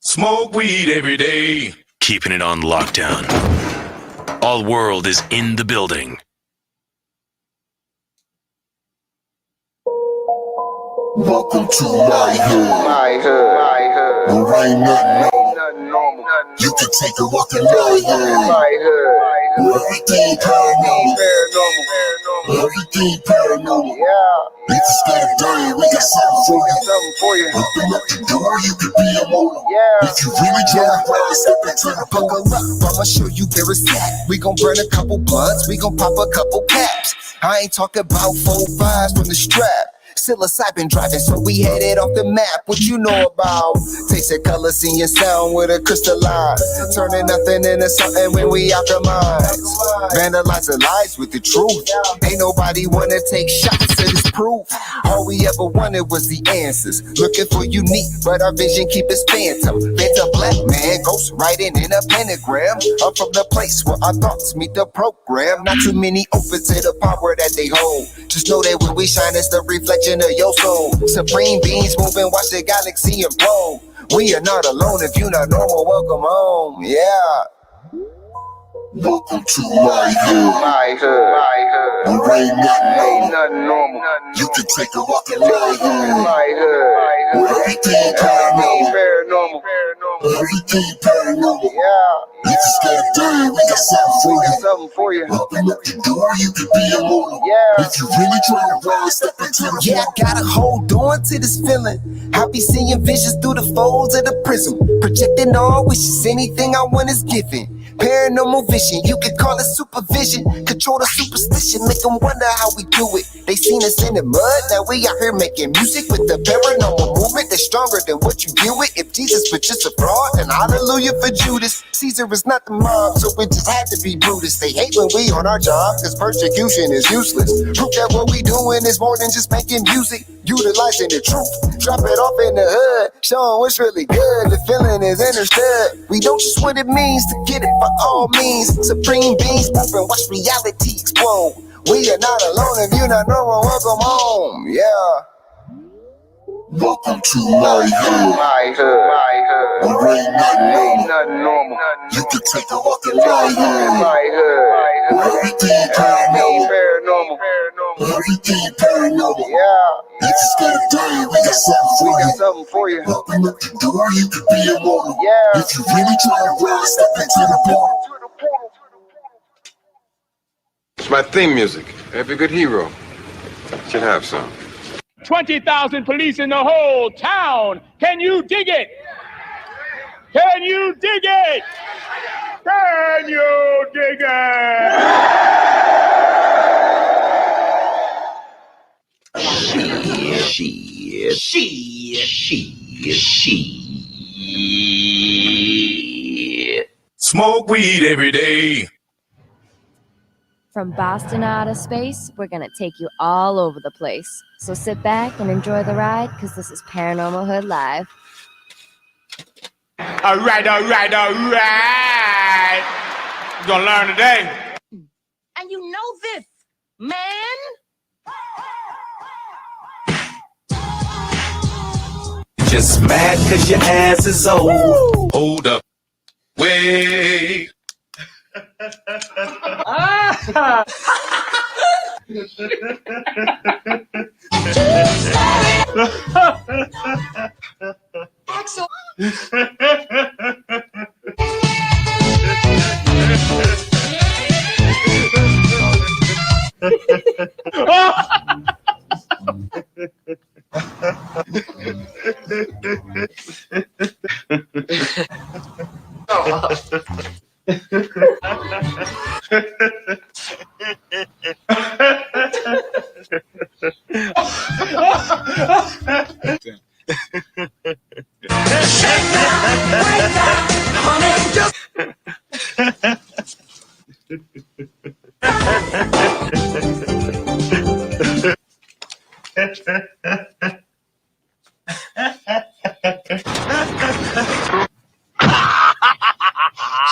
Smoke weed every day. Keeping it on lockdown. All world is in the building. Welcome to my hood. There ain't nothing normal. You can take a walk in my hood. Everything paranormal. Everything paranormal. If you scared of dirty, we got something for you. Open up the door, you can be immortal. If you really drive around, step into the buckle up. I'ma show you where it's at. We gon' burn a couple blunts, we gon' pop a couple caps. I ain't talking about 4-5s from the strap. Psilocybin driving, so we headed off the map. What you know about? Tasting color, seeing sound with a crystalline. Turning nothing into something when we out the minds. Vandalizing lies with the truth. Ain't nobody wanna take shots at this proof. All we ever wanted was the answers. Looking for unique, but our vision keep us phantom. Phantom black man, ghost writing in a pentagram. I'm from the place where our thoughts meet the program. Not too many open to the power that they hold. Just know that when we shine, it's the reflection of your soul. Supreme beings moving, watch the galaxy implode. We are not alone. If you're not normal, welcome home. Yeah. Welcome to my hood. There ain't nothing normal. You can take a walk in my hood. Everything paranormal. Everything paranormal. If you scared of dirty, we got something for you. Open up the door, you can be immortal. If you really try to run, step into the I gotta hold on to this feeling. I be seeing visions through the folds of the prism. Projecting all wishes, anything I want is given. Paranormal vision, you can call it supervision. Control the superstition, make them wonder how we do it. They seen us in the mud, now we out here making music with the paranormal movement that's stronger than what you deal with. If Jesus was just a fraud, then hallelujah for Judas. Caesar is not the mob, so it just had to be Brutus. They hate when we on our job, cause persecution is useless. Proof that what we doing is more than just making music. Utilizing the truth, drop it off in the hood, showing what's really good. The feeling is understood. We know just what it means to get it by all means. Supreme beings moving, watch reality explode. We are not alone. If you're not normal, welcome home. Yeah. Welcome to my hood. There ain't nothing normal. You can take a walk in my hood. Everything paranormal. Everything paranormal. If you scared of dirty, we got something for you. Open up the door, you can be immortal. If you really try to run, step into the portal. It's my theme music. Every good hero should have some. 20,000 police in the whole town. Can you dig it? Can you dig it? Can you dig Shit. Smoke weed every day. From Boston out of space, we're gonna take you all over the place. So sit back and enjoy the ride, because this is Paranormal Hood Live. All right. You're gonna learn today. And you know this, man. Just mad cause your ass is old. Woo! Hold up. Wait. Axel.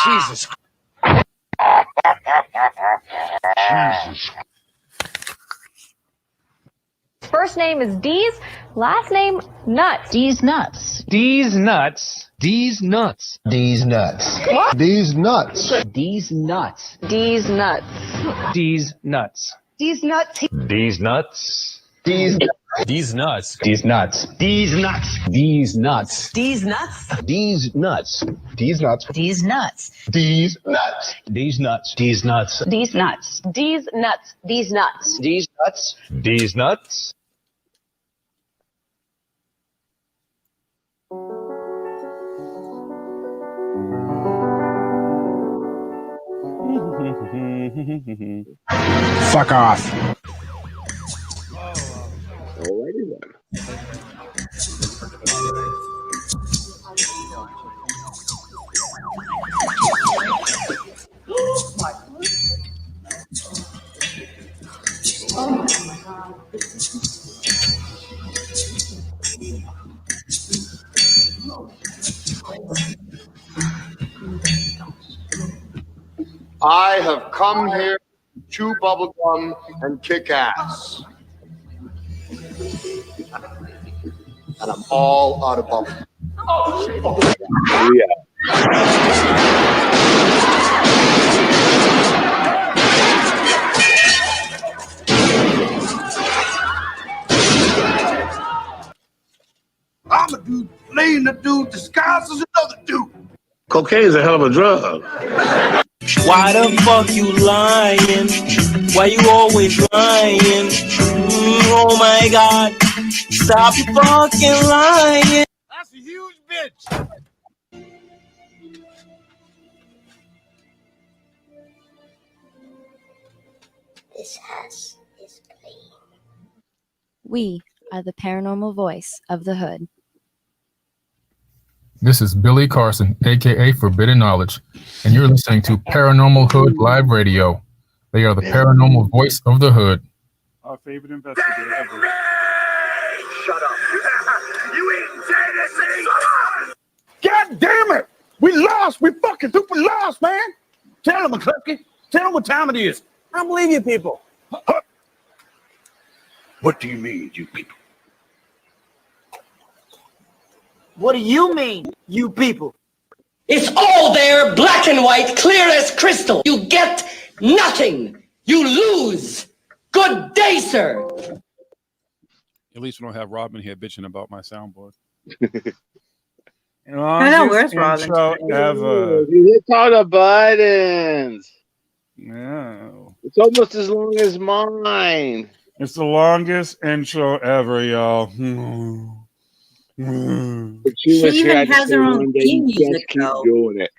Jesus. First name is Deez, last name Nuts. Deez nuts. nuts. Deez nuts. Deez nuts. Deez nuts. Deez nuts. Deez nuts. These nuts. Deez nuts. These nuts. Deez nuts. Deez Deez nuts. Deez nuts. Deez nuts. Deez nuts. These nuts. Deez nuts. Deez nuts. These nuts. Deez nuts. Deez nuts. Deez nuts. These nuts. These nuts. These nuts. Deez nuts. Deez nuts. Fuck off. Alrighty then. I have come here to chew bubblegum and kick ass. And I'm all out of bubblegum. Yeah. I'm a dude playing a dude disguised as another dude. Cocaine's a hell of a drug. Why the fuck you lying? Why you always lying? Oh my God. Stop fucking lying. That's a huge bitch. This house is clean. We are the paranormal voice of the hood. This is Billy Carson, aka Forbidden Knowledge, and you're listening to Paranormal Hood Live Radio. They are the paranormal voice of the hood. Our favorite investigator ever. Shut up. You ain't saying anything. God damn it! We lost! We fucking super lost, man! Tell them, McCluskey. Tell them what time it is. I don't believe you people. What do you mean, you people? What do you mean, you people? It's all there, black and white, clear as crystal. You get nothing. You lose. Good day, sir. At least we don't have Robin here bitching about my soundboard. I know, where's Robin? Ever. You hit all the buttons. No. It's almost as long as mine. It's the longest intro ever, y'all. She even has her own theme music, keep though. doing it.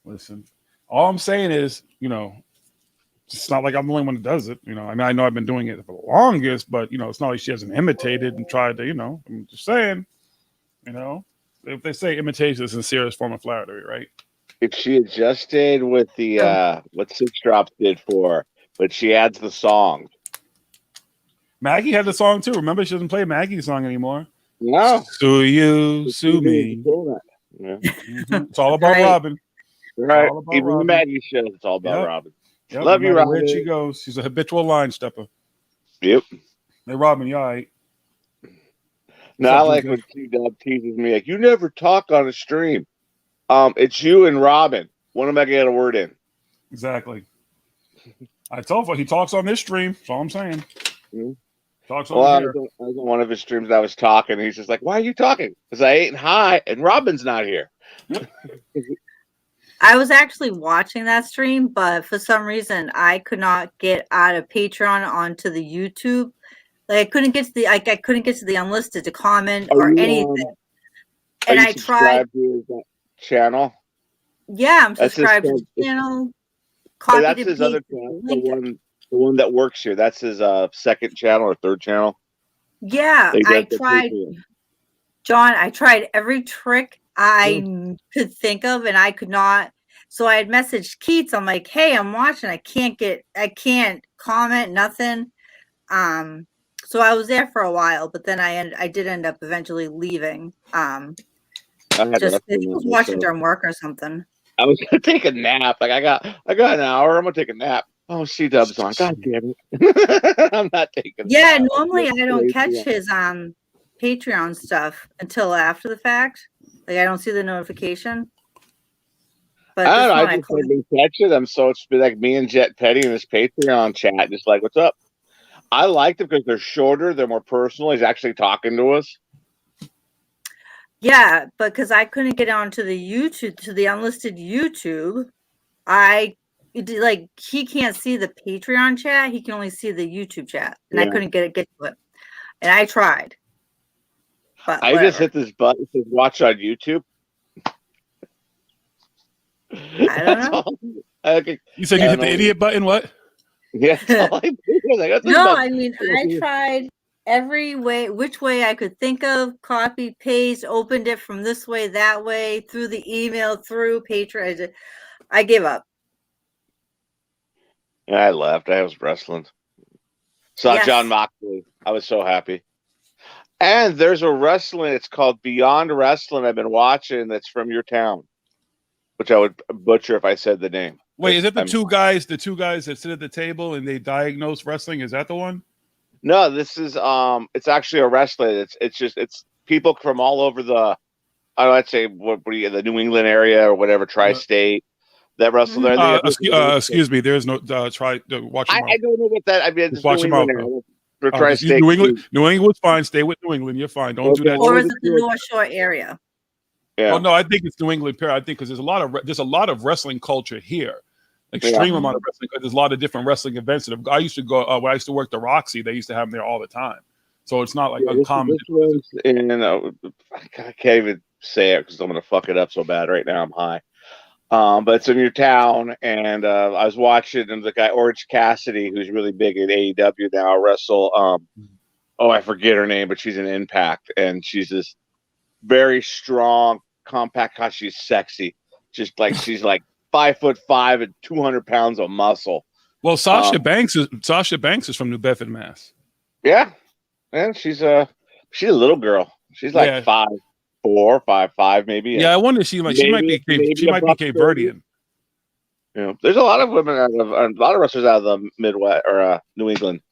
Listen, all I'm saying is, it's not like I'm the only one that does it. I mean, I know I've been doing it for the longest, but, it's not like she hasn't imitated and tried to, I'm just saying, if they say imitation is the sincerest form of flattery, right? If she adjusted with the, what Six Drops did for her, but she adds the song. Maggie had the song too. Remember, she doesn't play Maggie's song anymore. No. Sue you, sue me. Yeah. It's all about Robin. Right. About Even Robin. the Maggie show, it's all about Robin. Yep, Love no you, matter Robin. Where she goes, she's a habitual line stepper. Yep. Hey, Robin, you all right? No, I like when T-Dub teases me, like, you never talk on a stream. It's you and Robin. One of them get a word in. Exactly. I told her he talks on this stream. That's all I'm saying. Mm-hmm. Talks Well, on I here. was on one of his streams. I was talking. And he's just like, "Why are you talking?" Because I ain't high, and Robin's not here. I was actually watching that stream, but for some reason I could not get out of Patreon onto the YouTube. Like I couldn't get to the couldn't get to the unlisted to comment or anything. And I tried. To his channel. Yeah, I'm That's subscribed to the channel. Copied That's his other channel. The one that works here. That's his second channel or third channel. Yeah, I tried. John, I tried every trick I could think of, and I could not. So I had messaged Keats. I'm like, "Hey, I'm watching. I can't comment, nothing." So I was there for a while, but then I did end up eventually leaving. Just I was watching during work or something. I was gonna take a nap. Like I got an hour. I'm gonna take a nap. Oh, C-Dub's on. God damn it! I'm not taking. Yeah, normally I don't catch Patreon stuff until after the fact. Like I don't see the notification. But I this don't know. one I I just have been catching them, so it's been like me and Jet Petty in this Patreon chat, just like, "What's up?" I like them because they're shorter, they're more personal. He's actually talking to us. Yeah, but because I couldn't get onto the YouTube, to the unlisted YouTube, he can't see the Patreon chat. He can only see the YouTube chat, and I couldn't get to it. And I tried, but I just hit this button that says "Watch on YouTube." I don't know. You said you hit the idiot button. What? Yeah, that's all I do. No, I mean I tried every way, which way I could think of, copy, paste, opened it from this way, that way, through the email, through Patreon. I gave up. Yeah, I left. I was wrestling. Saw Yes. John Moxley. I was so happy. And there's a wrestling. It's called Beyond Wrestling. I've been watching. That's from your town, which I would butcher if I said the name. Wait, is it the two guys that sit at the table and they diagnose wrestling? Is that the one? No, this is it's actually a wrestling. It's people from all over the I'd say the New England area or whatever, tri-state that wrestle there. Excuse me, there's no watch. I don't know what that. I mean, just watch New them England out. For tri-state. New England was fine. Stay with New England. You're fine. Don't do that. Or is it the North Shore area? Yeah. Well, no, I think it's New England. I think because there's a lot of wrestling culture here. Extreme amount of wrestling. There's a lot of different wrestling events. I used to go when I used to work the Roxy. They used to have them there all the time. So it's not like uncommon. This one's I can't even say it because I'm going to fuck it up so bad right now. I'm high. But it's in your town, and I was watching the guy Orange Cassidy, who's really big at AEW now, wrestle. I forget her name, but she's an Impact, and she's this very strong, compact. How she's sexy, just like she's like 5'5" and 200 pounds of muscle. Well, Sasha Banks is from New Bedford, Mass. Yeah, and she's a little girl. She's like 5'4", 5'5", maybe. Yeah, I wonder she might be Cape Verdean. There's a lot of women a lot of wrestlers out of the Midwest or New England.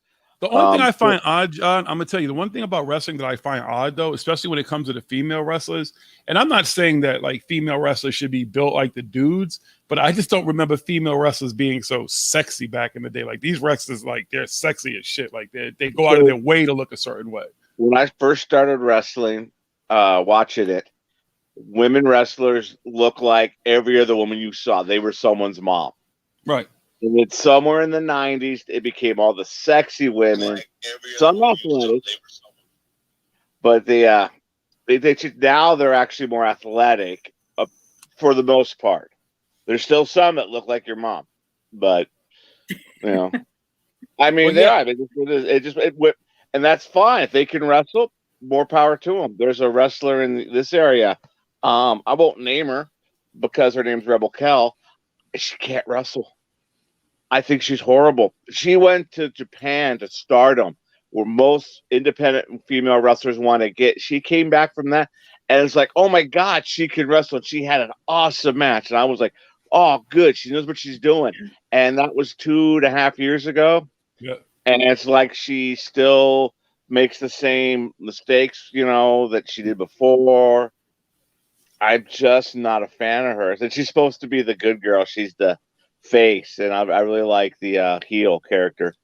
The only thing I find odd, John, I'm gonna tell you, the one thing about wrestling that I find odd, though, especially when it comes to the female wrestlers, and I'm not saying that like female wrestlers should be built like the dudes, but I just don't remember female wrestlers being so sexy back in the day. Like these wrestlers, like they're sexy as shit. Like they go out of their way to look a certain way. When I first started wrestling, watching it, women wrestlers look like every other woman you saw. They were someone's mom. Right. And it's somewhere in the 90s, it became all the sexy women. Some athletic, but they now they're actually more athletic for the most part. There's still some that look like your mom, but I mean, and that's fine if they can wrestle. More power to them. There's a wrestler in this area. I won't name her because her name's Rebel Kell. She can't wrestle. I think she's horrible. She went to Japan to Stardom, where most independent female wrestlers want to get. She came back from that, and it's like, oh my God, she can wrestle. And she had an awesome match, and I was like, oh, good. She knows what she's doing. And that was 2.5 years ago. Yeah. And it's like she still makes the same mistakes, that she did before. I'm just not a fan of her. And she's supposed to be the good girl. She's the face, and I really like the heel character.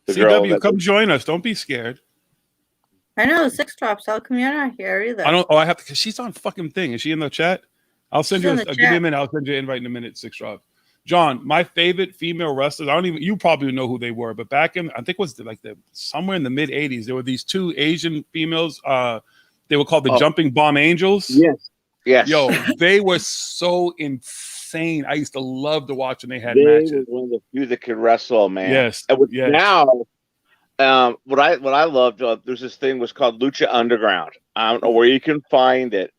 The CW, come join us. Don't be scared. I know the Six Drops. How come you're not here either? I don't. Oh, I have to. Cause she's on fucking thing. Is she in the chat? I'll send you. Give me a minute. I'll send you an invite in a minute. Six Drops. John, my favorite female wrestlers. I don't even. You probably know who they were, but back in, I think it was somewhere in the mid '80s. There were these two Asian females. They were called the Jumping Bomb Angels. Yes. Yes. Yo, they were so insane. I used to love to watch when they had matches. Were one of the few that could wrestle, man. Yes. Yes. Now, what I loved, there's this thing was called Lucha Underground. I don't know where you can find it,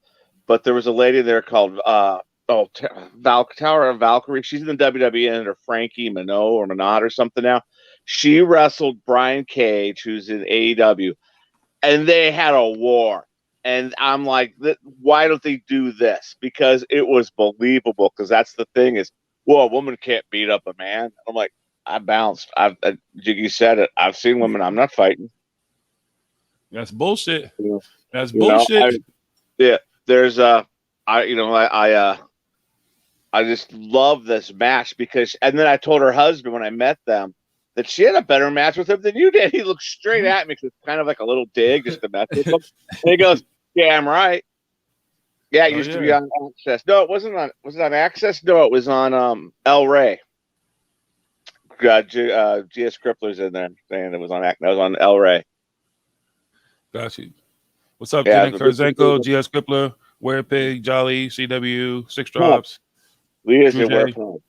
but there was a lady there called Tower of Valkyrie. She's in the WWE under Frankie Minot or something now. She wrestled Brian Cage, who's in AEW, and they had a war. And I'm like, why don't they do this? Because it was believable. Because that's the thing is, well, a woman can't beat up a man. I'm like, I bounced. Jiggy said it. I've seen women. I'm not fighting. That's bullshit. That's bullshit. There's I just love this match because, and then I told her husband when I met them that she had a better match with him than you did. He looked straight at me because it's kind of like a little dig just to mess with him. And he goes, "Damn right. Yeah, it used to be on Access. No, it wasn't on. Was it on Access? No, it was on El Rey. GS Crippler's in there saying it was on That was on El Rey. Got you. What's up, Janet Korzenko, GS Crippler, Werepig, Jolly, CW, Six Drops. Lee is a Werepug.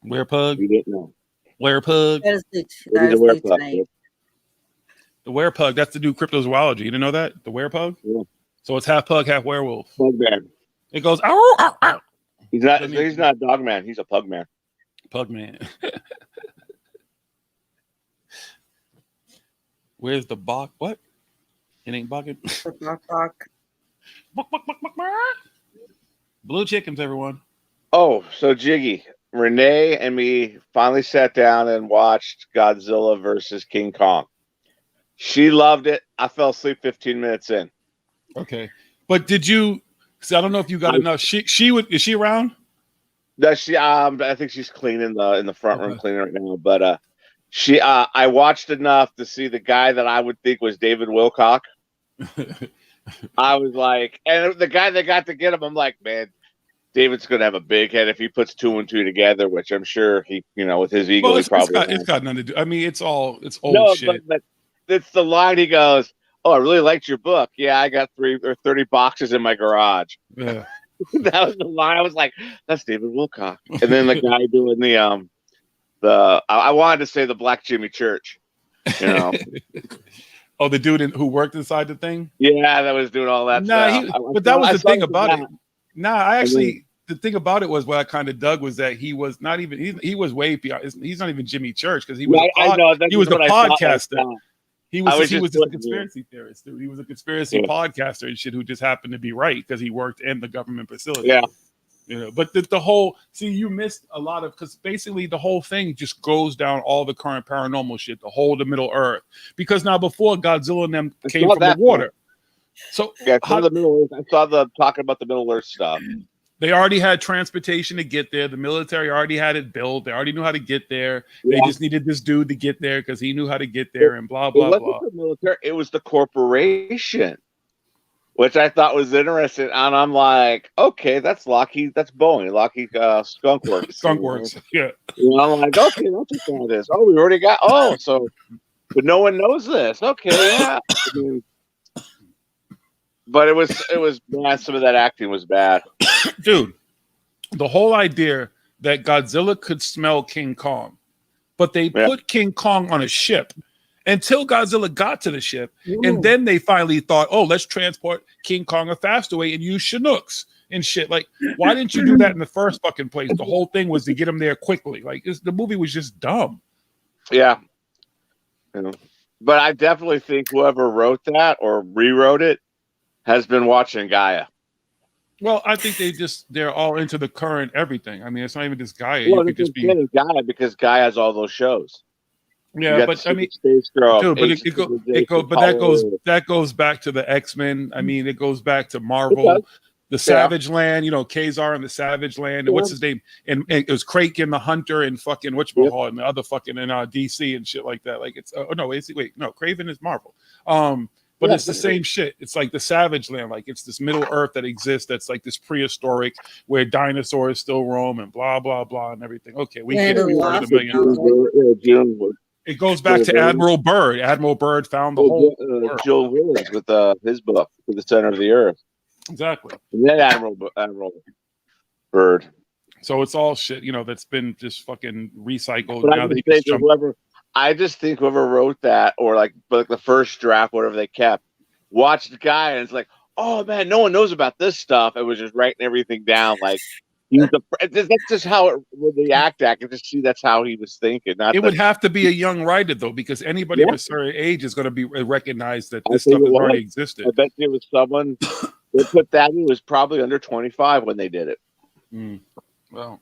Werepug? You didn't know. Werepug? That is the The Werepug, that's the new cryptozoology. You didn't know that? The Werepug? Yeah. So it's half pug, half werewolf. Pugman. It goes, ow, ow, ow. He's not a dog man. He's a pug man. Pug man. Where's the Bach? What? It ain't bugging. Blue chickens, everyone. Oh, so Jiggy, Renee and me finally sat down and watched Godzilla versus King Kong. She loved it. I fell asleep 15 minutes in. Okay, but did you? I don't know if you got enough. She would. Is she around? Does she? I think she's cleaning in the front room, cleaning right now. But she. I watched enough to see the guy that I would think was David Wilcock. I was like, and the guy that got to get him, I'm like, man, David's gonna have a big head if he puts 2 and 2 together, which I'm sure he, with his ego, he probably. It's got nothing to do. I mean, it's old shit. But it's the line he goes, "Oh, I really liked your book. Yeah, I got 30 boxes in my garage." Yeah, that was the line. I was like, "That's David Wilcock." And then the guy doing I wanted to say the Black Jimmy Church, Oh, the dude who worked inside the thing? Yeah, that was doing all that stuff. But that was the thing about it. The thing about it was what I kind of dug was that he was not even he was way beyond. He's not even Jimmy Church because he was he was the podcaster. He was just a conspiracy theorist, dude. He was a conspiracy podcaster and shit who just happened to be right because he worked in the government facility. Yeah. But the whole you missed a lot of because basically the whole thing just goes down all the current paranormal shit, the Middle Earth. Because now before Godzilla and them came from the water. So yeah, the Middle Earth. I saw talking about the Middle Earth stuff. They already had transportation to get there. The military already had it built. They already knew how to get there. They just needed this dude to get there because he knew how to get there and blah blah blah. The military, it was the corporation. Which I thought was interesting, and I'm like, okay, that's Lockheed, that's Boeing, Lockheed Skunk Works. Skunk Works, yeah. I'm like, okay, that's what that is. Oh, we already got. But no one knows this. Okay, yeah. But it was bad. Some of that acting was bad, dude. The whole idea that Godzilla could smell King Kong, but they put King Kong on a ship. Until Godzilla got to the ship, and then they finally thought, "Oh, let's transport King Kong a faster way and use Chinooks and shit." Like, why didn't you do that in the first fucking place? The whole thing was to get him there quickly. Like, the movie was just dumb. Yeah, but I definitely think whoever wrote that or rewrote it has been watching Gaia. Well, I think they're all into the current everything. I mean, it's not even just Gaia. Well, it could just be Gaia because Gaia has all those shows. Yeah, but I mean, dude, but that goes back to the X-Men. I mean, it goes back to Marvel, the Savage Land. Kazar and the Savage Land. And what's his name? And it was Kraken the Hunter and fucking whatchamacallit and the other fucking in DC and shit like that. Like it's Kraven is Marvel. But it's the same shit. It's like the Savage Land. Like it's this Middle Earth that exists. That's like this prehistoric where dinosaurs still roam and blah blah blah and everything. Okay, we get $300 million. It goes back to Admiral Byrd. Admiral Byrd found the whole Joe Willis with his book, "To the Center of the Earth." Exactly. And then Admiral Byrd. So it's all shit, that's been just fucking recycled. But I just think whoever wrote that, or like the first draft, whatever they kept, watched the guy and it's like, oh man, no one knows about this stuff. It was just writing everything down, like. That's just how the act. I can just see that's how he was thinking. It would have to be a young writer though, because anybody of a certain age is going to be recognized that this stuff has already existed. I bet it was someone they put that. He was probably under 25 when they did it. Well,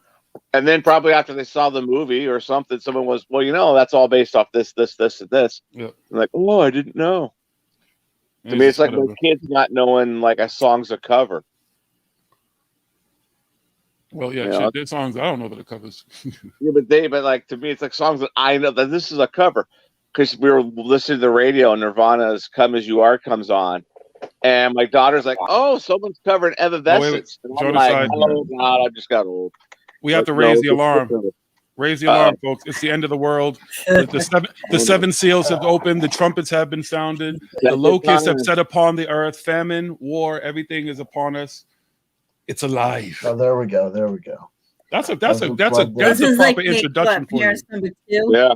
and then probably after they saw the movie or something, someone was, well, that's all based off this, and this. Yeah. Like, oh, I didn't know. To me, it's like my kids not knowing like a song's a cover. Well, yeah, shit, there's songs I don't know that it covers. Yeah, but like to me, it's like songs that I know that this is a cover because we were listening to the radio and Nirvana's "Come As You Are" comes on, and my daughter's like, "Oh, someone's covering Evanescence." And I'm like, "Oh God, I just got old." We have to raise the alarm. Raise the alarm, folks! It's the end of the world. The seven seals have opened. The trumpets have been sounded. The locusts have set upon the earth. Famine, war, everything is upon us. It's alive. Oh, there we go. There we go. That's a proper introduction for you. Number 2? Yeah.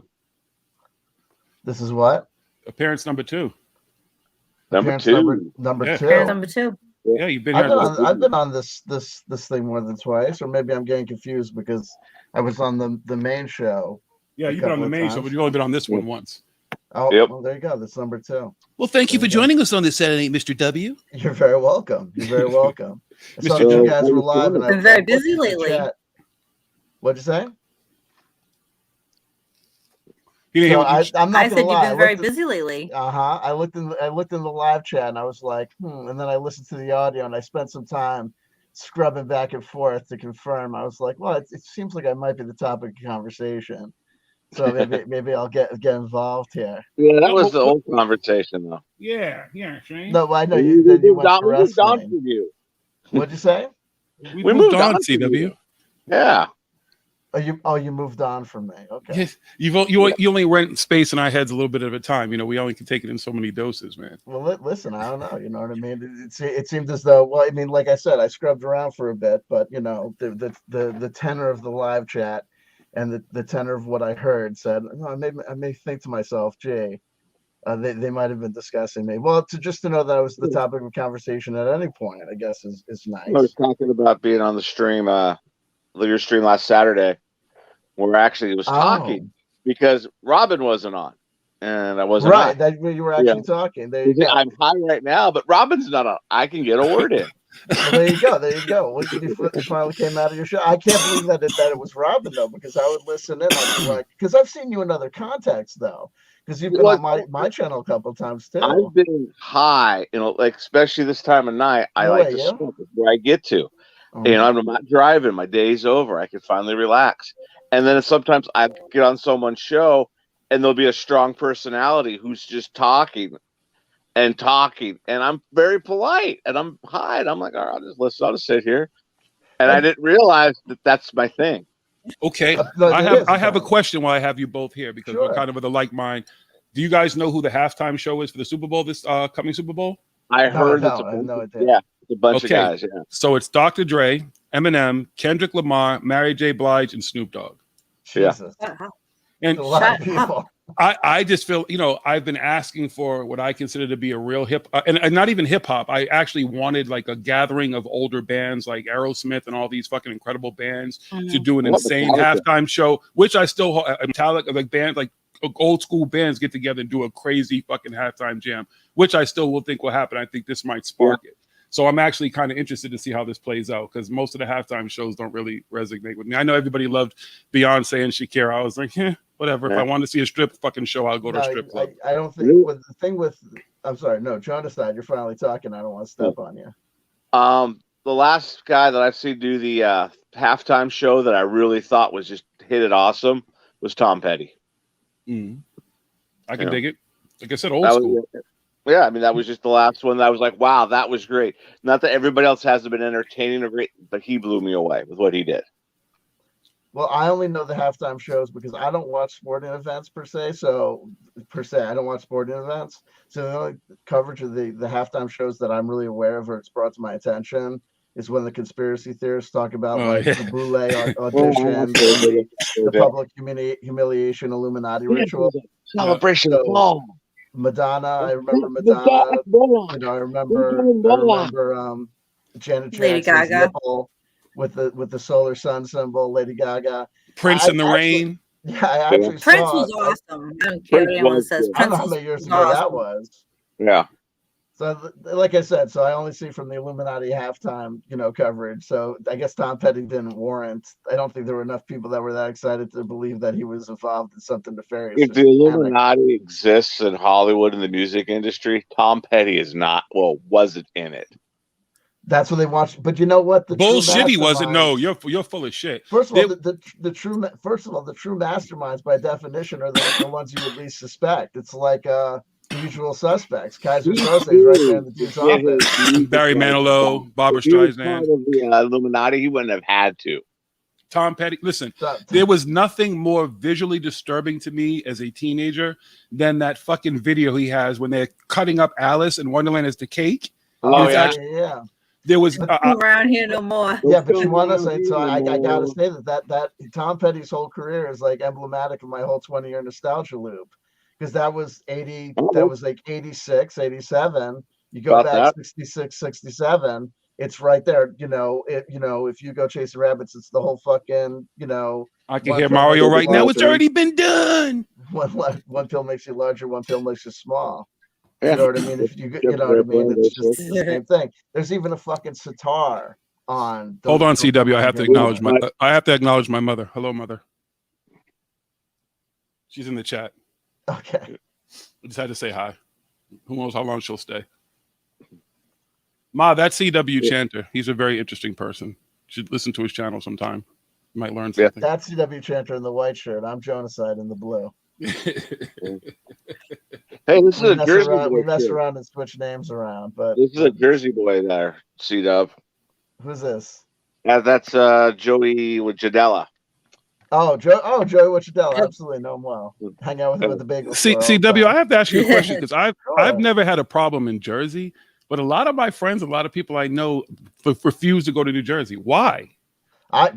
This is what? Appearance number 2. Number 2. Number 2. Appearance number 2. Yeah, you've been. I've been on this thing more than twice, or maybe I'm getting confused because I was on the main show. Yeah, you've been on the main show, but you've only been on this one once. Oh, yep. Well, there you go. That's number 2. Well, thank you for joining us on this Saturday, Mr. W. You're very welcome. You're very welcome. I saw that you guys were live. And been very busy lately. What'd you say? I'm not. I said you've been very busy lately. I looked in the live chat and I was like, and then I listened to the audio and I spent some time scrubbing back and forth to confirm. I was like, well, it seems like I might be the topic of conversation. So maybe I'll get involved here. Yeah, that was the old conversation, though. Yeah, Shane. No, I know you. Then you went to wrestling. You. What'd you say? We moved on, CW. Yeah. Oh, you moved on from me. Okay. Yes. You only rent space in our heads a little bit at a time. We only can take it in so many doses, man. Well, listen, I don't know. You know what I mean? It seemed as though, well, I mean, like I said, I scrubbed around for a bit, but the tenor of the live chat and the tenor of what I heard said, no, I may think to myself, gee, they might have been discussing me. Well, to know that I was the topic of conversation at any point, I guess is nice. I was talking about being on the stream, your stream last Saturday, where actually it was talking because Robin wasn't on, and I wasn't right. on. That you were actually talking. There you go. I'm high right now, but Robin's not on. I can get a word in. Well, there you go. There you go. Well, you finally came out of your show. I can't believe that it was Robin though, because I would listen in. I'd be like, because I've seen you in other contexts though, because you've been on my channel a couple of times too. I've been high, like especially this time of night. I like to smoke where I get to. I'm not driving. My day's over. I can finally relax. And then sometimes I get on someone's show, and there'll be a strong personality who's just talking, and I'm very polite, and I'm high, and I'm like, all right, I'll just listen. I'll just sit here. And I didn't realize that that's my thing. Okay, I have a question while I have you both here because we're kind of with a like mind. Do you guys know who the halftime show is for the Super Bowl this coming Super Bowl? I heard it's a bunch of guys. Yeah. So it's Dr. Dre, Eminem, Kendrick Lamar, Mary J. Blige, and Snoop Dogg. Jesus. And a lot of people. I just feel, I've been asking for what I consider to be a real and not even hip hop. I actually wanted like a gathering of older bands like Aerosmith and all these fucking incredible bands to do an insane halftime show, which I still Metallica, like bands like old school bands get together and do a crazy fucking halftime jam, which I still will think will happen. I think this might spark it. So I'm actually kind of interested to see how this plays out because most of the halftime shows don't really resonate with me. I know everybody loved Beyonce and Shakira. I was like, whatever. If I want to see a strip fucking show, I'll go to a strip club. I don't think the thing with I'm sorry, no, John aside, you're finally talking. I don't want to step on you. The last guy that I've seen do the halftime show that I really thought was just hit it awesome was Tom Petty. I can dig it. Like I said, old school. Yeah, I mean, that was just the last one that I was like, wow, that was great. Not that everybody else hasn't been entertaining or great, but he blew me away with what he did. Well, I only know the halftime shows because I don't watch sporting events per se. I don't watch sporting events. So the only coverage of the halftime shows that I'm really aware of or it's brought to my attention is when the conspiracy theorists talk about the Boule audition, the public humiliation Illuminati ritual. Celebration of all. Madonna, I remember Madonna. I remember Janet Jackson's nipple with the solar sun symbol. Lady Gaga, Prince in the Rain. Yeah, I actually Prince was awesome. I don't care what anyone says. I don't know how many years ago that was. Yeah. So, like I said, so I only see from the Illuminati halftime, coverage. So I guess Tom Petty didn't warrant. I don't think there were enough people that were that excited to believe that he was involved in something nefarious. If the Illuminati exists in Hollywood in the music industry, Tom Petty is not. Well, wasn't in it. That's what they watched. But you know what? The bullshit. He wasn't. No, you're full of shit. First of all, the true masterminds by definition are the ones you would least suspect. It's like Usual Suspects. Kaiser Soze right there in the dude's office. Barry Manilow, Barbara Streisand. Part of the Illuminati, he wouldn't have had to. Tom Petty. Listen, there was nothing more visually disturbing to me as a teenager than that fucking video he has when they're cutting up Alice in Wonderland as the cake. Oh, yeah. There was around here no more. Yeah, but you want to say, so I gotta say that Tom Petty's whole career is like emblematic of my whole 20-year nostalgia loop, because that was 80, that was like 86, 87. You go back 66, 67. It's right there. If you go chasing rabbits, it's the whole fucking, I can hear Mario right now. It's already been done. One pill makes you larger, one pill makes you small. Yeah. You know what I mean? If you know what I mean, it's just the same thing. There's even a fucking sitar on. Hold on, CW. I have to acknowledge my mother. Hello, mother. She's in the chat. Okay. I just had to say hi. Who knows how long she'll stay? Ma, that's CW Chanter. He's a very interesting person. You should listen to his channel sometime. You might learn something. That's CW Chanter in the white shirt. I'm Jonaside in the blue. Hey, this is a Jersey boy. We mess around and switch names around, but this is a Jersey boy there, C-Dub. Who's this? That's Joey with Jadella. Joey with Jadella. Absolutely know him well. Hang out with him at the bagel store. CW, I have to ask you a question because I've never had a problem in Jersey, but a lot of my friends, a lot of people I know refuse to go to New Jersey. Why?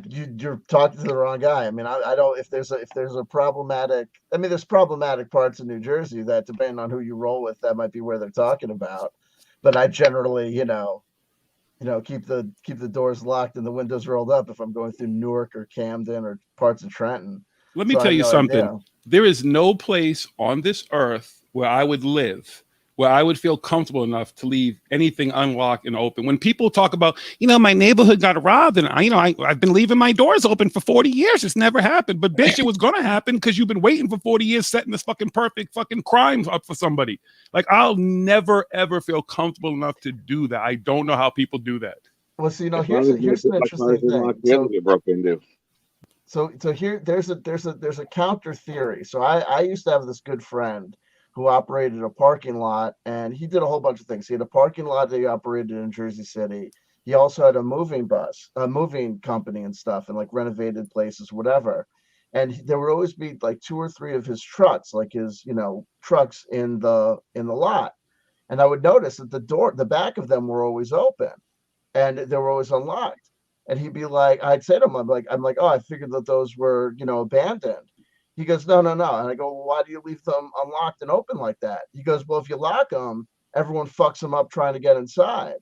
You're talking to the wrong guy. I mean, I don't. If there's a problematic, there's problematic parts of New Jersey that, depending on who you roll with, that might be where they're talking about. But I generally, keep the doors locked and the windows rolled up if I'm going through Newark or Camden or parts of Trenton. Let me tell you something. There is no place on this earth where I would live, where I would feel comfortable enough to leave anything unlocked and open. When people talk about, my neighborhood got robbed and I've been leaving my doors open for 40 years. It's never happened. But bitch, it was going to happen because you've been waiting for 40 years setting this fucking perfect fucking crime up for somebody. Like, I'll never, ever feel comfortable enough to do that. I don't know how people do that. Well, so, here's an interesting thing. So here, there's a counter theory. So I used to have this good friend who operated a parking lot, and he did a whole bunch of things. He had a parking lot that he operated in Jersey City. He also had a moving company and stuff, and like renovated places, whatever. And there would always be like 2 or 3 of his trucks, like his, trucks in the lot. And I would notice that the back of them were always open, and they were always unlocked. And he'd be like, I'd say to him, I'm like, oh, I figured that those were, abandoned. He goes, no. And I go, well, why do you leave them unlocked and open like that? He goes, well, if you lock them, everyone fucks them up trying to get inside.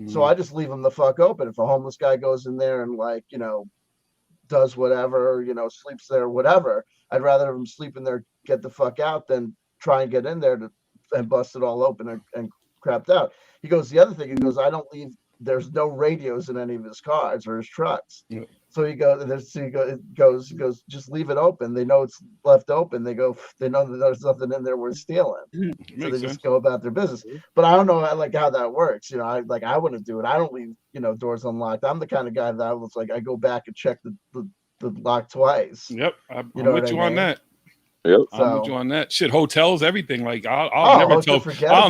So I just leave them the fuck open. If a homeless guy goes in there and does whatever, sleeps there, whatever, I'd rather have him sleep in there, get the fuck out than try and get in there and bust it all open and crapped out. He goes, the other thing, he goes, I don't leave, there's no radios in any of his cars or his trucks. Yeah. So he goes, just leave it open. They know it's left open. They know that there's nothing in there worth stealing. So they just go about their business. But I don't know how that works. I wouldn't do it. I don't leave, doors unlocked. I'm the kind of guy that I was I go back and check the lock twice. Yep. I'm with you on that. Yep. I'm with you on that. Shit, hotels, everything. Like I'll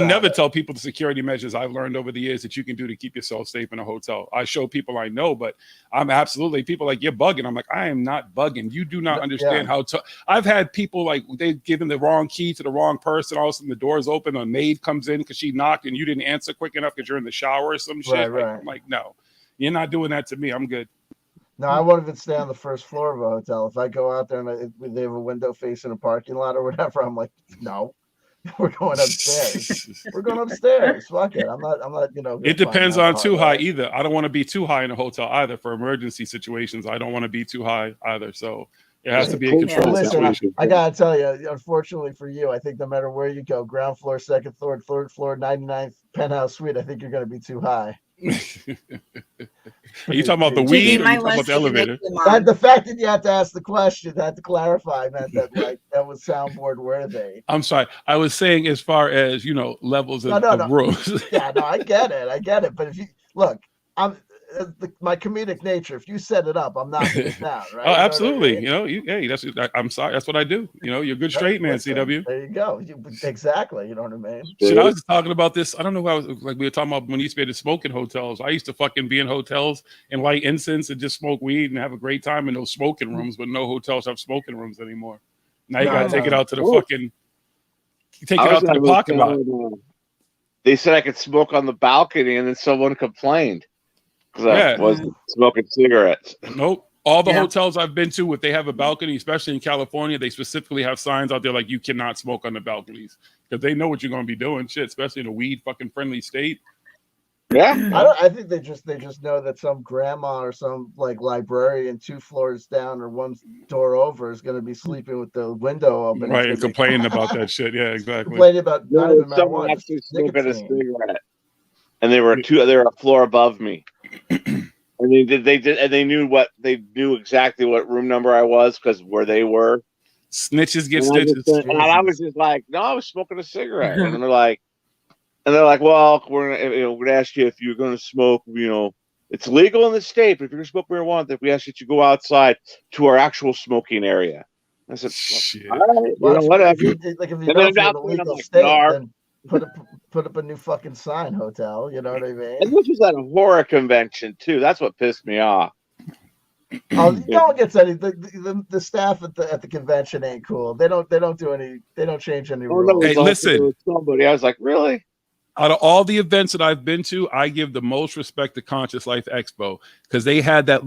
never tell people the security measures I've learned over the years that you can do to keep yourself safe in a hotel. I show people I know, but I'm absolutely people like, you're bugging. I'm like, I am not bugging. You do not understand how to. I've had people they've given the wrong key to the wrong person. All of a sudden the door's open, a maid comes in because she knocked and you didn't answer quick enough because you're in the shower or some shit. Right. I'm like, no, you're not doing that to me. I'm good. No, I won't even stay on the first floor of a hotel. If I go out there and they have a window facing a parking lot or whatever, I'm like, no, we're going upstairs. We're going upstairs. Fuck it. I'm not. It depends on too high either. I don't want to be too high in a hotel either for emergency situations. I don't want to be too high either. So It has to be a controlled Listen, situation. I gotta tell you, unfortunately for you, I think no matter where you go, ground floor, second floor, third floor, 99th penthouse suite, I think you're gonna be too high. Are you talking about the weed or are you talking about the elevator? The fact that you have to ask the question, had to clarify, meant that like that was soundboard worthy. I'm sorry. I was saying as far as, you know, levels of rooms. Yeah, no, I get it. But if you look, my comedic nature. If you set it up, I'm knocking it down, right? Oh, absolutely. You know, hey, I'm sorry. That's what I do. You know, you're a good straight man, Listen, CW. There you go. Exactly. You know what I mean? Shit, I was just talking about this. I don't know how, like we were talking about when you used to be able to smoke in hotels. I used to fucking be in hotels and light incense and just smoke weed and have a great time in those smoking rooms, but no hotels have smoking rooms anymore. Now you gotta take it out to the fucking parking lot. They said I could smoke on the balcony, and then someone complained because I wasn't smoking cigarettes. Nope. All the hotels I've been to, if they have a balcony, especially in California, they specifically have signs out there like you cannot smoke on the balconies because they know what you're going to be doing. Shit, especially in a weed fucking friendly state. Yeah, I think they just know that some grandma or some like librarian 2 floors down or 1 door over is going to be sleeping with the window open, right? And complaining about that shit. Yeah, exactly. Complaining about not even someone marijuana, actually smoking a nicotine. cigarette, and they were a floor above me. And they knew exactly what room number I was because where they were. Snitches get and stitches. And I was just like, no, I was smoking a cigarette. And they're like, well, we're gonna ask you if you're gonna smoke. You know, it's legal in the state, but if you're gonna smoke marijuana, then we ask you to go outside to our actual smoking area. I said, shit. All right, whatever. If you know it's an illegal state, then put up a new fucking sign, hotel. You know what I mean? And this was at a horror convention too. That's what pissed me off. Oh, no one gets any. The staff at the convention ain't cool. They don't do any. They don't change any rules. Hey, listen. Somebody, I was like, really? Out of all the events that I've been to, I give the most respect to Conscious Life Expo because they had that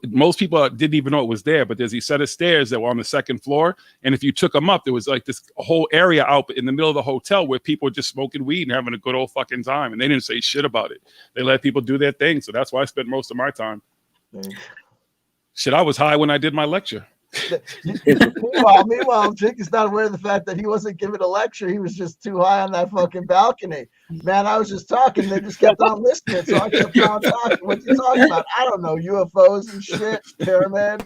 most people didn't even know it was there, but there's these set of stairs that were on the second floor. And if you took them up, there was like this whole area out in the middle of the hotel where people were just smoking weed and having a good old fucking time. And they didn't say shit about it. They let people do their thing. So that's why I spent most of my time. Shit, I was high when I did my lecture. Meanwhile, Jake is not aware of the fact that he wasn't giving a lecture. He was just too high on that fucking balcony. Man, I was just talking. They just kept on listening, so I kept on talking. What you talking about? I don't know. UFOs and shit. Pyramid.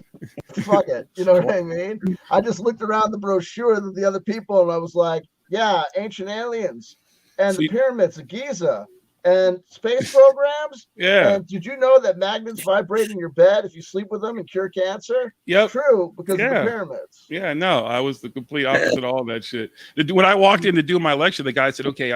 Fuck it. You know what I mean? I just looked around the brochure of the other people, and I was like, yeah, ancient aliens and the pyramids of Giza. And space programs. Yeah. And did you know that magnets vibrate in your bed if you sleep with them and cure cancer? Yep. True, because of the pyramids. Yeah, no, I was the complete opposite of all that shit. When I walked in to do my lecture, the guy said, okay,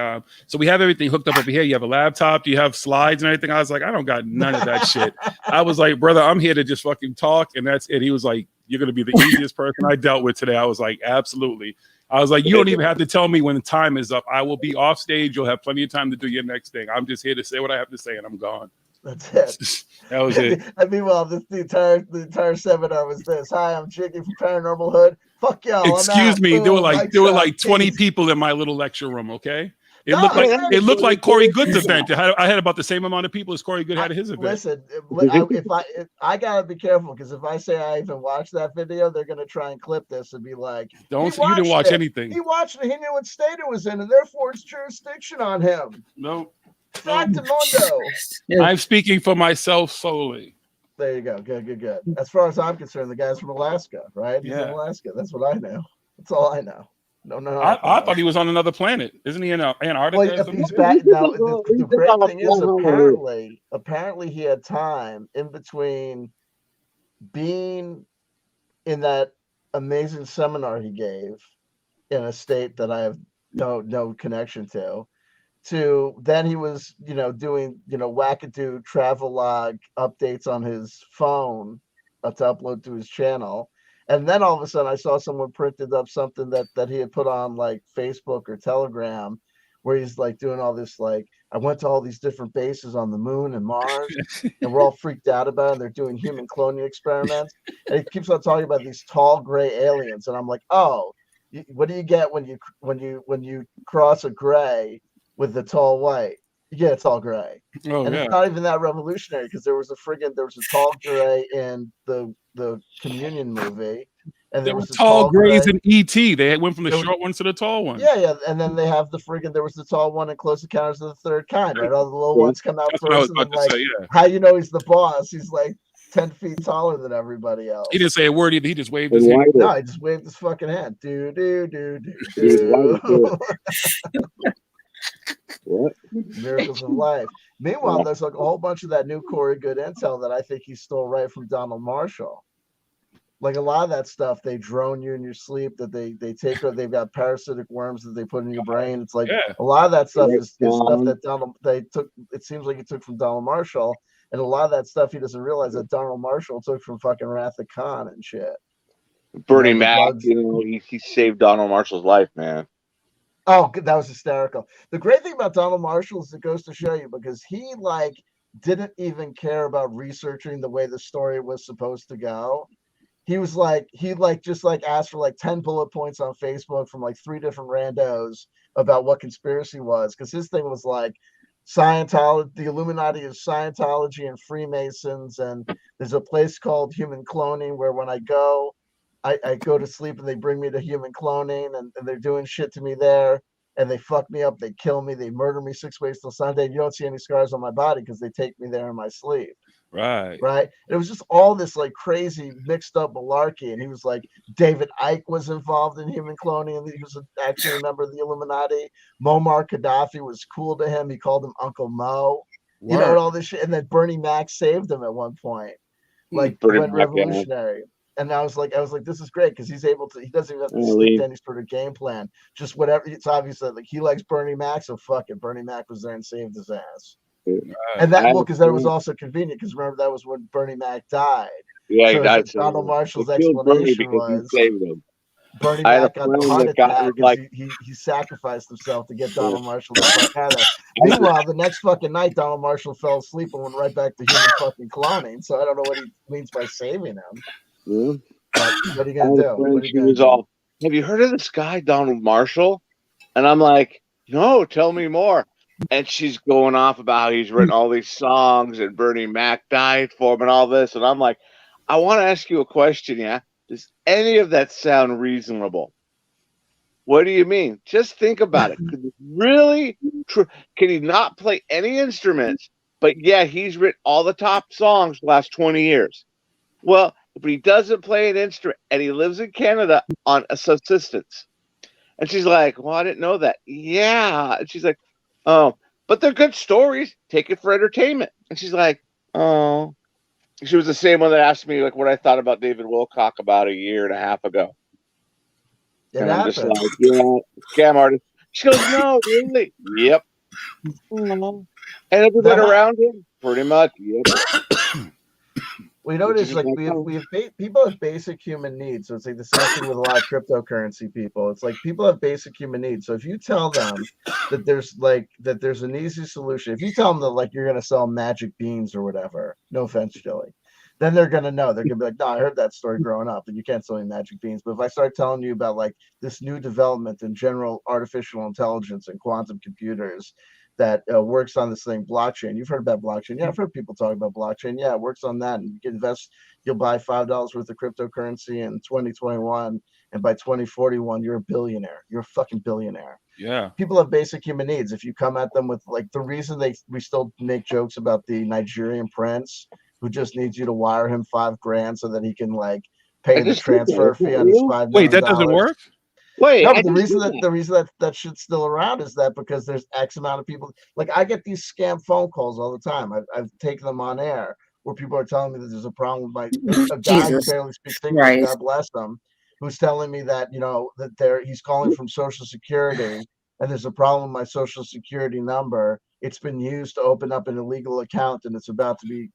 so we have everything hooked up over here. You have a laptop, do you have slides and everything? I was like, I don't got none of that shit. I was like, brother, I'm here to just fucking talk, and that's it. He was like, you're going to be the easiest person I dealt with today. I was like, absolutely. I was like, you don't even have to tell me when the time is up. I will be off stage. You'll have plenty of time to do your next thing. I'm just here to say what I have to say, and I'm gone. That's it. That was it. I mean, well, the entire seminar was this. Hi, I'm Jiggy from Paranormal Hood. Fuck y'all. Excuse me. There were like 20 people in my little lecture room. Okay. It looked like Corey Goode's event. I had about the same amount of people as Corey Good had at his event. Listen, I gotta be careful because if I say I even watched that video, they're gonna try and clip this and be like, you didn't watch anything. He watched it. He knew what state it was in, and therefore it's jurisdiction on him. No. Factamundo. I'm speaking for myself solely. There you go. Good. As far as I'm concerned, the guy's from Alaska, right? He's in Alaska. That's what I know. That's all I know. No. I thought he was on another planet. Isn't he in Antarctica? Well, if he's back now, the great thing is apparently he had time in between being in that amazing seminar he gave in a state that I have no connection to then he was doing wackadoo travel log updates on his phone to upload to his channel. And then all of a sudden I saw someone printed up something that he had put on like Facebook or Telegram where he's like doing all this, like, I went to all these different bases on the moon and Mars and we're all freaked out about it. And they're doing human cloning experiments. And he keeps on talking about these tall gray aliens. And I'm like, oh, what do you get when you cross a gray with the tall white? Yeah, it's all gray. Oh, and it's not even that revolutionary because there was a tall gray in the Communion movie, And there there were was the tall grays gray. in ET. They went from the There short ones to the tall ones. Yeah. And then they have the friggin' there was the tall one in Close Encounters of the Third Kind, right? All the little ones come out That's what I was first, and then about to like, say. Yeah, how you know he's the boss? He's like 10 feet taller than everybody else. he didn't say a word either. He just waved his hand. No, he just waved his fucking hand. Do. What? Miracles of life. Meanwhile, there's like a whole bunch of that new Corey Good intel that I think he stole right from Donald Marshall. Like a lot of that stuff, they drone you in your sleep. That they take. They've got parasitic worms that they put in your brain. It's like a lot of that stuff is stuff that they took. It seems like he took from Donald Marshall, and a lot of that stuff he doesn't realize that Donald Marshall took from fucking Wrath of Khan and shit. Bernie Mac, he saved Donald Marshall's life, man. Oh, that was hysterical. The great thing about Donald Marshall is it goes to show you because he like didn't even care about researching the way the story was supposed to go. He was like, just asked for like 10 bullet points on Facebook from like 3 different randos about what conspiracy was. Because his thing was like Scientology, the Illuminati is Scientology and Freemasons. And there's a place called human cloning where when I go to sleep and they bring me to human cloning and they're doing shit to me there and they fuck me up. They kill me. They murder me 6 ways till Sunday. You don't see any scars on my body because they take me there in my sleep. Right. And it was just all this like crazy mixed up malarkey. And he was like, David Icke was involved in human cloning. And he was actually a member of the Illuminati. Muammar Gaddafi was cool to him. He called him Uncle Mo. Word. You know, and all this shit. And then Bernie Mac saved him at one point. Like went revolutionary. And I was like, this is great because he doesn't even have to stick to any sort of game plan. Just whatever. It's obvious that like he likes Bernie Mac, so fuck it. Bernie Mac was there and saved his ass. And that because that was also convenient because remember that was when Bernie Mac died. Yeah, so he died. Donald Marshall's explanation was Bernie I had Mac a got the friend heart that got attack like he sacrificed himself to get Donald Marshall the fuck out of there. Meanwhile, the next fucking night, Donald Marshall fell asleep and went right back to human fucking cloning. So I don't know what he means by saving him. Yeah. But what are you gonna do? What are you gonna do? Have you heard of this guy, Donald Marshall? And I'm like, no, tell me more. And she's going off about how he's written all these songs and Bernie Mac died for him and all this. And I'm like, I want to ask you a question. Yeah. Does any of that sound reasonable? What do you mean? Just think about it. Could really can he not play any instruments? But yeah, he's written all the top songs the last 20 years. Well, but he doesn't play an instrument and he lives in Canada on a subsistence. And she's like, well, I didn't know that. Yeah. And she's like, oh, but they're good stories. Take it for entertainment. And she's like, oh. She was the same one that asked me like what I thought about David Wilcock about a year and a half ago. And I'm just like, yeah, scam artist. She goes, no, really? Yep. And everybody around him, pretty much, yep. Well, you know what it is like people have basic human needs. So it's like the same thing with a lot of cryptocurrency people. It's like people have basic human needs. So if you tell them that there's an easy solution, if you tell them that like you're gonna sell magic beans or whatever, no offense, Joey, then they're gonna know. They're gonna be like, no, I heard that story growing up, and you can't sell any magic beans. But if I start telling you about like this new development in general artificial intelligence and quantum computers that works on this thing, blockchain. You've heard about blockchain. Yeah, I've heard people talk about blockchain. Yeah, it works on that. And you can invest, you'll buy $5 worth of cryptocurrency in 2021. And by 2041, you're a billionaire. You're a fucking billionaire. Yeah. People have basic human needs. If you come at them with like the reason we still make jokes about the Nigerian prince who just needs you to wire him $5,000 so that he can like pay the transfer fee on his $5 million. Wait, that doesn't work? Wait, no, but the reason that shit's still around is that because there's X amount of people. Like I get these scam phone calls all the time. I've taken them on air where people are telling me that there's a problem with a guy who barely speaks English, God bless him, who's telling me that he's calling from Social Security and there's a problem with my Social Security number. It's been used to open up an illegal account and it's about to be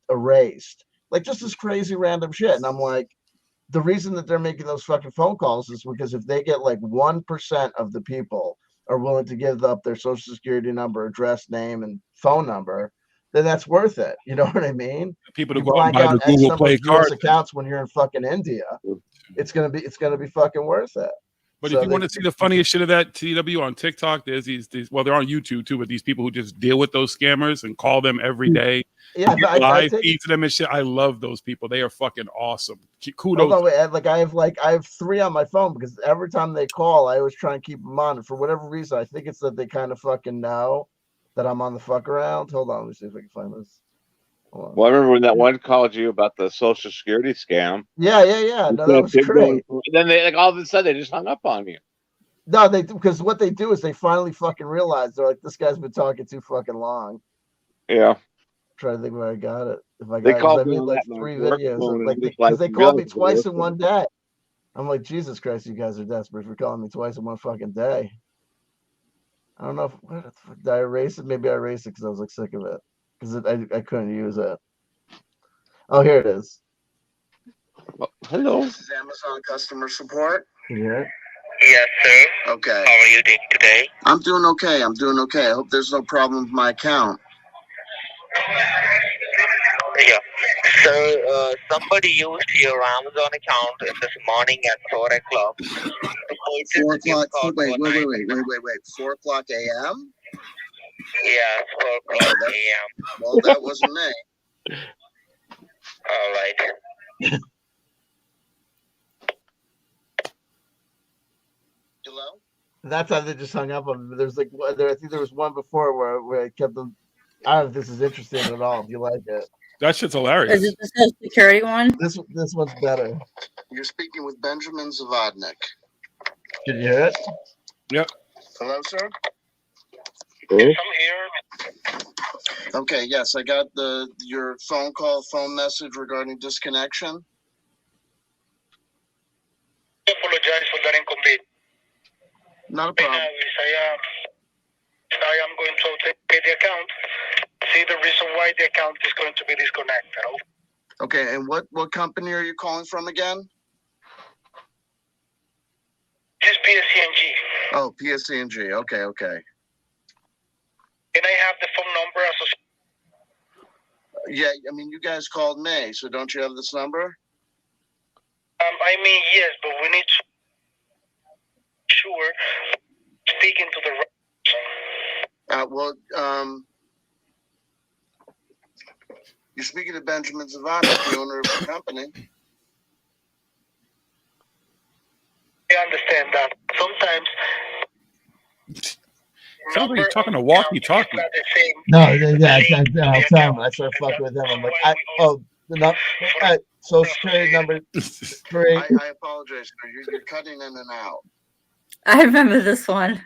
erased. Like just this crazy random shit, and I'm like. The reason that they're making those fucking phone calls is because if they get like 1% of the people are willing to give up their Social Security number, address, name, and phone number, then that's worth it. You know what I mean? People to go and buy the Google Play card accounts when you're in fucking India, it's gonna be fucking worth it. But if you want to see the funniest shit of that TW on TikTok, there's these well, they're on YouTube too, but these people who just deal with those scammers and call them every day. Yeah, live feed to them and shit. I love those people. They are fucking awesome. Kudos. Hold on, wait, I have 3 on my phone because every time they call, I always try and keep them on. And for whatever reason, I think it's that they kind of fucking know that I'm on the fuck around. Hold on, let me see if I can find this. Well, I remember when that one called you about the Social Security scam. Yeah. No, that was great. Then they like all of a sudden they just hung up on you. No, they because what they do is they finally fucking realize they're like, this guy's been talking too fucking long. Yeah. Trying to think where I got it. If I They got called it, I made me like on 3 work videos. phone Like and just because they like, called me realized twice it in was one day. I'm like, Jesus Christ, you guys are desperate for calling me twice in one fucking day. I don't know if did I erase it? Maybe I erased it because I was like sick of it because I couldn't use it. Oh, here it is. Well, hello. This is Amazon customer support. Can you hear it? Yes, sir. Okay. How are you doing today? I'm doing okay. I hope there's no problem with my account. Yeah. So, somebody used your Amazon account in this morning at 4 o'clock. 4 o'clock. Wait. 4 o'clock a.m.? Yeah, 4 o'clock a.m. Well, that wasn't me. All right. Hello? That's how they just hung up on me. There's like I think there was one before where I kept them. I don't know if this is interesting at all. If you like it, that shit's hilarious. Is it the Social Security one? This one's better. You're speaking with Benjamin Zavodnik. Can you hear it? Yep. Hello, sir? Yes, I'm here. Okay, yes, I got your phone message regarding disconnection. I apologize for that inconvenience. Not a problem. I am going to take the account, see the reason why the account is going to be disconnected. Okay, and what company are you calling from again? This is PSCNG. Oh, PSCNG. Okay. Can I have the phone number associated? Yeah, I mean, you guys called me, so don't you have this number? I mean, yes, but we need to sure speaking to the you're speaking to Benjamin Zavodnik, the owner of the company. I understand that. Sometimes sounds like you're talking to walkie-talkie. No, yeah, I'll tell him. I started fucking with him. I'm like, Social Security number 3. I apologize, sir. You're cutting in and out. I remember this one.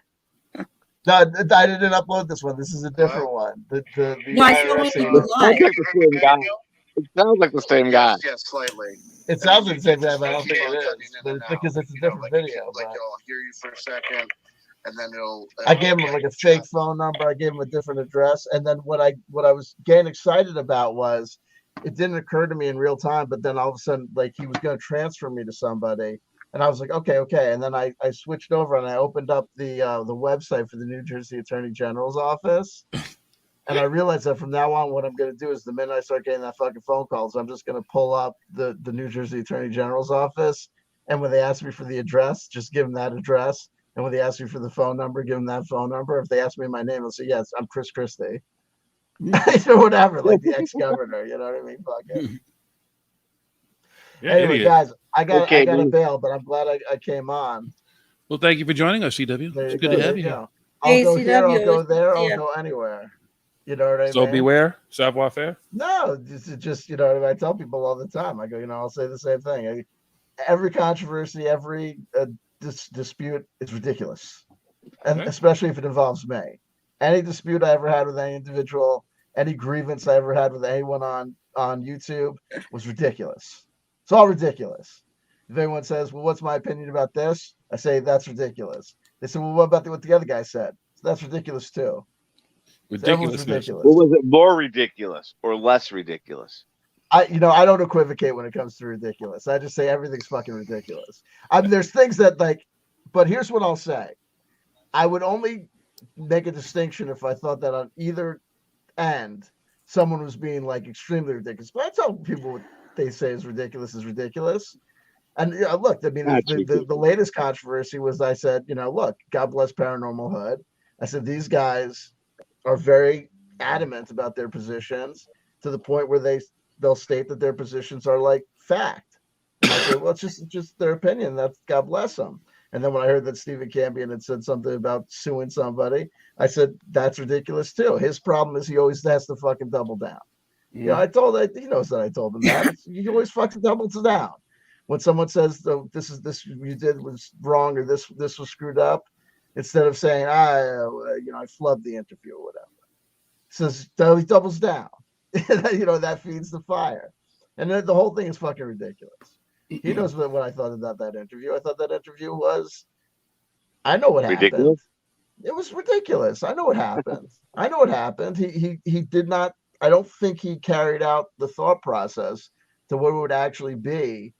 No, I didn't upload this one. This is a different one. The It sounds like the same guy. Yes, slightly. It sounds like the same guy, but I don't think it is. But it's because it's a different video. Like I'll hear you for a second, and then it'll. I gave him like a fake phone number. I gave him a different address, and then what I was getting excited about was it didn't occur to me in real time. But then all of a sudden, like he was going to transfer me to somebody. And I was like, okay. And then I switched over and I opened up the website for the New Jersey Attorney General's office. And I realized that from now on, what I'm going to do is the minute I start getting that fucking phone calls, I'm just going to pull up the New Jersey Attorney General's office. And when they ask me for the address, just give them that address. And when they ask me for the phone number, give them that phone number. If they ask me my name, I'll say, yes, I'm Chris Christie. Or whatever, like the ex-governor, you know what I mean? Fuck it. Yeah, anyway, idiot. guys, I got to bail, but I'm glad I came on. Well, thank you for joining us, CW. It's good to have you here. I'll go here, I'll go there, I'll go anywhere. You know what I mean? So beware, savoir faire. No, just you know what I mean? I tell people all the time. I go, I'll say the same thing. Every controversy, every dispute is ridiculous, and especially if it involves me. Any dispute I ever had with any individual, any grievance I ever had with anyone on YouTube was ridiculous. It's all ridiculous. If anyone says, well, what's my opinion about this? I say, that's ridiculous. They say, well, what about what the other guy said? So that's ridiculous too. Ridiculous. Well, was it more ridiculous or less ridiculous? I don't equivocate when it comes to ridiculous. I just say everything's fucking ridiculous. There's things that but here's what I'll say. I would only make a distinction if I thought that on either end, someone was being like extremely ridiculous. But I tell people what they say is ridiculous. And look, I mean, the latest controversy was I said, look, God bless Paranormal Hood. I said these guys are very adamant about their positions to the point where they'll state that their positions are like fact. And I said, well, it's just their opinion. That's God bless them. And then when I heard that Stephen Campion had said something about suing somebody, I said that's ridiculous too. His problem is he always has to fucking double down. He knows that I told him that. He always fucking doubles down. When someone says this you did was wrong or this was screwed up, instead of saying I flubbed the interview or whatever, says he doubles down. That feeds the fire, and then the whole thing is fucking ridiculous. He knows what I thought about that interview. I thought that interview was, I know what happened. It was ridiculous. I know what happened. He did not. I don't think he carried out the thought process to what it would actually be.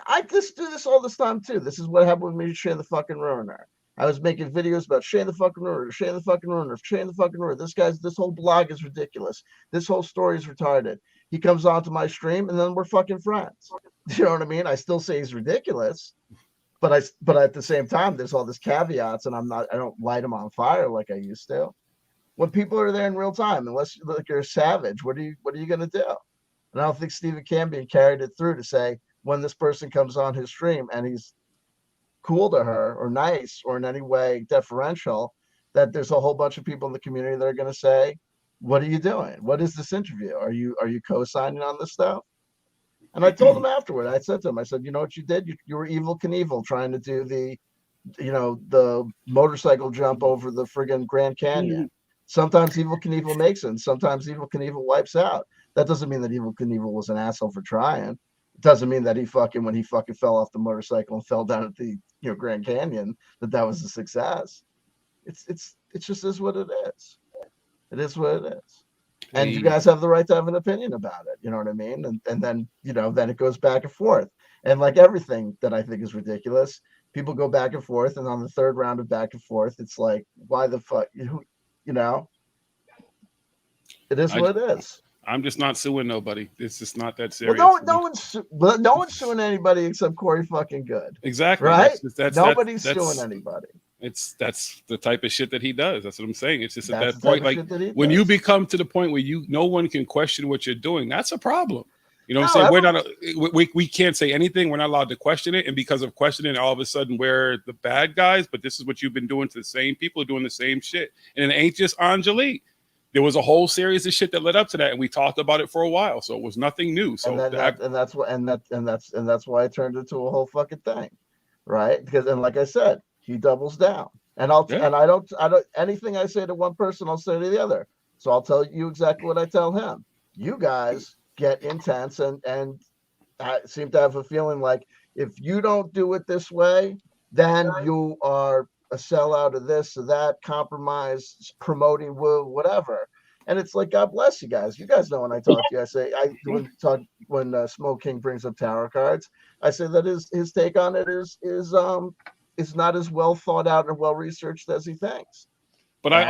I just do this all this time too. This is what happened with me, Shane the fucking Ruiner. I was making videos about Shane the fucking Ruiner, Shane the fucking Ruiner, Shane the fucking Ruiner. This whole blog is ridiculous. This whole story is retarded. He comes onto my stream and then we're fucking friends. You know what I mean? I still say he's ridiculous, but at the same time, there's all this caveats, and I don't light him on fire like I used to. When people are there in real time, unless you're a savage, what are you gonna do? And I don't think Stephen Campion carried it through to say when this person comes on his stream and he's cool to her or nice or in any way deferential, that there's a whole bunch of people in the community that are going to say, what are you doing? What is this interview? Are you co-signing on this stuff? And I told him afterward, I said to him, I said, you know what you did? You were Evil Knievel trying to do the motorcycle jump over the friggin' Grand Canyon. Sometimes Evil Knievel makes it, and sometimes Evil Knievel wipes out. That doesn't mean that Evil Knievel was an asshole for trying. It doesn't mean that when he fucking fell off the motorcycle and fell down at the Grand Canyon, that was a success. It's just is what it is. It is what it is. And you guys have the right to have an opinion about it. You know what I mean? And then then it goes back and forth. And like everything that I think is ridiculous, people go back and forth, and on the third round of back and forth, it's like, why the fuck? It is what it is. I'm just not suing nobody. It's just not that serious. Well, no one's suing anybody except Corey fucking Good. Exactly. Right? Nobody's suing anybody. That's the type of shit that he does. That's what I'm saying. It's just at that point, like when you become to the point where no one can question what you're doing, that's a problem. You know what I'm saying? We can't say anything. We're not allowed to question it. And because of questioning, all of a sudden we're the bad guys. But this is what you've been doing to the same people doing the same shit. And it ain't just Angelique. There was a whole series of shit that led up to that, and we talked about it for a while. So it was nothing new. So that's why I turned into a whole fucking thing, right? Because like I said, he doubles down, and I don't anything I say to one person, I'll say to the other. So I'll tell you exactly what I tell him. You guys get intense and I seem to have a feeling like if you don't do it this way, then you are a sellout of this or that, compromise, promoting woo, whatever. And it's like, God bless you guys. You guys know when I talk to you, I say when Smoke King brings up tarot cards, I say that his take on it is not as well thought out and well researched as he thinks. But I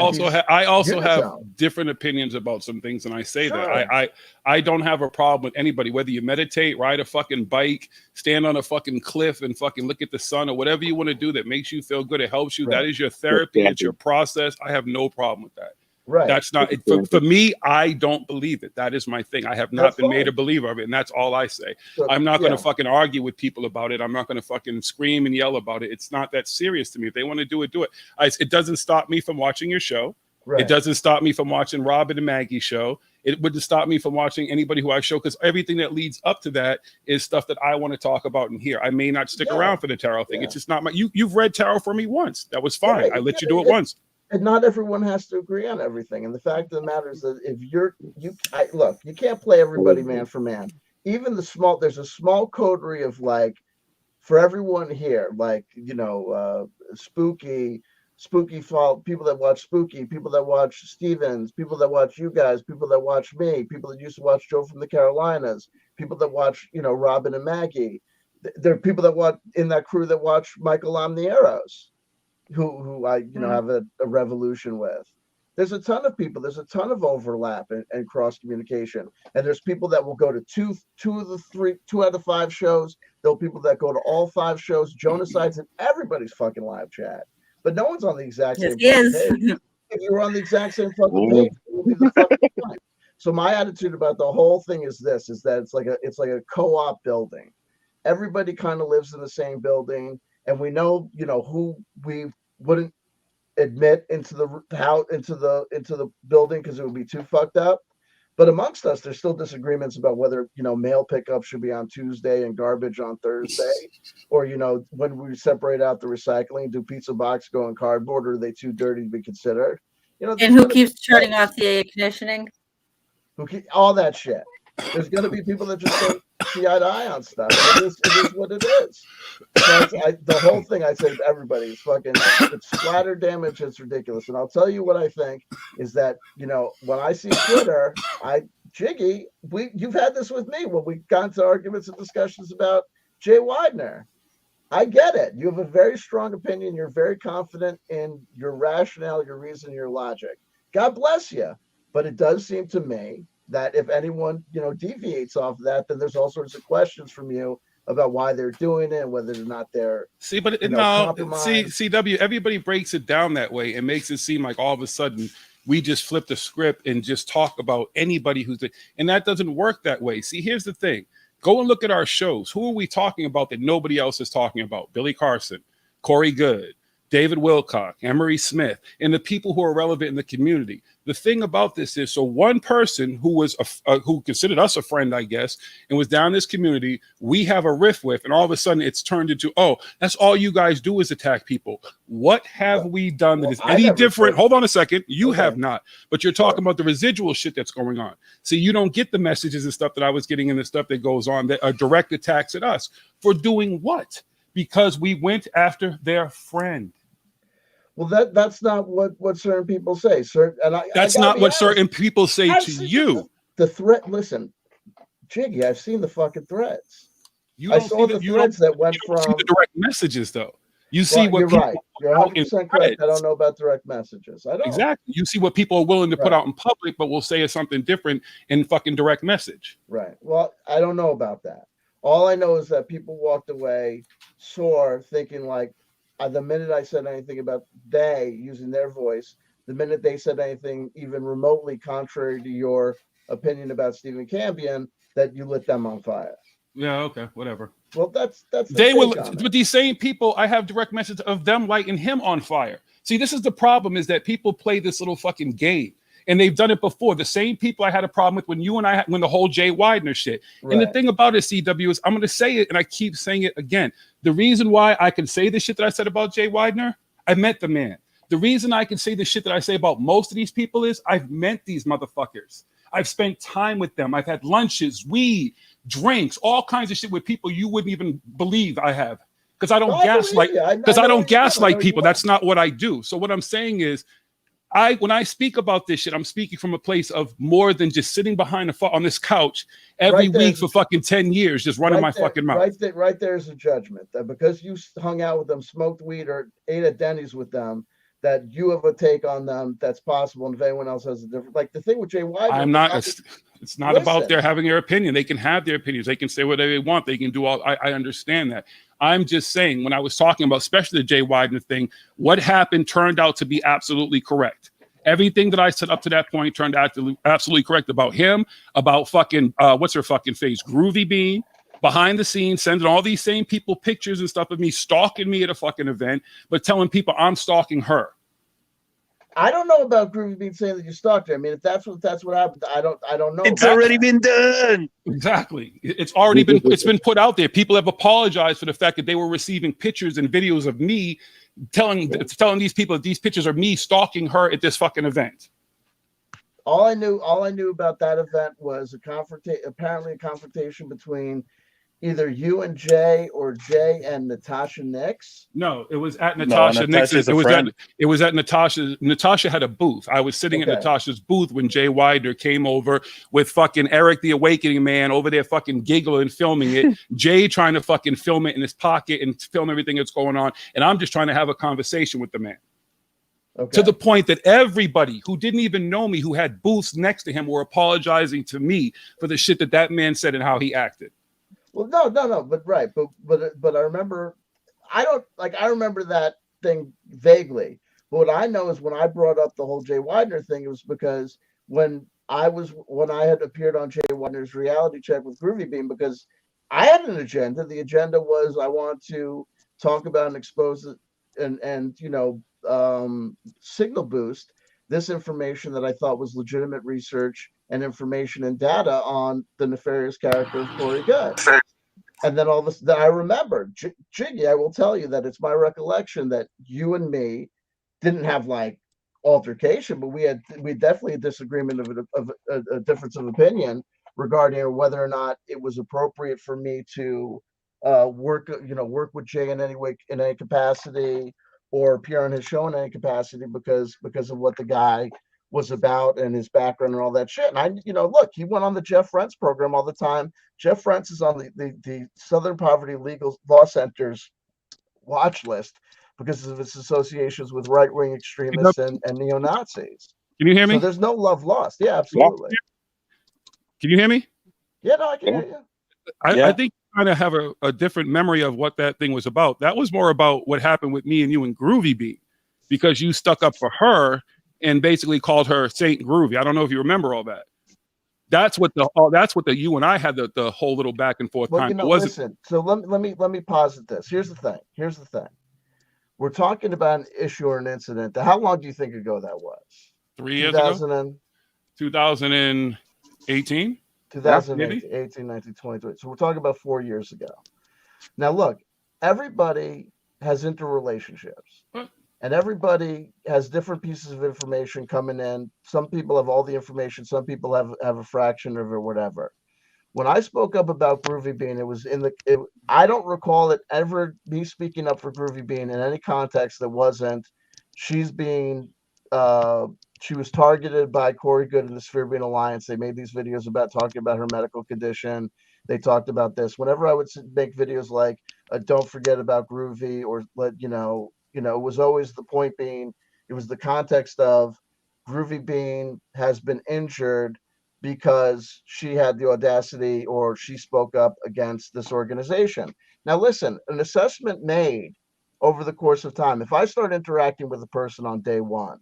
also have different opinions about some things, and I say that I don't have a problem with anybody, whether you meditate, ride a fucking bike, stand on a fucking cliff, and fucking look at the sun, or whatever you want to do that makes you feel good. It helps you. Right. That is your therapy. It's your process. I have no problem with that. Right. That's not for me. I don't believe it. That is my thing. I have not been made a believer of it, and that's all I say. So, I'm not going to fucking argue with people about it. I'm not going to fucking scream and yell about it. It's not that serious to me. If they want to do it, do it. It doesn't stop me from watching your show. Right. It doesn't stop me from watching Robin and Maggie's show. It wouldn't stop me from watching anybody who I show, because everything that leads up to that is stuff that I want to talk about and hear. I may not stick around for the tarot thing. It's just not my. You've read tarot for me once. That was fine. I let you do it once. And not everyone has to agree on everything. And the fact of the matter is that if look, you can't play everybody man for man. Even there's a small coterie of like, for everyone here, like, spooky fall, people that watch Spooky, people that watch Stevens, people that watch you guys, people that watch me, people that used to watch Joe from the Carolinas, people that watch, Robin and Maggie. There are people that watch in that crew that watch Michael Amnieros, who I have a revolution with. There's a ton of people. There's a ton of overlap and cross communication. And there's people that will go to two out of 5 shows. There'll be people that go to all 5 shows. Jonah Sides in everybody's fucking live chat, but no one's on the exact same Yes, fucking page. If you were on the exact same fucking page, it would be the fucking point. So my attitude about the whole thing is this: is that it's like a co-op building. Everybody kind of lives in the same building, and we know, who we wouldn't admit into the building because it would be too fucked up. But amongst us, there's still disagreements about whether, mail pickup should be on Tuesday and garbage on Thursday, or, when we separate out the recycling, do pizza box go in cardboard, or are they too dirty to be considered? And who keeps turning off the air conditioning? All that shit. There's going to be people that just don't see eye to eye on stuff. It is what it is. So the whole thing I say to everybody is it's splatter damage. It's ridiculous. And I'll tell you what I think is that, when I see Twitter, Jiggy, you've had this with me when we got into arguments and discussions about Jay Widener. I get it. You have a very strong opinion. You're very confident in your rationale, your reason, your logic. God bless you. But it does seem to me that if anyone, deviates off of that, then there's all sorts of questions from you about why they're doing it and whether or not they're CW, everybody breaks it down that way and makes it seem like all of a sudden we just flip the script and just talk about anybody and that doesn't work that way. See, here's the thing. Go and look at our shows. Who are we talking about that nobody else is talking about? Billy Carson, Corey Goode, David Wilcock, Emery Smith, and the people who are relevant in the community. The thing about this is, so one person who was who considered us a friend, I guess, and was down in this community, we have a riff with, and all of a sudden it's turned into, oh, that's all you guys do is attack people. What have we done that is any different? Hold on a second. You have not, but you're talking about the residual shit that's going on. See, you don't get the messages and stuff that I was getting and the stuff that goes on that are direct attacks at us for doing what? Because we went after their friend. Well, that's not what certain people say, sir. And that's not what certain people say to you. The threat. Listen, Jiggy, I've seen the fucking threads. I saw the threads that went from the direct messages, though. You see what you're right. You're 100% correct. I don't know about direct messages. I don't. Exactly. You see what people are willing to put out in public, but will say is something different in fucking direct message. Right. Well, I don't know about that. All I know is that people walked away sore, thinking like, the minute I said anything about they using their voice, the minute they said anything even remotely contrary to your opinion about Stephen Campion, that you lit them on fire. Yeah, okay, whatever. Well, that's they will. But these same people, I have direct message of them lighting him on fire. See, this is the problem: is that people play this little fucking game. And they've done it before. The same people I had a problem with when you and I, when the whole Jay Widener shit. Right. And the thing about it, CW, is I'm going to say it, and I keep saying it again. The reason why I can say the shit that I said about Jay Widener, I met the man. The reason I can say the shit that I say about most of these people is I've met these motherfuckers. I've spent time with them. I've had lunches, weed, drinks, all kinds of shit with people you wouldn't even believe I have. Because I don't gaslight. Because I don't gaslight people. That's not what I do. So what I'm saying is, when I speak about this shit, I'm speaking from a place of more than just sitting behind on this couch every week for fucking 10 years, just running my fucking mouth. Right there's a judgment that because you hung out with them, smoked weed, or ate at Denny's with them, that you have a take on them that's possible. And if anyone else has a different, like the thing with Jay Widener, I'm not. It's not about their having their opinion. They can have their opinions. They can say whatever they want. They can do all. I understand that. I'm just saying, when I was talking about, especially the Jay Widener thing, what happened turned out to be absolutely correct. Everything that I said up to that point turned out to be absolutely correct about him, about fucking, what's her fucking face, Groovy Bean, behind the scenes, sending all these same people pictures and stuff of me stalking me at a fucking event, but telling people I'm stalking her. I don't know about Groovy Bean saying that you stalked her. I mean, if that's what happened, I don't know. It's already been done. Exactly. It's already been. It's been put out there. People have apologized for the fact that they were receiving pictures and videos of me telling these people that these pictures are me stalking her at this fucking event. All I knew about that event was apparently a confrontation between either you and Jay or Jay and Natasha Nix. No, it was at Natasha Nix's. It was at Natasha. Natasha had a booth. I was sitting at Natasha's booth when Jay Widener came over with fucking Eric the Awakening Man over there fucking giggling, filming it. Jay trying to fucking film it in his pocket and film everything that's going on. And I'm just trying to have a conversation with the man. To the point that everybody who didn't even know me, who had booths next to him, were apologizing to me for the shit that man said and how he acted. Well, no, but right, but I remember, I remember that thing vaguely. But what I know is when I brought up the whole Jay Widener thing, it was because when I had appeared on Jay Widener's reality check with Groovy Bean, because I had an agenda. The agenda was I want to talk about and expose it and signal boost this information that I thought was legitimate research and information and data on the nefarious character of Corey Goode. And then all this, that I remember, Jiggy, I will tell you that it's my recollection that you and me didn't have like altercation, but we definitely a disagreement of a difference of opinion regarding whether or not it was appropriate for me to work with Jay in any way, in any capacity, or appear on his show in any capacity because of what the guy was about and his background and all that shit. And look, he went on the Jeff Rentz program all the time. Jeff Rentz is on the Southern Poverty Legal Law Center's watch list because of its associations with right-wing extremists and neo-Nazis. Can you hear me? So there's no love lost. Yeah, absolutely. Can you hear me? Yeah, no, I can hear you. I think you kind of have a different memory of what that thing was about. That was more about what happened with me and you and Groovy Bean, because you stuck up for her and basically called her Saint Groovy. I don't know if you remember all that. That's what the you and I had the whole little back and forth time. Listen. So let me posit this. Here's the thing. We're talking about an issue or an incident. How long do you think ago that was? 3 years ago. 2018. 2018, 19, 20. So we're talking about 4 years ago. Now, look, everybody has interrelationships. And everybody has different pieces of information coming in. Some people have all the information. Some people have a fraction of it or whatever. When I spoke up about Groovy Bean, it was I don't recall it ever me speaking up for Groovy Bean in any context that wasn't she was targeted by Corey Goode and the Sphere Bean Alliance. They made these videos about talking about her medical condition. They talked about this. Whenever I would make videos like don't forget about Groovy, or it was always the point being, it was the context of Groovy Bean has been injured because she had the audacity or she spoke up against this organization. Now, listen, an assessment made over the course of time. If I start interacting with a person on day one,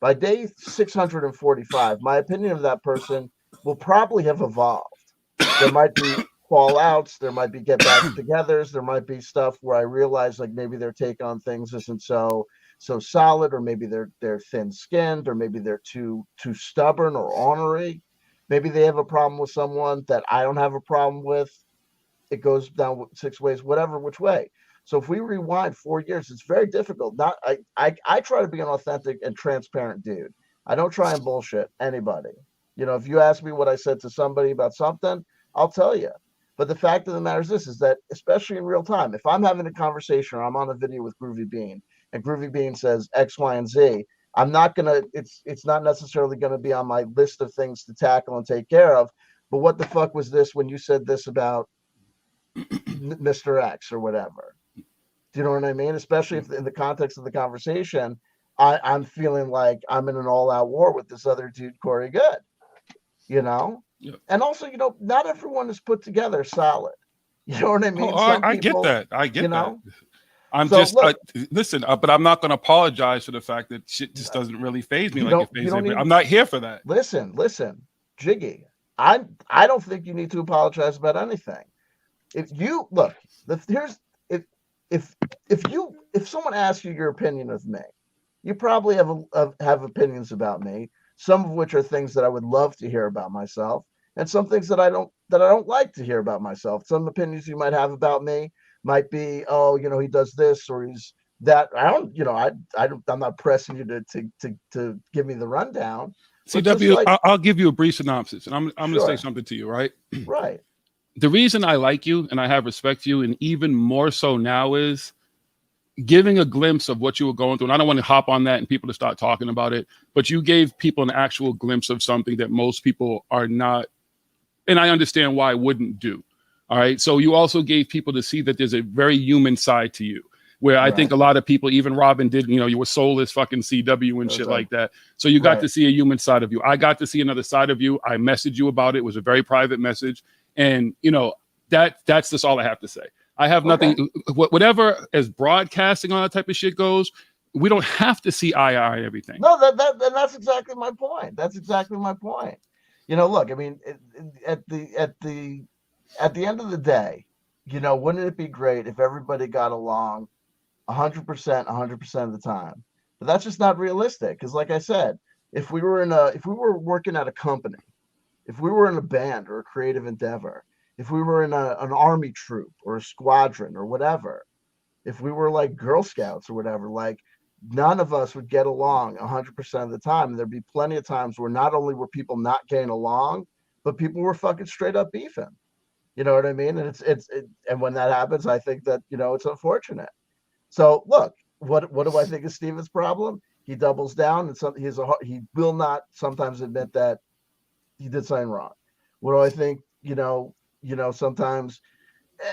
by day 645, my opinion of that person will probably have evolved. There might be fallouts, there might be get back togethers, there might be stuff where I realize like maybe their take on things isn't so solid, or maybe they're thin-skinned, or maybe they're too stubborn or ornery. Maybe they have a problem with someone that I don't have a problem with. It goes down 6 ways, whatever, which way. So if we rewind 4 years, it's very difficult. I try to be an authentic and transparent dude. I don't try and bullshit anybody. If you ask me what I said to somebody about something, I'll tell you. But the fact of the matter is this, is that especially in real time, if I'm having a conversation or I'm on a video with Groovy Bean and Groovy Bean says X, Y, and Z, I'm not going to, it's not necessarily going to be on my list of things to tackle and take care of. But what the fuck was this when you said this about Mr. X or whatever? Do you know what I mean? Especially if in the context of the conversation, I'm feeling like I'm in an all-out war with this other dude, Corey Goode. Yeah. And also, not everyone is put together solid. You know what I mean? I get that. I get that. I'm so, just listen, but I'm not going to apologize for the fact that shit just doesn't really faze me like it fazes me. I'm not here for that. Listen, Jiggy. I don't think you need to apologize about anything. If you look, if someone asks you your opinion of me, you probably have opinions about me. Some of which are things that I would love to hear about myself, and some things that I don't like to hear about myself. Some opinions you might have about me might be, he does this or he's that. I'm not pressing you to give me the rundown. CW, I'll give you a brief synopsis, and I'm going to say something to you, right? Right. The reason I like you and I have respect for you, and even more so now, is giving a glimpse of what you were going through. And I don't want to hop on that and people to start talking about it, but you gave people an actual glimpse of something that most people are not, and I understand why, wouldn't do. All right. So you also gave people to see that there's a very human side to you, where I think a lot of people, even Robin did, you were soulless fucking CW and shit like that. So you got to see a human side of you. I got to see another side of you. I messaged you about it. It was a very private message. And, that's just all I have to say. I have nothing. Whatever as broadcasting on that type of shit goes, we don't have to see eye to eye everything. No, and that's exactly my point. That's exactly my point. You know, look, I mean, at the end of the day, you know, wouldn't it be great if everybody got along 100% of the time? But that's just not realistic. Because, like I said, if we were working at a company, if we were in a band or a creative endeavor, if we were in an army troop or a squadron or whatever, if we were like Girl Scouts or whatever, like none of us would get along 100% of the time. And there'd be plenty of times where not only were people not getting along, but people were fucking straight up beefing. You know what I mean? And and when that happens, I think that, you know, it's unfortunate. So look, what do I think is Steven's problem? He doubles down, and he will not sometimes admit that he did something wrong. What do I think? You know, sometimes,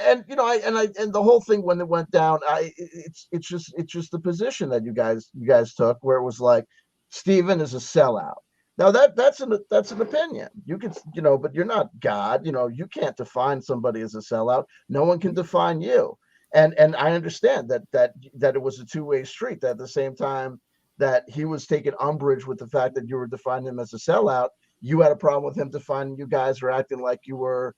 and you know, and the whole thing when it went down, it's just the position that you guys took, where it was like Steven is a sellout. Now that's an opinion. You can, you know, but you're not God. You know, you can't define somebody as a sellout. No one can define you. And I understand that it was a two-way street. That at the same time that he was taking umbrage with the fact that you were defining him as a sellout, you had a problem with him defining you guys or acting like you were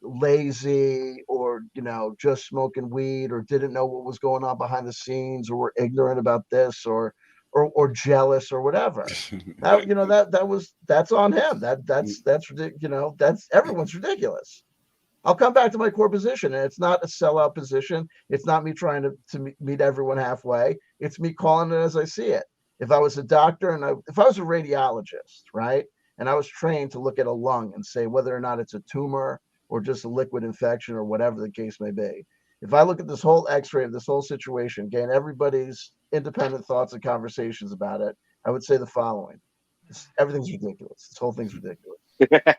lazy or, you know, just smoking weed or didn't know what was going on behind the scenes or were ignorant about this or jealous or whatever. Now, you know, that's on him. That's ridiculous. You know, that's everyone's ridiculous. I'll come back to my core position, and it's not a sellout position. It's not me trying to meet everyone halfway. It's me calling it as I see it. If I was a doctor and if I was a radiologist, right, and I was trained to look at a lung and say whether or not it's a tumor or just a liquid infection or whatever the case may be, if I look at this whole X-ray of this whole situation, gain everybody's independent thoughts and conversations about it, I would say the following: everything's ridiculous. This whole thing's ridiculous.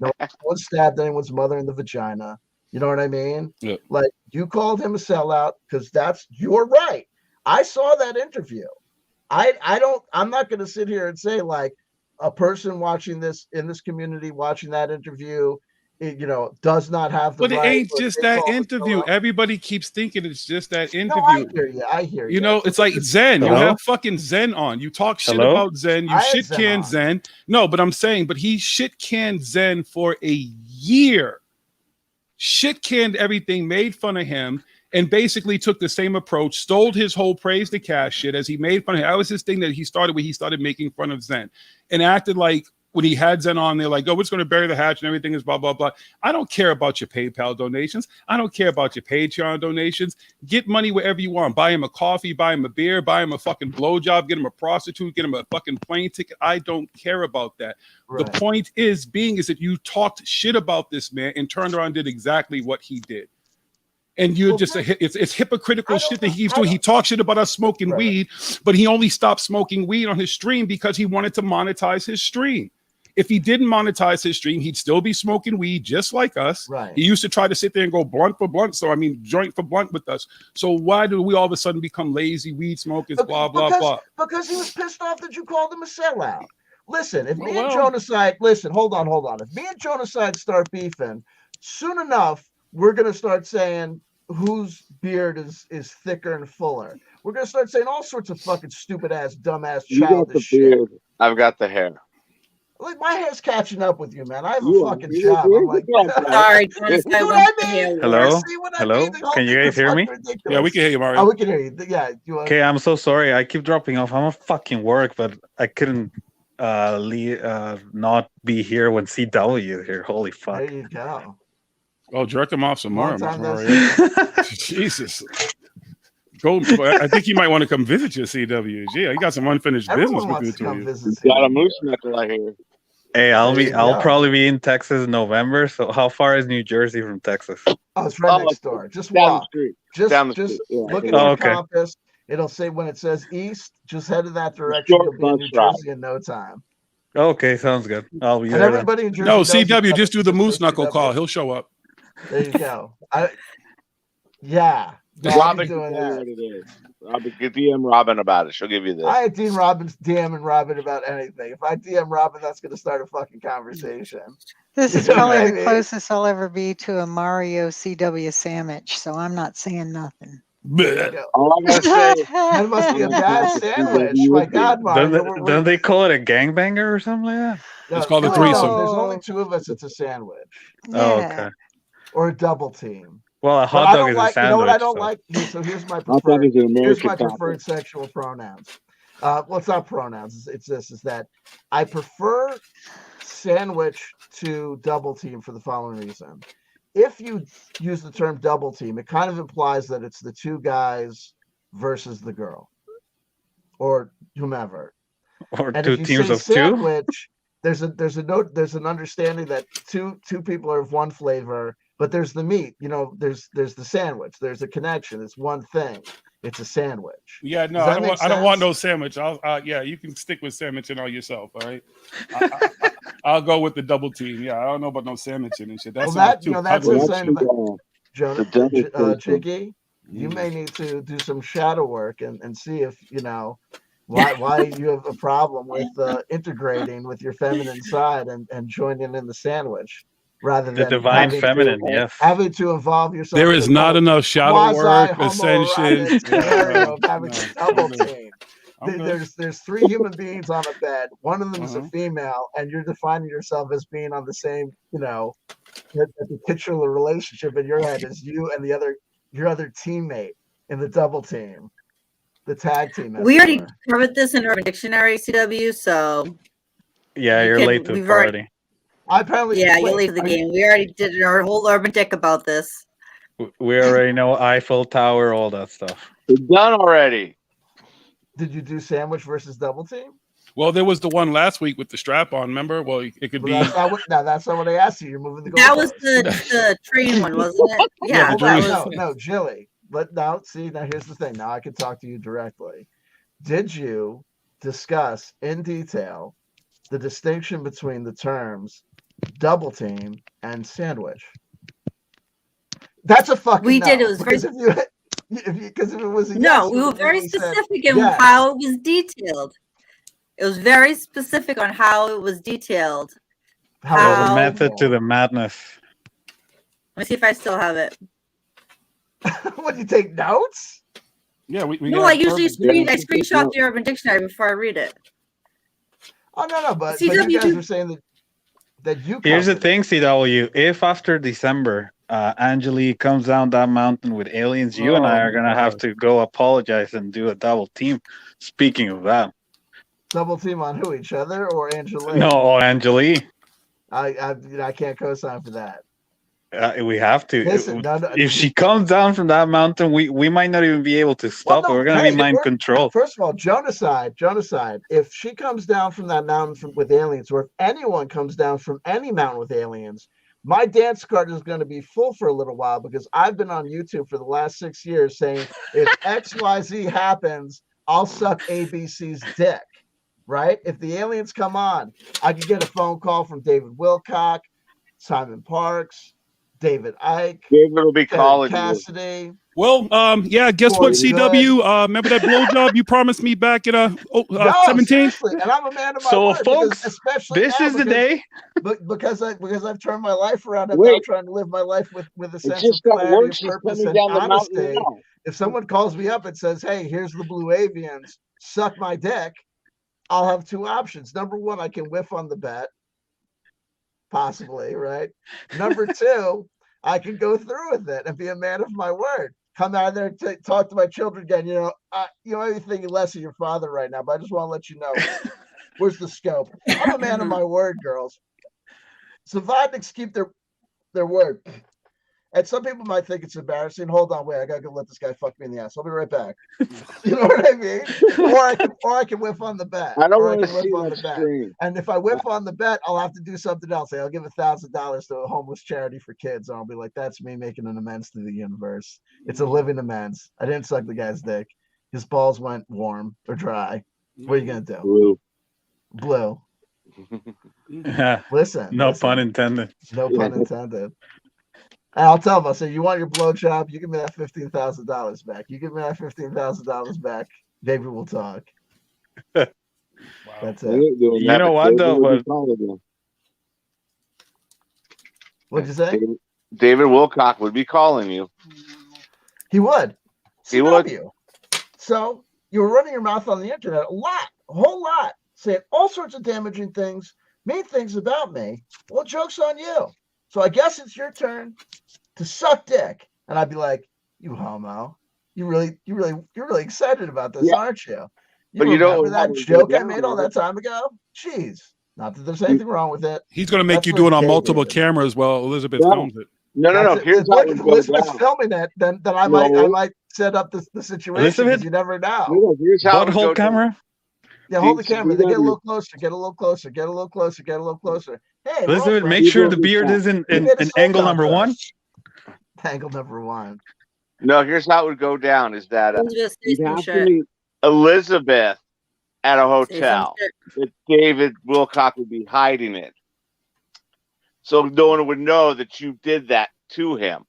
No one stabbed anyone's mother in the vagina. You know what I mean? Yeah. Like, you called him a sellout because you're right. I saw that interview. I'm not going to sit here and say like a person watching this in this community watching that interview, you know, does not have the right. But it ain't just that interview. Everybody keeps thinking it's just that interview. No, I hear you. You know, it's like Zen. Hello? You have fucking Zen on. You talk shit about Zen. You shit can Zen. No, but I'm saying, but he shit canned Zen for a year. Shit canned everything, made fun of him, and basically took the same approach, stole his whole praise to cash shit as he made fun of him. That was his thing that he started with. He started making fun of Zen and acted like when he had Zen on, they're like, oh, it's going to bury the hatch and everything is blah, blah, blah. I don't care about your PayPal donations. I don't care about your Patreon donations. Get money wherever you want. Buy him a coffee, buy him a beer, buy him a fucking blowjob, get him a prostitute, get him a fucking plane ticket. I don't care about that. Right. The point is that you talked shit about this man and turned around and did exactly what he did. And you're just it's hypocritical shit that he's doing. He talks shit about us smoking weed, but he only stopped smoking weed on his stream because he wanted to monetize his stream. If he didn't monetize his stream, he'd still be smoking weed just like us. Right. He used to try to sit there and go blunt for blunt. So, I mean, joint for blunt with us. So why do we all of a sudden become lazy weed smokers, blah, blah. Because he was pissed off that you called him a sellout. Listen, if me and Jonaside, listen, hold on. If me and Jonaside start beefing, soon enough, we're going to start saying whose beard is thicker and fuller. We're going to start saying all sorts of fucking stupid ass, dumbass, childish shit. I've got the hair. Like, my hair's catching up with you, man. I have a fucking job. I'm like, sorry. You know what I mean? Hello? Hello? Can you guys hear me? Yeah, we can hear you, Mario. Oh, we can hear you. Yeah. Okay, I'm so sorry. I keep dropping off. I'm at fucking work, but I couldn't not be here when CW here. Holy fuck. There you go. Oh, jerk him off some more, Mario. Jesus. Go. I think you might want to come visit your CW. Yeah, you got some unfinished business with you too. Got a moose knuckle out here. Hey, I'll probably be in Texas in November. So how far is New Jersey from Texas? Oh, it's right next door. Just walk. Just look at your compass. It'll say when it says east, just head in that direction. You'll be in New Jersey in no time. Okay, sounds good. I'll be there. Everybody in Jersey. No, CW, just do the moose knuckle call. He'll show up. There you go. Yeah. Robin doing what it is. I'll be DM Robin about it. She'll give you this. I ain't DMing Robin about anything. If I DM Robin, that's going to start a fucking conversation. This You is know what probably I the mean? closest I'll ever be to a Mario CW sandwich, so I'm not saying nothing. There you go. All I gotta say, That must be a bad sandwich. My God, Mario. Don't they call it a gangbanger or something like that? No, It's called a no, threesome. There's only two of us. It's a sandwich. Oh, okay. Or a double team. Well, a But hot I dog don't is like, a you know what sandwich. I don't so- like? So here's my Hot dog preferred. is an American Here's my taco. preferred sexual pronouns. Well, it's not pronouns. It's this: is that I prefer sandwich to double team for the following reason. If you use the term double team, it kind of implies that it's the two guys versus the girl, or whomever. Or And two if you teams say of two? sandwich, there's an understanding that two people are of one flavor, but there's the meat. You know, there's the sandwich. There's a connection. It's one thing. It's a sandwich. Yeah, no, Does that I make don't want sense? no sandwich. Yeah, you can stick with sandwich and all yourself. All right, I'll go with the double team. Yeah, I don't know about no sandwiching and shit. That's Well, too that's ugly. insane. The Jiggy, you may need to do some shadow work and see if you know why you have a problem with integrating with your feminine side and joining in the sandwich rather The than divine feminine, yes. having to involve yourself. There in is the not enough shadow work, quasi-homoerotic ascension. scenario of having No, to double I'm good. team. I'm good. There's three human beings on a bed. One of them is a Uh-huh. female, and you're defining yourself as being on the same, you know, the titular relationship in your head is you and your other teammate in the double team, the tag team. We already covered this in Urban Dictionary, CW. So Yeah, you you're can- late to the we've already- party. I apparently Yeah, you're late to the game. We already did our whole Urban Dick about this. We already know Eiffel Tower, all that stuff. It's done already. Did you do sandwich versus double team? Well, there was the one last week with the strap on. Remember? Well, it could be. That's not what I asked you. You're moving the goalpost. That was the train one, wasn't it? Yeah, Hold that on, was. no, Jilly. Now here's the thing. Now I can talk to you directly. Did you discuss in detail the distinction between the terms double team and sandwich? That's a fucking We no, did. It was very. because if it was a No, yes, we you were would very have said specific in yes. how it was detailed. It was very specific on how it was detailed. There's a method to the madness. Let me see if I still have it. What, do you take notes? Yeah, we No, I usually screenshot the Urban Dictionary before I read it. Oh no, but CW you guys were saying that you. Here's the thing, CW. If after December, Angelique comes down that mountain with aliens, you and I are gonna have to go apologize and do a double team. Speaking of that, Double team on who? Each other or Angelique? no, Angelique. I can't co-sign for that. We have to. Listen, if she comes down from that mountain, we might not even be able to stop her. We're gonna be mind controlled. First of all, Jonaside. If she comes down from that mountain with aliens, or if anyone comes down from any mountain with aliens, my dance card is going to be full for a little while because I've been on YouTube for the last 6 years saying if XYZ happens, I'll suck ABC's dick. Right? If the aliens come on, I could get a phone call from David Wilcock, Simon Parks, David Icke, David will be calling you. Cassidy. Well, yeah. Guess Corey what, CW? Remember that blowjob you promised me back in 17? Seriously, and I'm a man of my So, word. folks, especially this is the day. Because I've turned my life around. I'm Wait. now trying to live my life with a sense just of got clarity, worse. of She's purpose, coming and down the mountain honesty. now. If someone calls me up and says, "Hey, here's the Blue Avians, suck my dick," I'll have two options. Number one, I can whiff on the bet, possibly, right? Number two, I can go through with it and be a man of my word. Come out there and talk to my children again. You know anything less of your father right now, but I just want to let you know where's the scope. I'm a man of my word, girls. Survivors keep their word. And some people might think it's embarrassing. Hold on, wait, I gotta go let this guy fuck me in the ass. I'll be right back. You know what I mean? Or I can whiff on the bet. I don't Or want to can see whiff on that the bet. screen. And if I whiff on the bet, I'll have to do something else. I'll give $1,000 to a homeless charity for kids. And I'll be like, that's me making an amends to the universe. It's a living amends. I didn't suck the guy's dick. His balls went warm or dry. What are you gonna do? Blue. Listen. No pun intended. No pun intended. I'll tell him. I'll say, you want your blowjob? You give me that $15,000 back. You give me that $15,000 back. David will talk. Wow. That's it. You know what though? But What'd you say? David Wilcock would be calling you. He would. He would. So you were running your mouth on the internet a whole lot, saying all sorts of damaging things, mean things about me. Well, joke's on you. So I guess it's your turn to suck dick. And I'd be like, you homo. You're really excited about this, aren't you? But you don't remember that joke I made all that time ago? Jeez. Not that there's anything wrong with it. He's going to make you do it on multiple cameras while Elizabeth films it. No. Here's how if Elizabeth's filming it, then I might set up the situation. Elizabeth? You never know. Here's how What whole camera? Yeah, hold the camera. They get a little closer. Get a little closer. Get a little closer. Get a little closer. Hey, Elizabeth, make sure the beard is in angle number 1. Angle number 1. No, here's how it would go down: is that you'd have to meet Elizabeth at a hotel that David Wilcock would be hiding it, so no one would know that you did that to him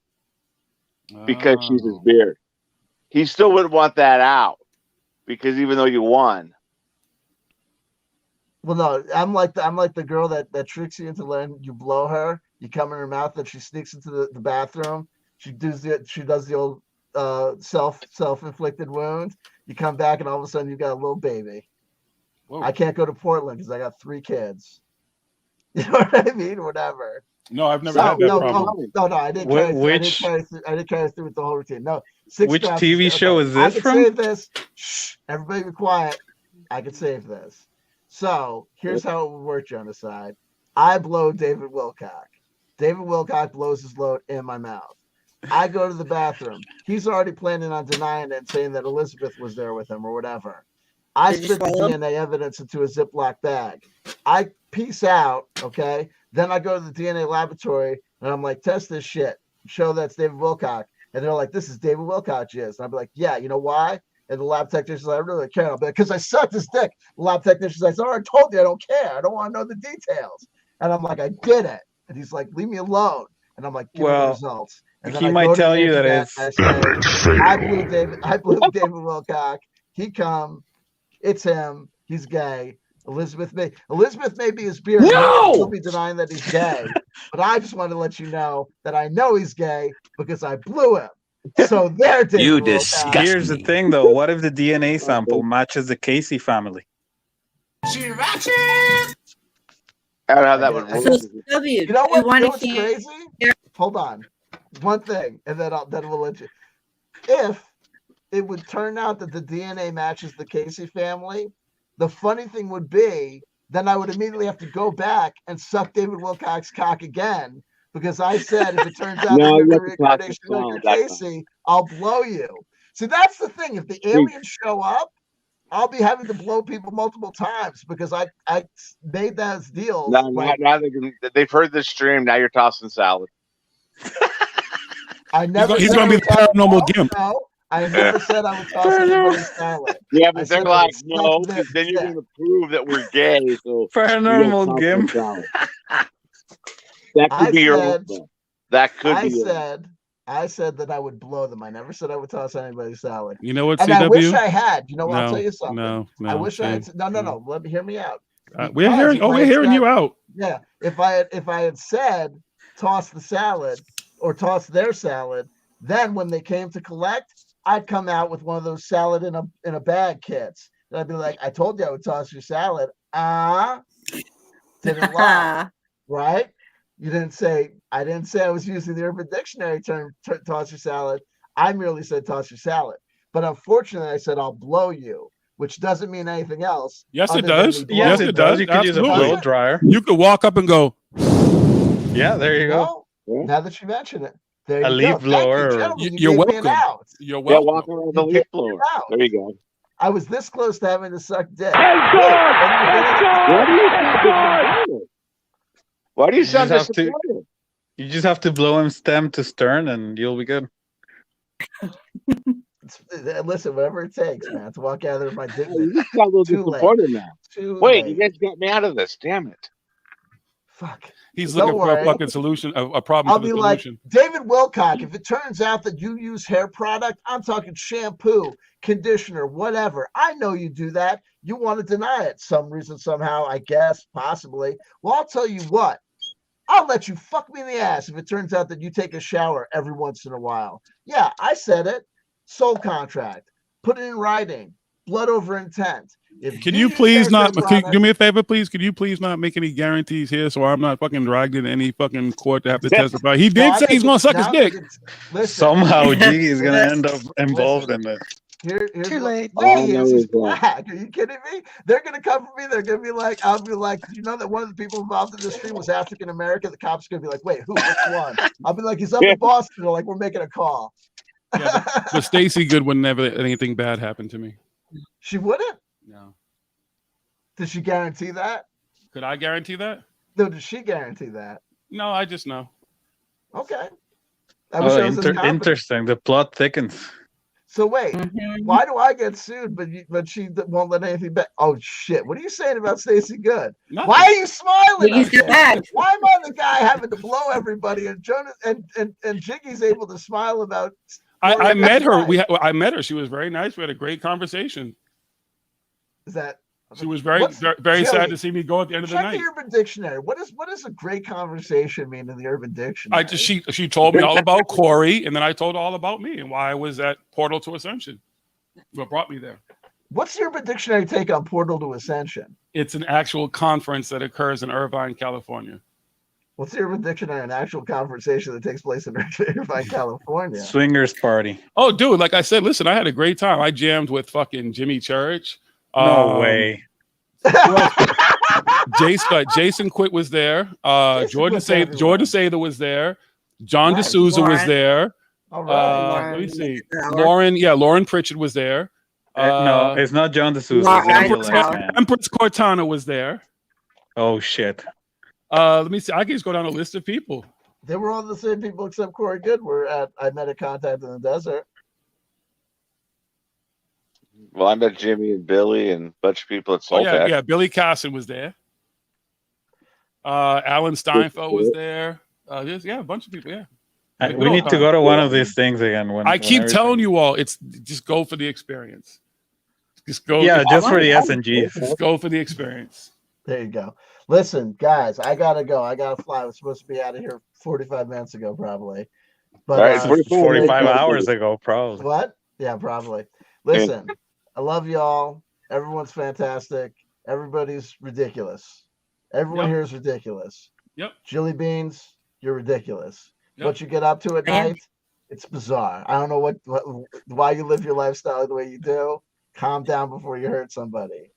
because she's his beard. He still wouldn't want that out because even though you won. Well, no, I'm like the girl that tricks you into letting you blow her. You come in her mouth, and she sneaks into the bathroom. She does the old self-inflicted wound. You come back, and all of a sudden you got a little baby. Whoa. I can't go to Portland because I got 3 kids. You know what I mean? Whatever. No, I've never had that problem. No, I didn't carry through with the whole routine. No. Which TV show is this from? I can save this. Shh, everybody be quiet. I can save this. So here's how it would work, Genocide. I blow David Wilcock. David Wilcock blows his load in my mouth. I go to the bathroom. He's already planning on denying it and saying that Elizabeth was there with him or whatever. I spit the DNA evidence into a Ziploc bag. I peace out, okay? Then I go to the DNA laboratory and I'm like, test this shit. Show that's David Wilcock. And they're like, this is David Wilcock jizz. And I'll be like, yeah, you know why? And the lab technician's like, I really care. I'll be like, because I sucked his dick. The lab technician's like, I told you I don't care. I don't want to know the details. And I'm like, I did it. And he's like, leave me alone. And I'm like, give me the results. And he might tell you that it's I blew David Wilcock. He come. It's him. He's gay. Elizabeth may be his beard. No! He'll be denying that he's gay. But I just want to let you know that I know he's gay because I blew him. So there, David. You disgust me. Here's the thing, though. What if the DNA sample matches the Casey family? I don't know how that would work. You know what's crazy? Hold on. One thing, and then we'll let you. If it would turn out that the DNA matches the Casey family, the funny thing would be, then I would immediately have to go back and suck David Wilcock's cock again, because I said if it turns out that you're the reincarnation of your Casey, I'll blow you. See, that's the thing. If the aliens show up, I'll be having to blow people multiple times because I made that deal. Now they've heard this stream. Now you're tossing salad. I never. He's going to be the paranormal gimp. No, I never said I would toss anybody's salad. Yeah, but they're like, no, then you're going to prove that we're gay. So paranormal gimp. That could be your answer. That could be. I said that I would blow them. I never said I would toss anybody's salad. You know what, and CW? I wish I had. You know what? No, I'll tell you something. No. I wish I had. No. Let me hear me out. We're hearing you out. Yeah. If I had said toss the salad or toss their salad, then when they came to collect, I'd come out with one of those salad in a bag kits. And I'd be like, I told you I would toss your salad. Didn't lie. Right? You didn't say, I didn't say I was using the Urban Dictionary term, toss your salad. I merely said toss your salad. But unfortunately, I said I'll blow you, which doesn't mean anything else. Yes, it does. Yes, it does. You could use a blow dryer. You could walk up and go. Yeah, there you go. Now that you mention it. There a leaf blower. You're welcome. You're welcome. Yeah, walk around with a leaf blower. There you go. I was this close to having to suck dick. Why do you sound disappointed? You just have to blow him stem to stern and you'll be good. Listen, whatever it takes, man, to walk out of there with my dignity. You got a little disappointed now. Wait, you guys got me out of this. Damn it. Fuck. He's Don't looking for worry. a fucking solution, a problem I'll for the be like, solution. David Wilcock, if it turns out that you use hair product, I'm talking shampoo, conditioner, whatever. I know you do that. You want to deny it. Some reason, somehow, I guess, possibly. Well, I'll tell you what. I'll let you fuck me in the ass if it turns out that you take a shower every once in a while. Yeah, I said it. Soul contract. Put it in writing. Blood over intent. Can you please not do me a favor, please? Could you please not make any guarantees here so I'm not fucking dragged into any fucking court to have to testify? He did say he's gonna suck his dick. Somehow Jiggy is gonna end up involved in this. Here's Too late. He's black. Are you kidding me? They're gonna come for me. They're gonna be like, I'll be like, you know that one of the people involved in this stream was African American. The cops are gonna be like, wait, who? Which one? I'll be like, he's up in Boston. They're like, we're making a call. Yeah, but Stacey Good would never let anything bad happen to me. She wouldn't. No. Did she guarantee that? Could I guarantee that? No. Did she guarantee that? No, I just know. Okay. Interesting. The plot thickens. So wait, why do I get sued, but she won't let anything back? Oh shit! What are you saying about Stacey Good? Nothing. Why are you smiling? Back. Why am I the guy having to blow everybody, and Jonas and Jiggy's able to smile about? I met her. I met her. She was very nice. We had a great conversation. Is that? She was very sad to see me go at the end of the Check night. the Urban Dictionary. What does a great conversation mean in the Urban Dictionary? She told me all about Corey, and then I told her all about me and why I was at Portal to Ascension. What brought me there? What's the Urban Dictionary take on Portal to Ascension? It's an actual conference that occurs in Irvine, California. What's the Urban Dictionary? An actual conversation that takes place in Irvine, California. Swingers party. Oh, dude! Like I said, listen, I had a great time. I jammed with fucking Jimmy Church. No way. Jason Quitt was there. Jordan Sather was there. John D'Souza was there. All right. Let me see. Lauren Pritchard was there. No, it's not John D'Souza. Empress Cortana was there. Oh shit. Let me see. I can just go down a list of people. They were all the same people except Corey Good. I met at Contact in the Desert. Well, I met Jimmy and Billy and a bunch of people at Soulpack. Yeah. Billy Casson was there. Alan Steinfeld was there. A bunch of people. Yeah. We need to go to one of these things again. I keep telling you all, it's just go for the experience. Just go. Yeah, just for the S&G. Just go for the experience. There you go. Listen, guys, I gotta go. I gotta fly. I was supposed to be out of here 45 minutes ago, probably. But 45 hours ago, probably. What? Yeah, probably. Listen, I love y'all. Everyone's fantastic. Everybody's ridiculous. Everyone here is ridiculous. Yep. Chili Beans, you're ridiculous. Yep. What you get up to at night, it's bizarre. I don't know why you live your lifestyle the way you do. Calm down before you hurt somebody.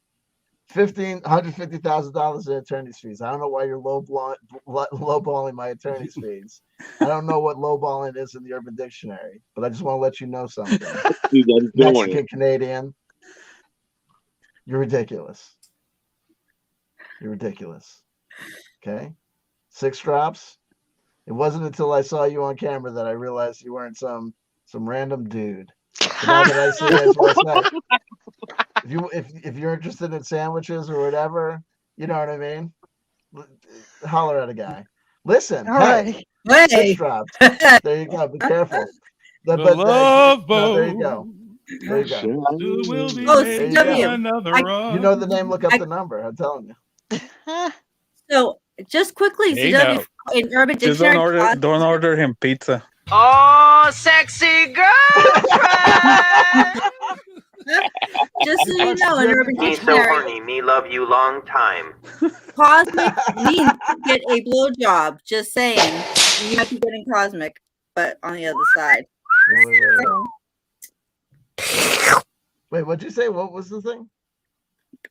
$150,000 in attorney's fees. I don't know why you're lowballing my attorney's fees. I don't know what lowballing is in the Urban Dictionary, but I just want to let you know something. Mexican Canadian, you're ridiculous. You're ridiculous. Okay? 6 drops. It wasn't until I saw you on camera that I realized you weren't some random dude. But now that I see you last night, if you're interested in sandwiches or whatever, you know what I mean. Holler at a guy. Listen, hey, 6 drops. There you go. Be careful. There you go. There you go. You know the name. Look up the number. I'm telling you. So just quickly, Hey, CW in Urban Just Dictionary. don't order him pizza. Oh, sexy girlfriend! Just so you know, in Urban Ain't so Dictionary, horny, me love you long time. cosmic means to get a blowjob. Just saying, you might be getting cosmic, but on the other side. Wait, what'd you say? What was the thing?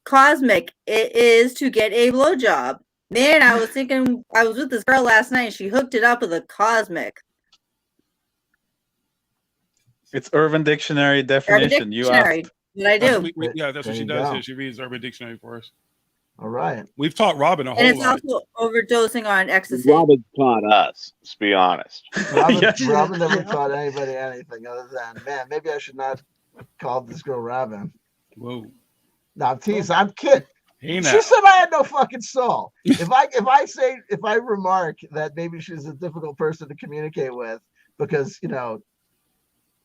Cosmic. It is to get a blowjob. Man, I was thinking, I was with this girl last night and she hooked it up with a cosmic. It's Urban Dictionary definition. Urban Dictionary. What I do. That's what she does here. She reads Urban Dictionary for us. All right. We've taught Robin a whole And it's lot. also overdosing on ecstasy. Robin taught us, let's be honest. Robin never taught anybody anything other than, man, maybe I should not call this girl Robin. Whoa. No, I'm teasing. I'm kidding. Hey, She said I had no fucking soul. If I remark that maybe she's a difficult person to communicate with because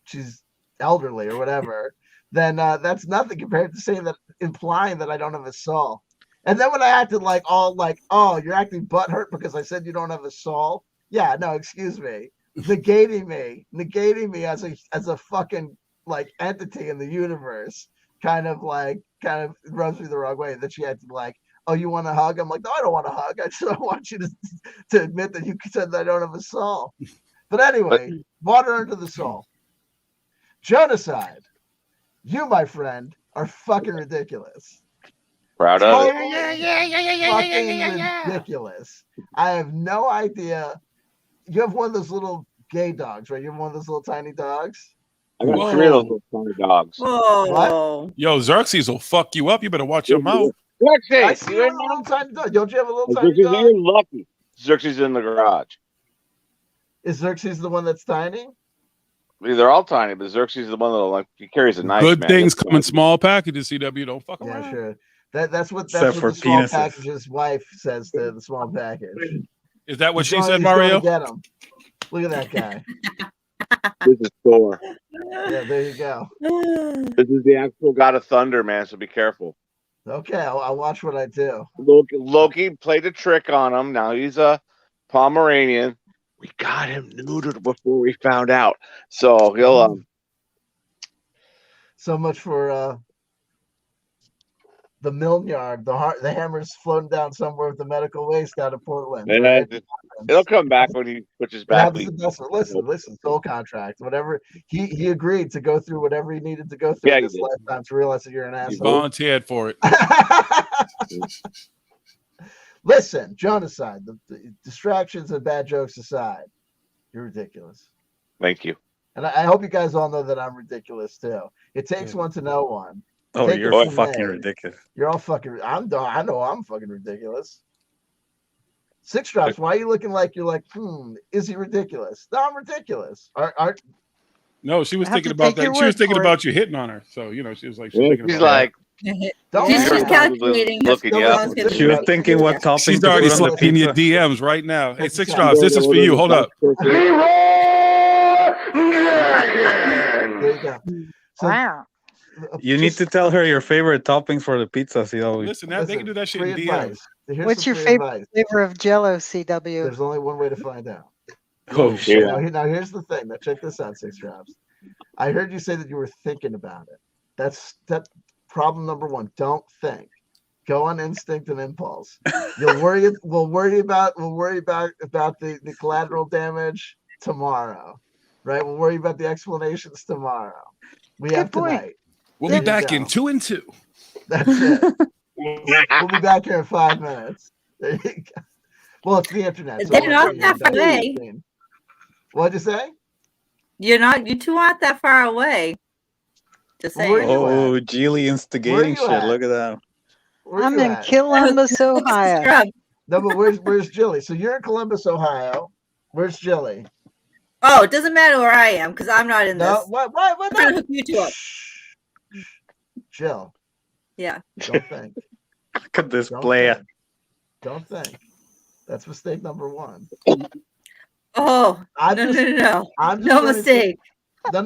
she's elderly or whatever, then that's nothing compared to saying that, implying that I don't have a soul. And then when I acted oh, you're acting butthurt because I said you don't have a soul. Yeah, no, excuse me. Negating me as a fucking entity in the universe kind of rubs me the wrong way. That she had to oh, you want a hug? I'm like, no, I don't want a hug. I just want you to admit that you said that I don't have a soul. But anyway, water under the soul. Genocide. You, my friend, are fucking ridiculous. Proud of it. Fucking ridiculous. I have no idea. You have one of those little gay dogs, right? You have one of those little tiny dogs. I got 3 of those little tiny dogs. Whoa. Yo, Xerxes will fuck you up. You better watch your mouth. Xerxes, you have a little tiny dog. Don't you have a little tiny Xerxes, dog? you're lucky. Xerxes in the garage. Is Xerxes the one that's tiny? They're all tiny, but Xerxes is the one that he carries a knife. Good man. things come in small packages. CW, don't fuck around. Yeah, sure. That's what Except the for small penises. package's wife says to the small package. Is that what she He's said, going Mario? to get him. Look at that guy. This is Thor. Yeah, there you go. This is the actual God of Thunder, man. So be careful. Okay, I'll watch what I do. Loki played a trick on him. Now he's a Pomeranian. We got him neutered before we found out, so he'll. So much for the Milnyard. The hammer's floating down somewhere with the medical waste out of Portland. And Right? it'll come back when he switches back. Listen, soul contract. Whatever he agreed to go through whatever he needed to go through in this lifetime to realize that you're an He asshole. volunteered for it. Listen, genocide, the distractions and bad jokes aside, you're ridiculous. Thank you. And I hope you guys all know that I'm ridiculous too. It takes one to know one. Oh, Take you're it from fucking me. ridiculous. You're all fucking. I know I'm fucking ridiculous. Six Drops. Why are you looking like you're is he ridiculous? No, I'm ridiculous. No, she was thinking about that. She was thinking about you hitting on her. So she was like, she's like, She's calculating. She was thinking what topping. She's to already put on the slipping your pizza. DMs right now. Hey, Six Drops, this is for you. Hold up. There you go. So, Wow. You need to tell her your favorite toppings for the pizza. Listen, they can do that shit in free DMs. advice. Here's What's some your free favorite advice. flavor of Jello, CW? There's only one way to find out. Oh shit! Now here's the thing. Now check this out, Six Drops. I heard you say that you were thinking about it. That's problem number one. Don't think. Go on instinct and impulse. You'll worry. We'll worry about the collateral damage tomorrow, right? We'll worry about the explanations tomorrow. We have tonight. We'll be back in 2 and 2. That's it. We'll be back here in 5 minutes. There you go. Well, it's the internet. So They're not that far away. What'd you say? You two aren't that far away. Just saying. Oh, Geely instigating shit. Look at that. I'm in Columbus, Ohio. No, but where's Jilly? So you're in Columbus, Ohio. Where's Jilly? Oh, it doesn't matter where I am because I'm not in this. Why I'm trying to hook you two up. Jill. Yeah. Don't think. Look at this player. Don't think. That's mistake number one. Oh, no. No mistake. No.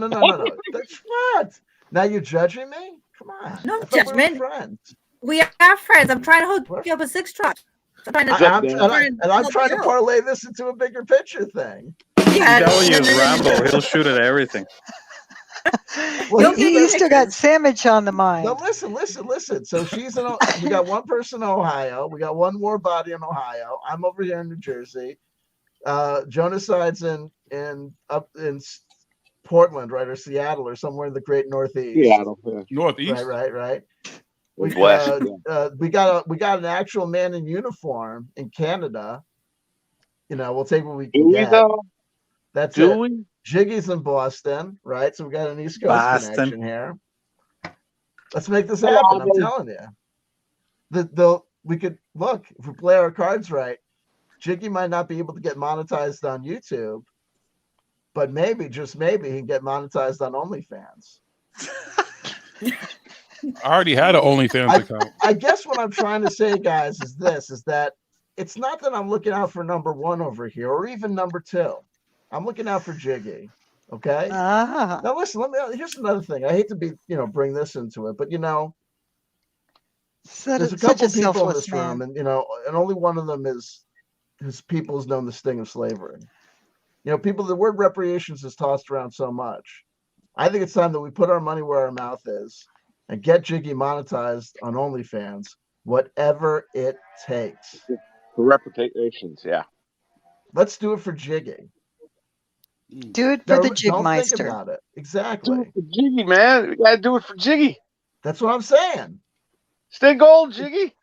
That's what? Now you're judging me? Come on. No I thought we were judgment. friends. We are friends. I'm trying to hook you up with Six Drops. I'm trying to parlay this into a bigger picture thing. Yeah. CW is Rambo. He'll shoot at everything. Well, you still got sandwich on the mind. No, listen. So we got one person in Ohio. We got one more body in Ohio. I'm over here in New Jersey. Genocide's up in Portland, right, or Seattle, or somewhere in the great Northeast. Seattle, yeah. Northeast. Right. We West. We got an actual man in uniform in Canada. We'll take what we can get. That's it. JiGGYs in Boston, right? So we got an East Coast connection here. Let's make this happen. I'm telling you. We could look if we play our cards right. JiGGY might not be able to get monetized on YouTube, but maybe, just maybe, he can get monetized on OnlyFans. I already had an OnlyFans account. I guess what I'm trying to say, guys, is that it's not that I'm looking out for number 1 over here or even number 2. I'm looking out for Jiggy. Okay. Now listen, here's another thing. I hate to be, bring this into it, but there's a couple of people in this room, and and only one of them is his people has known the sting of slavery. People, the word reparations is tossed around so much. I think it's time that we put our money where our mouth is and get Jiggy monetized on OnlyFans, whatever it takes. For reparations, yeah. Let's do it for Jiggy. Do it for the Jigmeister. Think about it. Exactly. Do it for Jiggy, man. We gotta do it for Jiggy. That's what I'm saying. Stay gold, Jiggy.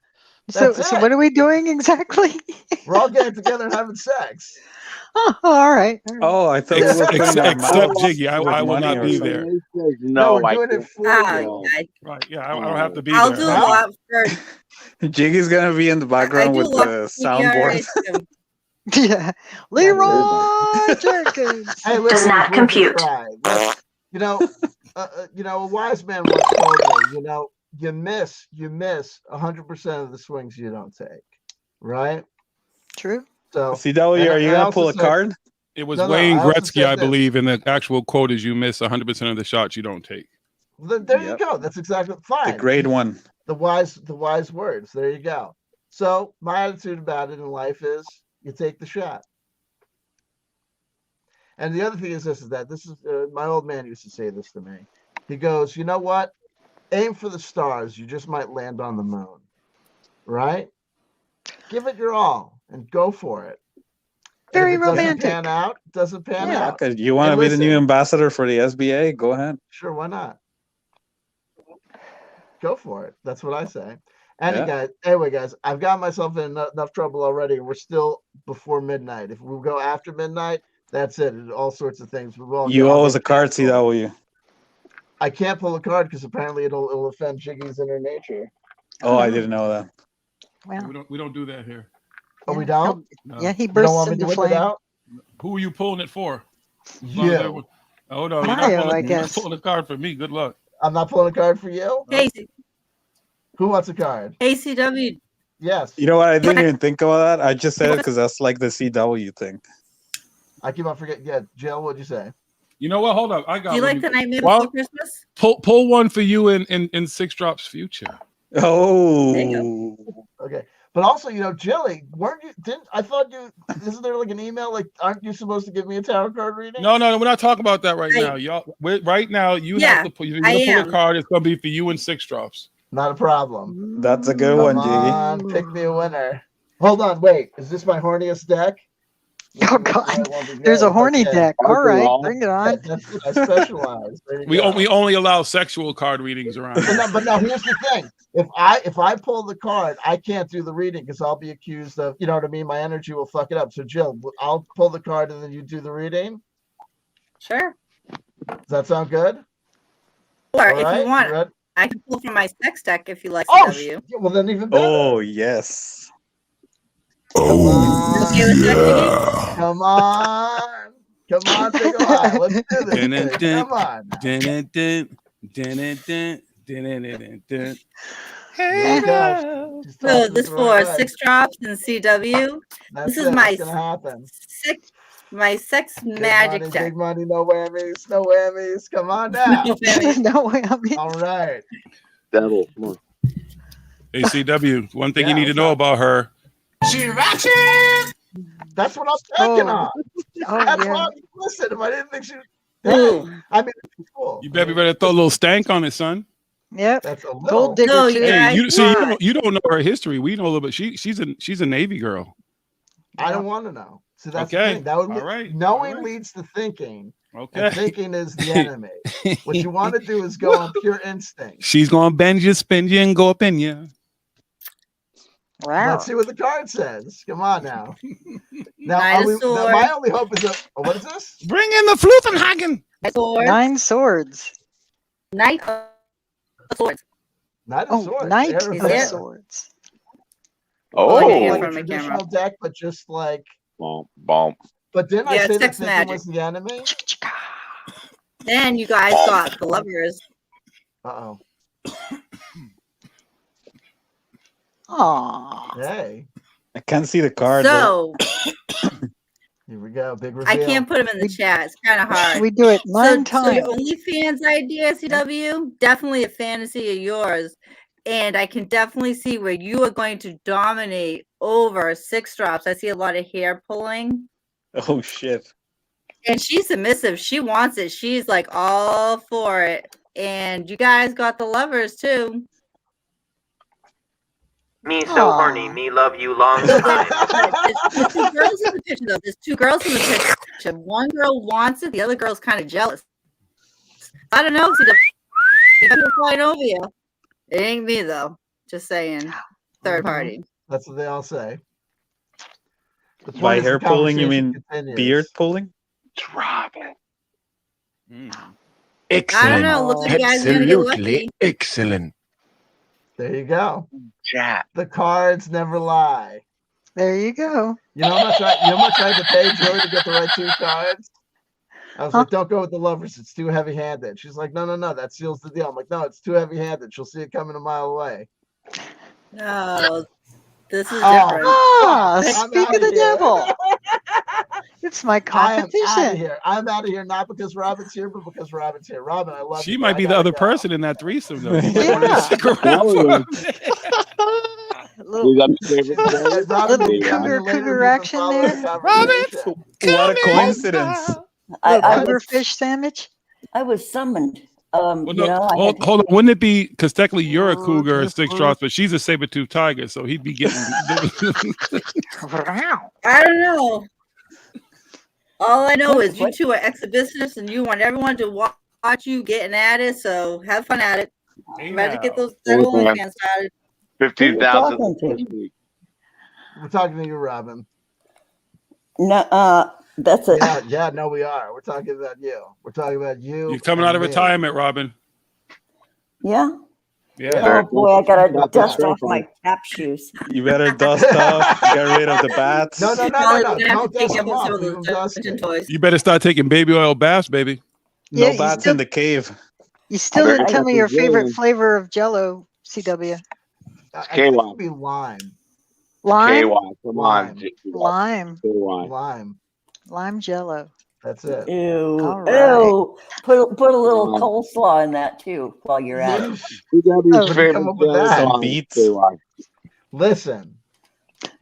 So what are we doing exactly? We're all getting together and having sex. Oh, all right. Oh, I thought except Jiggy. I will not be there. No, we're doing it for you. Right? Yeah, I don't have to be I'll there. do a lot first. Jiggy's gonna be in the background with the soundboard. Yeah, Leroy Jenkins. Hey, listen, does not compute. A wise man once told me, you miss 100% of the swings you don't take, right? True. So, CW, are you gonna pull a card? It was Wayne Gretzky, I believe, and the actual quote is, "You miss 100% of the shots you don't take." There you go. That's exactly fine. The grade 1. The wise words. There you go. So my attitude about it in life is, you take the shot. And the other thing is that my old man used to say this to me. He goes, you know what? Aim for the stars. You just might land on the moon. Right? Give it your all and go for it. Very romantic. Doesn't pan out. Because you want to be the new ambassador for the SBA? Go ahead. Sure, why not? Go for it. That's what I say. Anyway, guys, I've got myself in enough trouble already. We're still before midnight. If we go after midnight, that's it. All sorts of things. You owe us a card, CW. I can't pull a card because apparently it'll offend Jiggy's inner nature. Oh, I didn't know that. Well, we don't do that here. Oh, we don't? No. Yeah, he bursts into flame. Who are you pulling it for? Yeah. Oh no, I guess. You're not pulling a card for me. Good luck. I'm not pulling a card for you. Casey. Who wants a card? ACW. Yes. You know what? I didn't even think about that. I just said it because that's like the CW thing. I keep on forgetting. Yeah, Jill, what'd you say? You know what? Hold up. I got. Do you like the Nightmare Before Christmas? Pull one for you in 6 Drops Future. Oh. Okay. But also, Jilly, I thought isn't there like an email? Like, aren't you supposed to give me a tarot card reading? No, we're not talking about that right now. Y'all, right now, you have to pull. You're gonna pull a card. It's gonna be for you in 6 Drops. Not a problem. That's a good one, Jiggy. Pick me a winner. Hold on, wait. Is this my horniest deck? Oh God, there's a horny deck. All right, bring it on. I specialize. We only allow sexual card readings around. But now here's the thing: if I pull the card, I can't do the reading because I'll be accused of, you know what I mean? My energy will fuck it up. So Jill, I'll pull the card and then you do the reading. Sure. Does that sound good? Or if you want, I can pull from my sex deck if you like. Oh, well then even better. Oh yes. Oh, yeah. Come on, take a while. Let's do this. Come on. So this for 6 Drops and CW. This is my sex magic deck. Big money, no whammies. Come on now. No whammies. All right. Devil, come on. ACW. One thing you need to know about her. She ratchet. That's what I'm thinking on. That's why. Listen, if I didn't think she. I mean, it's cool. You better be ready to throw a little stank on it, son. Yep. That's a gold digger. No, too. Hey, you don't know her history. We know a little bit. She's a Navy girl. I don't want to know. So that's the thing. That would be, all right. Knowing leads to thinking. Okay. And thinking is the enemy. What you want to do is go on pure instinct. She's gonna bend you, spin you, and go up in you. Wow. Let's see what the card says. Come on now. Now, my only hope is what is this? Bring in the Fluthenhagen. 9 swords. Knight of Swords. Knight of Swords. Knight of Swords. Like a traditional deck, but just like bomb. But didn't I say that sex magic was the enemy? Then you guys got the Lovers. Uh-oh. Aw. Hey. I can't see the card. So here we go. Big reveal. I can't put them in the chat. It's kind of hard. We do it nine So your times. OnlyFans idea, CW, definitely a fantasy of yours. And I can definitely see where you are going to dominate over 6 drops. I see a lot of hair pulling. Oh shit. And she's submissive. She wants it. She's like all for it. And you guys got the lovers too. Me so horny, me love you long So time. there's 2 girls in the picture though. There's 2 girls in the picture. One girl wants it. The other girl's kind of jealous. I don't know. CW. People fight over you. It ain't me though. Just saying. Third party. That's what they all say. By hair pulling, you mean beard pulling? Drop it. I don't know. Looks like you guys are gonna get lucky. Excellent. There you go. Chat. The cards never lie. There you go. You know how much I had to pay Joey to get the right 2 cards? I was like, don't go with the lovers. It's too heavy-handed. She's like, no, that seals the deal. I'm like, no, it's too heavy-handed. She'll see it coming a mile away. No, this is different. Speak of the devil. It's my competition. I'm out of here, not because Robin's here, but because Robin's here. Robin, I love you. She might be the other person in that threesome, though. Little cougar action there. Robin! What a coincidence. Cougar fish sandwich. I was summoned. Well, no, hold on. Wouldn't it be because technically you're a cougar at 6 drops, but she's a saber-toothed tiger, so he'd be getting. I don't know. All I know is you 2 are exhibitionists and you want everyone to watch you getting at it. So have fun at it. Ready to get those OnlyFans started. 15,000. We're talking to you, Robin. No, that's it. Yeah, no, we are. We're talking about you. We're talking about you. You're coming out of retirement, Robin. Yeah. Yeah. Oh boy, I gotta dust off my tap shoes. You better dust off. Get rid of the bats. No. Don't dust them off. Leave them dusty. You better start taking baby oil baths, baby. No bats in the cave. You still didn't tell me your favorite flavor of Jello, CW. I think it'd be lime. Lime? Come on. Lime. Lime Jello. That's it. Ew. All right. Ew. Put a little coleslaw in that too while you're at it. Come up with that. Beets. Listen,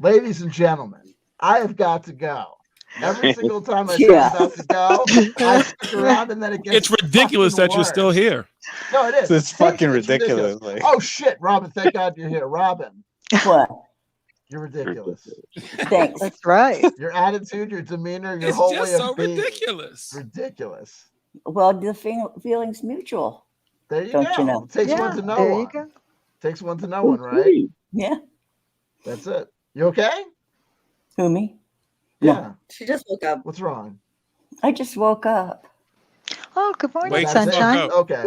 ladies and gentlemen, I have got to go. Every single time I say I'm about to go, I stick around and then it gets. It's ridiculous that you're still here. No, it is. It's fucking ridiculous. Like. Oh shit, Robin! Thank God you're here, Robin. What? You're ridiculous. Thanks. That's right. Your attitude, your demeanor, your It's whole just way so of being. ridiculous. Ridiculous. Well, the feeling's mutual. There you Don't go. you know? It takes one to know there one. you go. Takes one to know one, right? Yeah. That's it. You okay? Who, me? Yeah. She just woke up. What's wrong? I just woke up. Oh, good morning, Wait, sunshine. Okay.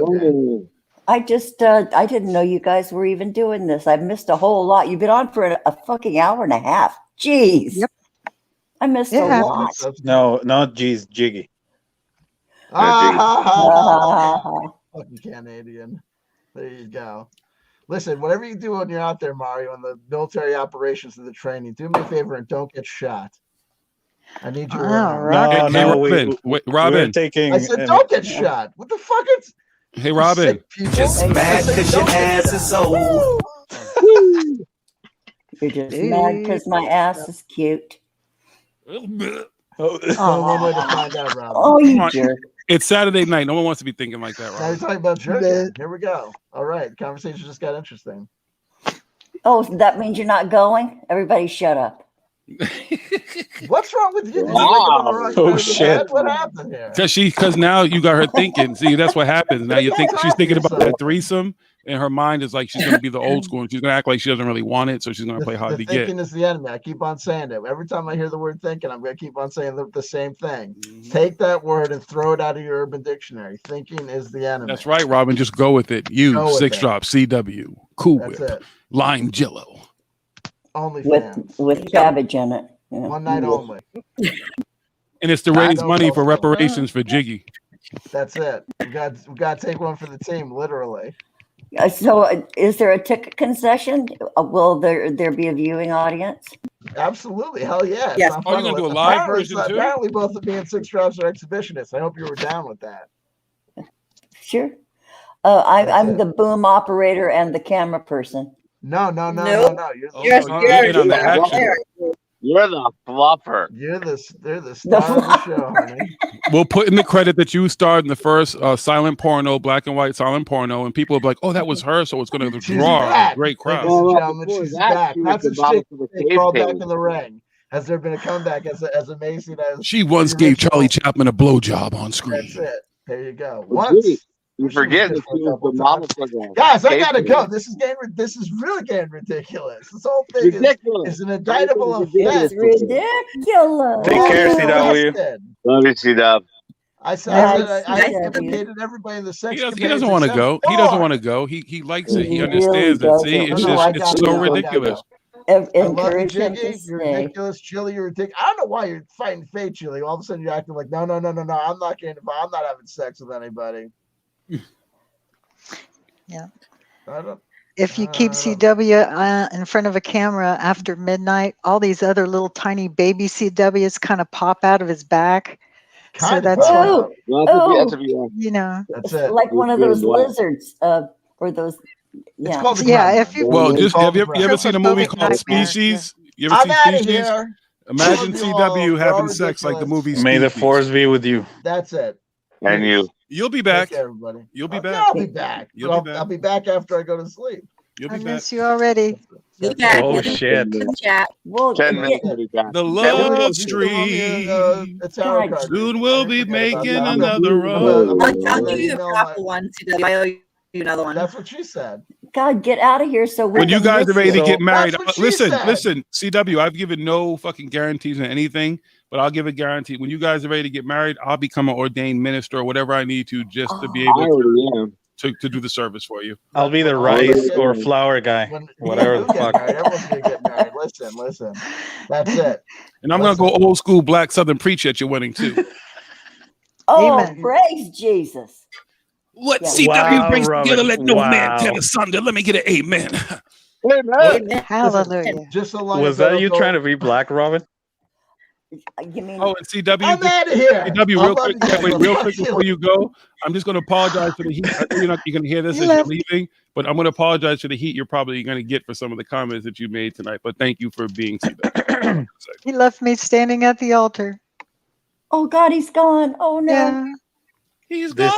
I just I didn't know you guys were even doing this. I've missed a whole lot. You've been on for a fucking hour and a half. Jeez. Yep. I missed a lot. No, not G's, Jiggy. Fucking Canadian. There you go. Listen, whatever you do when you're out there, Mario, on the military operations and the training, do me a favor and don't get shot. I need you around. Right. Hey, Robin. Robin. I said, don't get shot. What the fuck is? Hey, Robin. Just mad because your ass is old. You're just mad because my ass is cute. One way to find out, Robin. Oh, you jerk. It's Saturday night. No one wants to be thinking like that, Now Robin. you're talking about jerking. Here we go. All right. The conversation just got interesting. Oh, that means you're not going? Everybody shut up. What's wrong with you? Wow. Oh, shit. What happened here? Because now you got her thinking. See, that's what happens. Now you think she's thinking about that threesome, and her mind is like she's going to be the old school, and she's going to act like she doesn't really want it, so she's going to play hard to Thinking get. is the enemy. I keep on saying it. Every time I hear the word thinking, I'm going to keep on saying the same thing. Take that word and throw it out of your Urban Dictionary. Thinking is the enemy. That's right, Robin. Just go with it. You, Go with 6 it. drop, CW, Cool That's Whip, it. Lime Jello. Only With cabbage in it. Yeah. One night only. And it's to raise money for reparations for Jiggy. That's it. We got to take one for the team, literally. Is there a ticket concession? Will there be a viewing audience? Absolutely, hell yeah! Yes. It's not Oh, you're fun. gonna do a live Apparently, version too? apparently, both of me and Six Drops are exhibitionists. I hope you were down with that. Sure. I'm the boom operator and the camera person. No. Nope. You're in on the action. You're the fluffer. They're the star of the show, honey. We'll put in the credit that you starred in the first silent porno, black and white silent porno, and people will be like, "Oh, that was her," so it's going to draw a great crowd. Ladies and gentlemen, she's back. That's a chick they called back in the ring. Has there been a comeback as amazing as She once gave Charlie Chaplin a blowjob on screen. That's it. There you go. Once. You forget that she was the model for the Guys, I gotta go. This is really getting ridiculous. This whole thing is an indictable offense. It's ridiculous. Take care, CW. Love you, CW. I implicated everybody in the sex. He doesn't want to go. He doesn't want to go. He likes it. He understands it. See, it's so ridiculous. Encourage him to You're stay. ridiculous, Chili. You're ridiculous. I don't know why you're fighting fate, Chili. All of a sudden you're acting like no. I'm not getting involved. I'm not having sex with anybody. Yeah. I don't. If you keep CW in front of a camera after midnight, all these other little tiny baby CWs kind of pop out of his back. So that's why, you know. That's it. Like one of those lizards, or those. Yeah. If you. Well, just have you ever seen a movie called Species? You ever seen Species? Imagine CW having sex like the movie Species. May the force be with you. That's it. And you. You'll be back. Take care, everybody. You'll be back. I'll be back. I'll be back after I go to sleep. You'll I be miss you already. Oh shit! Well, 10 minutes to be back. The love stream. Soon we'll be making another road. I'll give you a proper one, CW. I owe you another one. That's what she said. God, get out of here! So When you guys are ready to get married, That's what she listen, said. CW. I've given no fucking guarantees on anything, but I'll give a guarantee. When you guys are ready to get married, I'll become an ordained minister or whatever I need to just to be able to do the service for you. I'll be the rice or flour guy, whatever the fuck. Everyone's gonna get married. Listen. That's it. And I'm gonna go old school black Southern preacher at your wedding too. Oh, Amen. praise Jesus! What CW brings together, let no man tear asunder. Let me get an amen. Amen. Hallelujah. Just a line. Was that you trying to be black, Robin? You mean? Oh, and CW. I'm out of here. CW, real quick before you go, I'm just going to apologize for the heat. I know you're going to hear this as you're leaving, but I'm going to apologize for the heat you're probably going to get for some of the comments that you made tonight. But thank you for being CW. He left me standing at the altar. Oh God, he's gone. Oh no. Yeah. He's gone.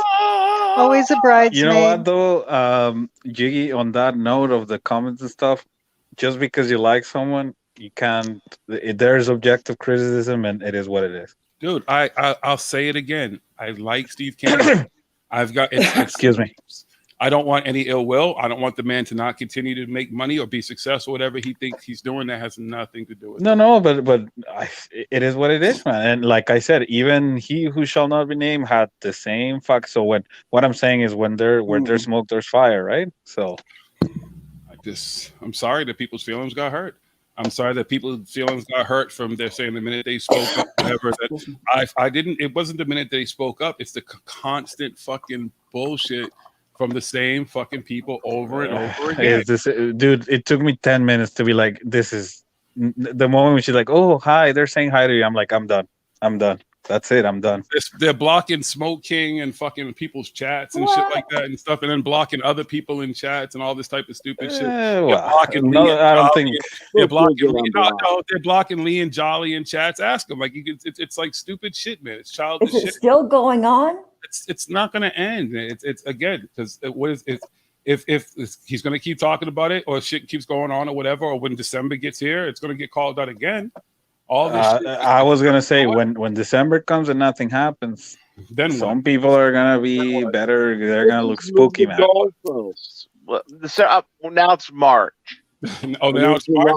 Always a bridesmaid. You know what though, Jiggy, on that note of the comments and stuff, just because you like someone, you can't. There's objective criticism, and it is what it is. Dude, I'll say it again. I like Steve Cannon. I've got. Excuse me. I don't want any ill will. I don't want the man to not continue to make money or be successful. Whatever he thinks he's doing, that has nothing to do with it. No, but it is what it is, man. And like I said, even he who shall not be named had the same fuck. So what I'm saying is, when there's smoke, there's fire, right? So I'm sorry that people's feelings got hurt. I'm sorry that people's feelings got hurt from they're saying the minute they spoke up, whatever. That I didn't. It wasn't the minute they spoke up. It's the constant fucking bullshit from the same fucking people over and over again. Dude, it took me 10 minutes to be like, this is the moment when she's like, oh, hi, they're saying hi to you. I'm like, I'm done. That's it. I'm done. They're blocking Smoke King and fucking people's chats and shit like that and stuff, and then blocking other people in chats and all this type of stupid shit. They're blocking I don't think they're blocking. They're blocking Lee and Jolly in chats. Ask them. Like it's like stupid shit, man. It's childish shit. Is it still going on? It's not going to end. It's again because if he's going to keep talking about it or shit keeps going on or whatever, or when December gets here, it's going to get called out again. All this shit. I was gonna say when December comes and nothing happens, then some people are gonna be better. They're gonna look spooky, man. Well, now it's March. Oh, now it's March.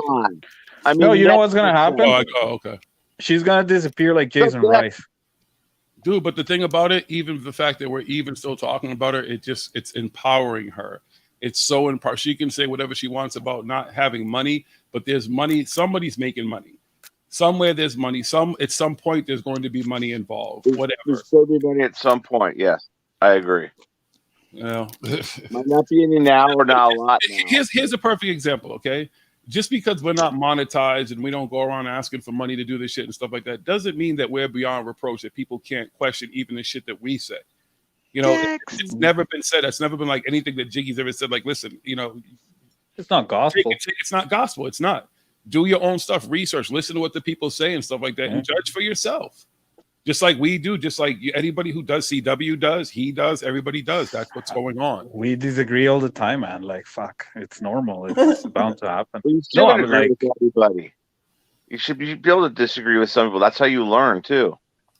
I mean, no, you know what's gonna happen? Oh, okay. She's gonna disappear like Jason Rice. Dude, but the thing about it, even the fact that we're even still talking about her, it's empowering her. It's so empowering. She can say whatever she wants about not having money, but there's money. Somebody's making money. Somewhere there's money. At some point there's going to be money involved. Whatever. There's still be money at some point. Yes, I agree. You know, might not be any now or not a lot now. Here's a perfect example. Okay, just because we're not monetized and we don't go around asking for money to do this shit and stuff like that, doesn't mean that we're beyond reproach, that people can't question even the shit that we say. You know, it's never been said. It's never been like anything that Jiggy's ever said. Like, listen, you know, it's not gospel. It's not gospel. It's not. Do your own stuff, research, listen to what the people say and stuff like that, and judge for yourself. Just like we do, just like anybody who does CW does, he does, everybody does. That's what's going on. We disagree all the time, man. Like, fuck, it's normal. It's bound to happen. You shouldn't agree with everybody. You should be able to disagree with some people. That's how you learn too.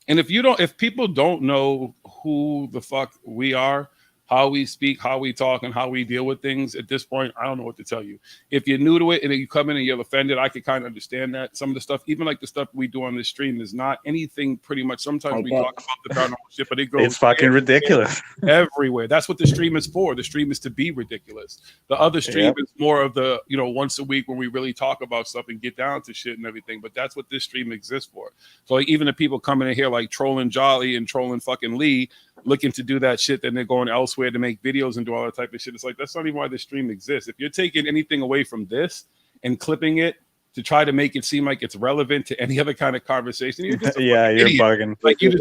And if people don't know who the fuck we are, how we speak, how we talk, and how we deal with things at this point, I don't know what to tell you. If you're new to it and you come in and you're offended, I could kind of understand that. Some of the stuff, even like the stuff we do on this stream, is not anything pretty much. Sometimes we talk about the paranormal shit, but it goes it's fucking ridiculous. Everywhere. That's what the stream is for. The stream is to be ridiculous. The other stream is more of the, you know, once a week when we really talk about stuff and get down to shit and everything. But that's what this stream exists for. So like, even the people coming in here like trolling Jolly and trolling fucking Lee, looking to do that shit, then they're going elsewhere to make videos and do all that type of shit. It's like, that's not even why the stream exists. If you're taking anything away from this and clipping it to try to make it seem like it's relevant to any other kind of conversation, you're just you're idiot. bugging. Like you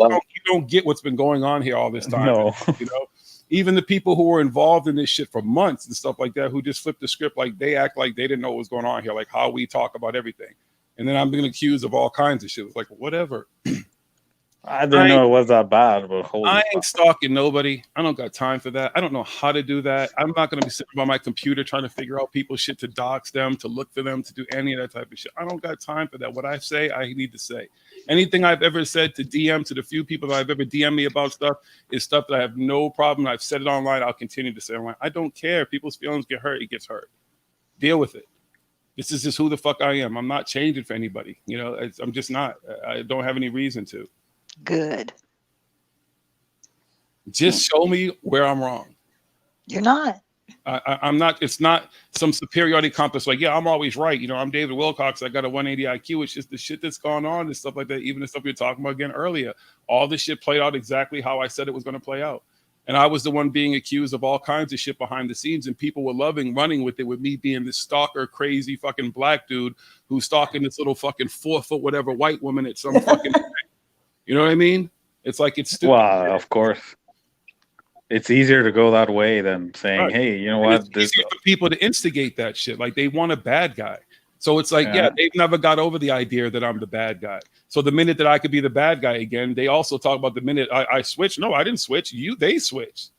don't get what's been going on here all this time. No. You know, even the people who were involved in this shit for months and stuff like that, who just flipped the script, like they act like they didn't know what was going on here, like how we talk about everything. And then I'm being accused of all kinds of shit. It's like, whatever. I didn't know it was that bad, but I ain't stalking nobody. I don't got time for that. I don't know how to do that. I'm not going to be sitting by my computer trying to figure out people's shit, to dox them, to look for them, to do any of that type of shit. I don't got time for that. What I say, I need to say. Anything I've ever said to DM, to the few people that I've ever DM'd me about stuff, is stuff that I have no problem. I've said it online. I'll continue to say it online. I don't care. People's feelings get hurt. It gets hurt. Deal with it. This is just who the fuck I am. I'm not changing for anybody. You know, I'm just not. I don't have any reason to. Good. Just show me where I'm wrong. You're not. I'm not. It's not some superiority complex. Like, yeah, I'm always right. You know, I'm David Wilcox. I got a 180 IQ. It's just the shit that's gone on and stuff like that. Even the stuff we were talking about again earlier. All this shit played out exactly how I said it was going to play out. And I was the one being accused of all kinds of shit behind the scenes, and people were running with it, with me being this stalker, crazy fucking black dude who's stalking this little fucking 4 foot whatever white woman at some fucking. You know what I mean? It's like it's stupid. Well, of course. It's easier to go that way than saying, "Hey, you know what?" It's easier for people to instigate that shit. Like they want a bad guy. So it's like, yeah, they've never got over the idea that I'm the bad guy. So the minute that I could be the bad guy again, they also talk about the minute I switched. No, I didn't switch. They switched.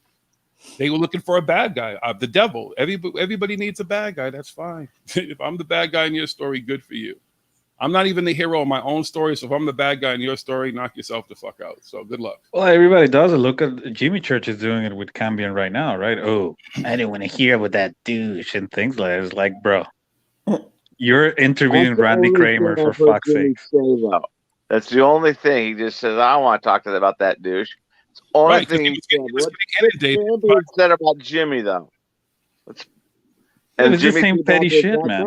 They were looking for a bad guy, the devil. Everybody needs a bad guy. That's fine. If I'm the bad guy in your story, good for you. I'm not even the hero of my own story. So if I'm the bad guy in your story, knock yourself the fuck out. So good luck. Well, everybody does it. Look at Jimmy Church is doing it with Cambion right now, right? Oh, I didn't want to hear with that douche and things like that. It's like, bro, you're interviewing Randy Kramer for fuck's sake. That's the only thing. He just says, I don't want to talk to them about that douche. It's the only thing he said about Jimmy, though. And it's the same petty shit, man.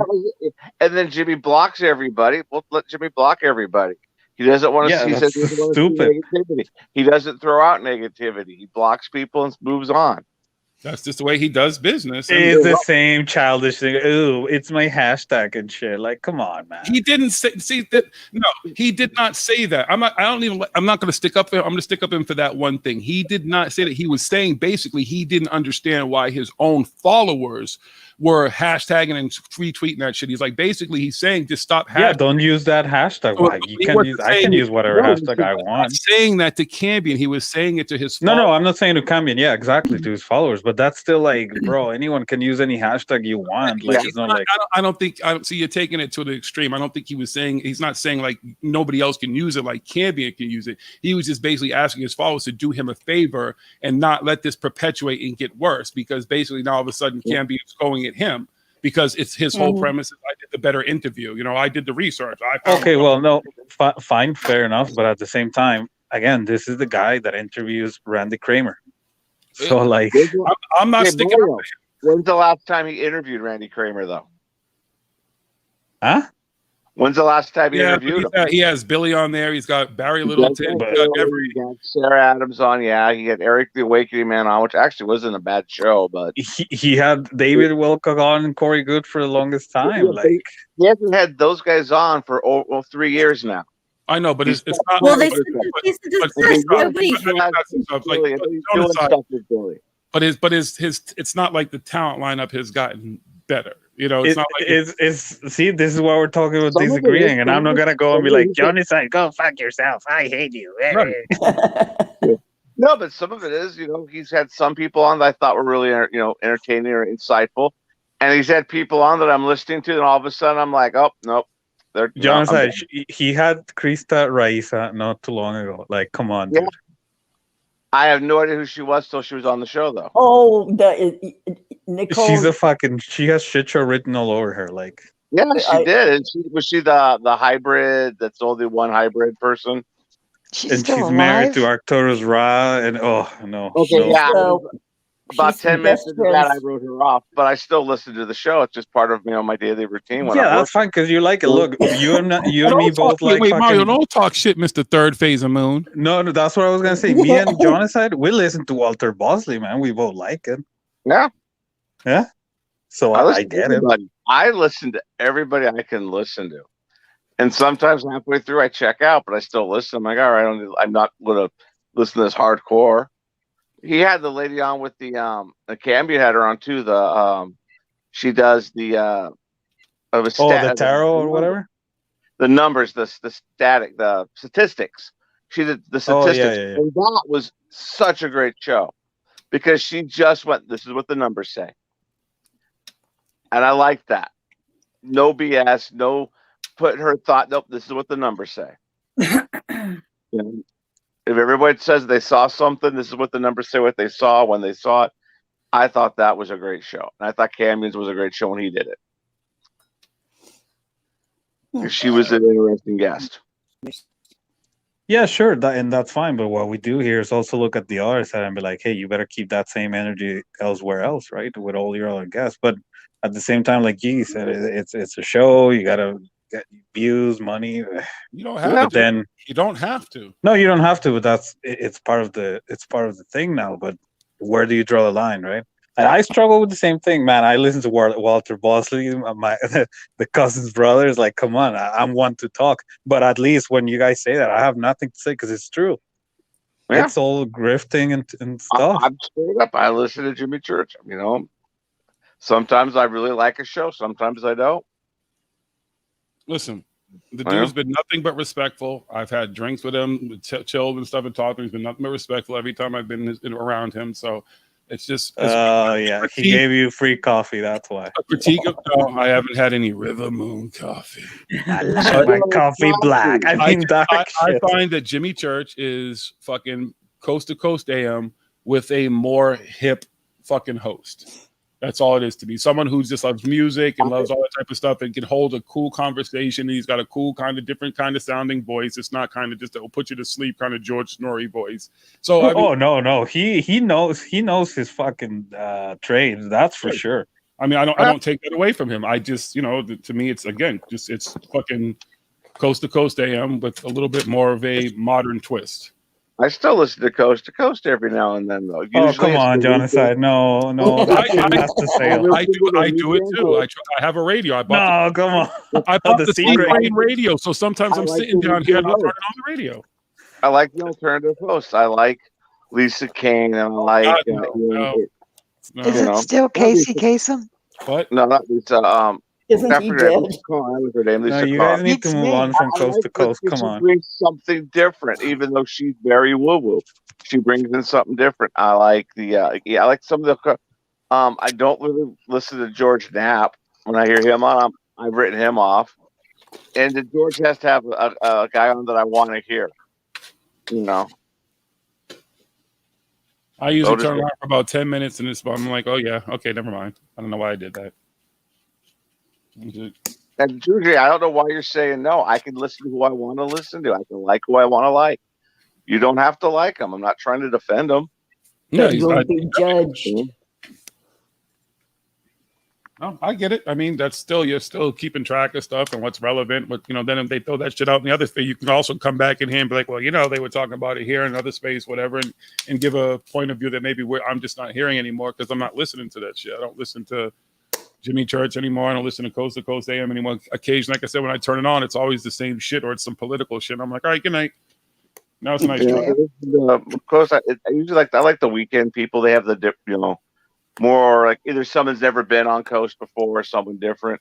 And then Jimmy blocks everybody. Well, let Jimmy block everybody. He doesn't want to. He says he doesn't want to see negativity. He doesn't throw out negativity. He blocks people and moves on. That's just the way he does business. It's the same childish thing. Ooh, it's my hashtag and shit. Like, come on, man. He didn't see that. No, he did not say that. I'm not going to stick up for him. I'm going to stick up for him for that one thing. He did not say that. He was saying basically he didn't understand why his own followers were hashtagging and retweeting that shit. He's like, basically, he's saying just stop. Yeah, don't use that hashtag. Well, I can use whatever hashtag I want. Saying that to Cambion, he was saying it to his followers. No, I'm not saying to Cambion. Yeah, exactly, to his followers. But that's still like, bro, anyone can use any hashtag you want. Like, it's not like I don't see you're taking it to the extreme. I don't think he was saying, he's not saying like nobody else can use it, like Cambion can use it. He was just basically asking his followers to do him a favor and not let this perpetuate and get worse, because basically now all of a sudden Cambion's going at him because it's his whole premise is I did the better interview. You know, I did the research. Fine, fair enough. But at the same time, again, this is the guy that interviews Randy Kramer. So like, I'm not sticking up with him. When's the last time he interviewed Randy Kramer, though? Huh? When's the last time you interviewed him? He has Billy on there. He's got Barry Littleton. He's got every. He got Sarah Adams on. Yeah, he had Eric the Awakening Man on, which actually wasn't a bad show. But he had David Wilcock on and Corey Goode for the longest time. He hasn't had those guys on for 3 years now. I know, but it's not. Well, but it's not like the talent lineup has gotten better. You know, it's not like see, this is why we're talking about disagreeing, and I'm not gonna go and be like, Johnny said, go fuck yourself. I hate you. Right. No, but some of it is, he's had some people on that I thought were really, entertaining or insightful, and he's had people on that I'm listening to, and all of a sudden I'm like, oh nope. John said he had Krista Raisa not too long ago. Like, come on, dude. I have no idea who she was till she was on the show, though. Oh, Nicole. She has shit show written all over her. Like, yeah, she did. And was she the hybrid? That's only one hybrid person. She's married to Arcturus Ra, and Okay, yeah. About 10 minutes into that, I wrote her off, but I still listen to the show. It's just part of my daily routine. That's fine because you like it. Look, you and me both like. Wait, Mario, don't talk shit, Mr. Third Phase of Moon. No, that's what I was gonna say. Me and Jonathan, we listen to Walter Bosley, man. We both like it. Yeah. So I get it. I listen to everybody I can listen to, and sometimes halfway through I check out, but I still listen. I'm like, all right, I'm not gonna listen to this hardcore. He had the lady on with the Cambia had her on too. She does the the tarot or whatever. The numbers, the statistics. She did the statistics, and that was such a great show because she just went. This is what the numbers say, and I like that. No BS. No put her thought. Nope. This is what the numbers say. If everybody says they saw something, this is what the numbers say, what they saw when they saw it. I thought that was a great show. And I thought Camion's was a great show when he did it. She was an interesting guest. Yeah, sure. That's fine. But what we do here is also look at the other side and be like, hey, you better keep that same energy elsewhere else, right? With all your other guests. But at the same time, like Jiggy said, it's a show. You got to get views, money. You don't have to. Then you don't have to. No, you don't have to. But it's part of the thing now. But where do you draw the line, right? And I struggle with the same thing, man. I listen to Walter Bosley, the cousin's brother is like, come on, I'm one to talk. But at least when you guys say that, I have nothing to say because it's true. Yeah. It's all grifting and stuff. I'm straight up. I listen to Jimmy Church. Sometimes I really like a show. Sometimes I don't. Listen, the dude's been nothing but respectful. I've had drinks with him, chilled and stuff, and talked to him. He's been nothing but respectful every time I've been around him. So it's just. He gave you free coffee. That's why. A critique of no, I haven't had any River Moon coffee. I like my coffee black. I find that Jimmy Church is fucking coast to coast AM with a more hip fucking host. That's all it is to me. Someone who just loves music and loves all that type of stuff and can hold a cool conversation. He's got a cool kind of different kind of sounding voice. It's not kind of just a put you to sleep kind of George Snorri voice. So no. He knows his fucking trade. That's for sure. I mean, I don't take that away from him. I just, to me, it's again, just it's fucking coast to coast AM with a little bit more of a modern twist. I still listen to Coast every now and then, though. Usually come on, Jonathan. No. I do it too. I have a radio. Come on. I bought the secret radio, so sometimes I'm sitting down here and I'm turning on the radio. I like the alternative hosts. I like Lisa King, and I like. Is it still Casey Kasem? What? No, not Lisa. Isn't he dead? Her name, no, you guys need to move on from coast to coast. Come on. She brings something different, even though she's very woo-woo. She brings in something different. I like I like some of the. I don't really listen to George Knapp when I hear him on. I've written him off, and George has to have a guy on that I want to hear. I usually turn around for about 10 minutes, and I'm like, oh yeah, okay, never mind. I don't know why I did that. And Judy, I don't know why you're saying no. I can listen to who I want to listen to. I can like who I want to like. You don't have to like them. I'm not trying to defend them. Yeah, you'll be judged. No, I get it. I mean, that's still you're still keeping track of stuff and what's relevant. But then if they throw that shit out in the other thing, you can also come back in here and be like, well, they were talking about it here in another space, whatever, and give a point of view that maybe I'm just not hearing anymore because I'm not listening to that shit. I don't listen to Jimmy Church anymore. I don't listen to Coast AM anymore. Occasionally, like I said, when I turn it on, it's always the same shit or it's some political shit. I'm like, all right, good night. Now it's a nice try. Coast, I usually I like the weekend people. They have the more like either someone's never been on Coast before or someone different.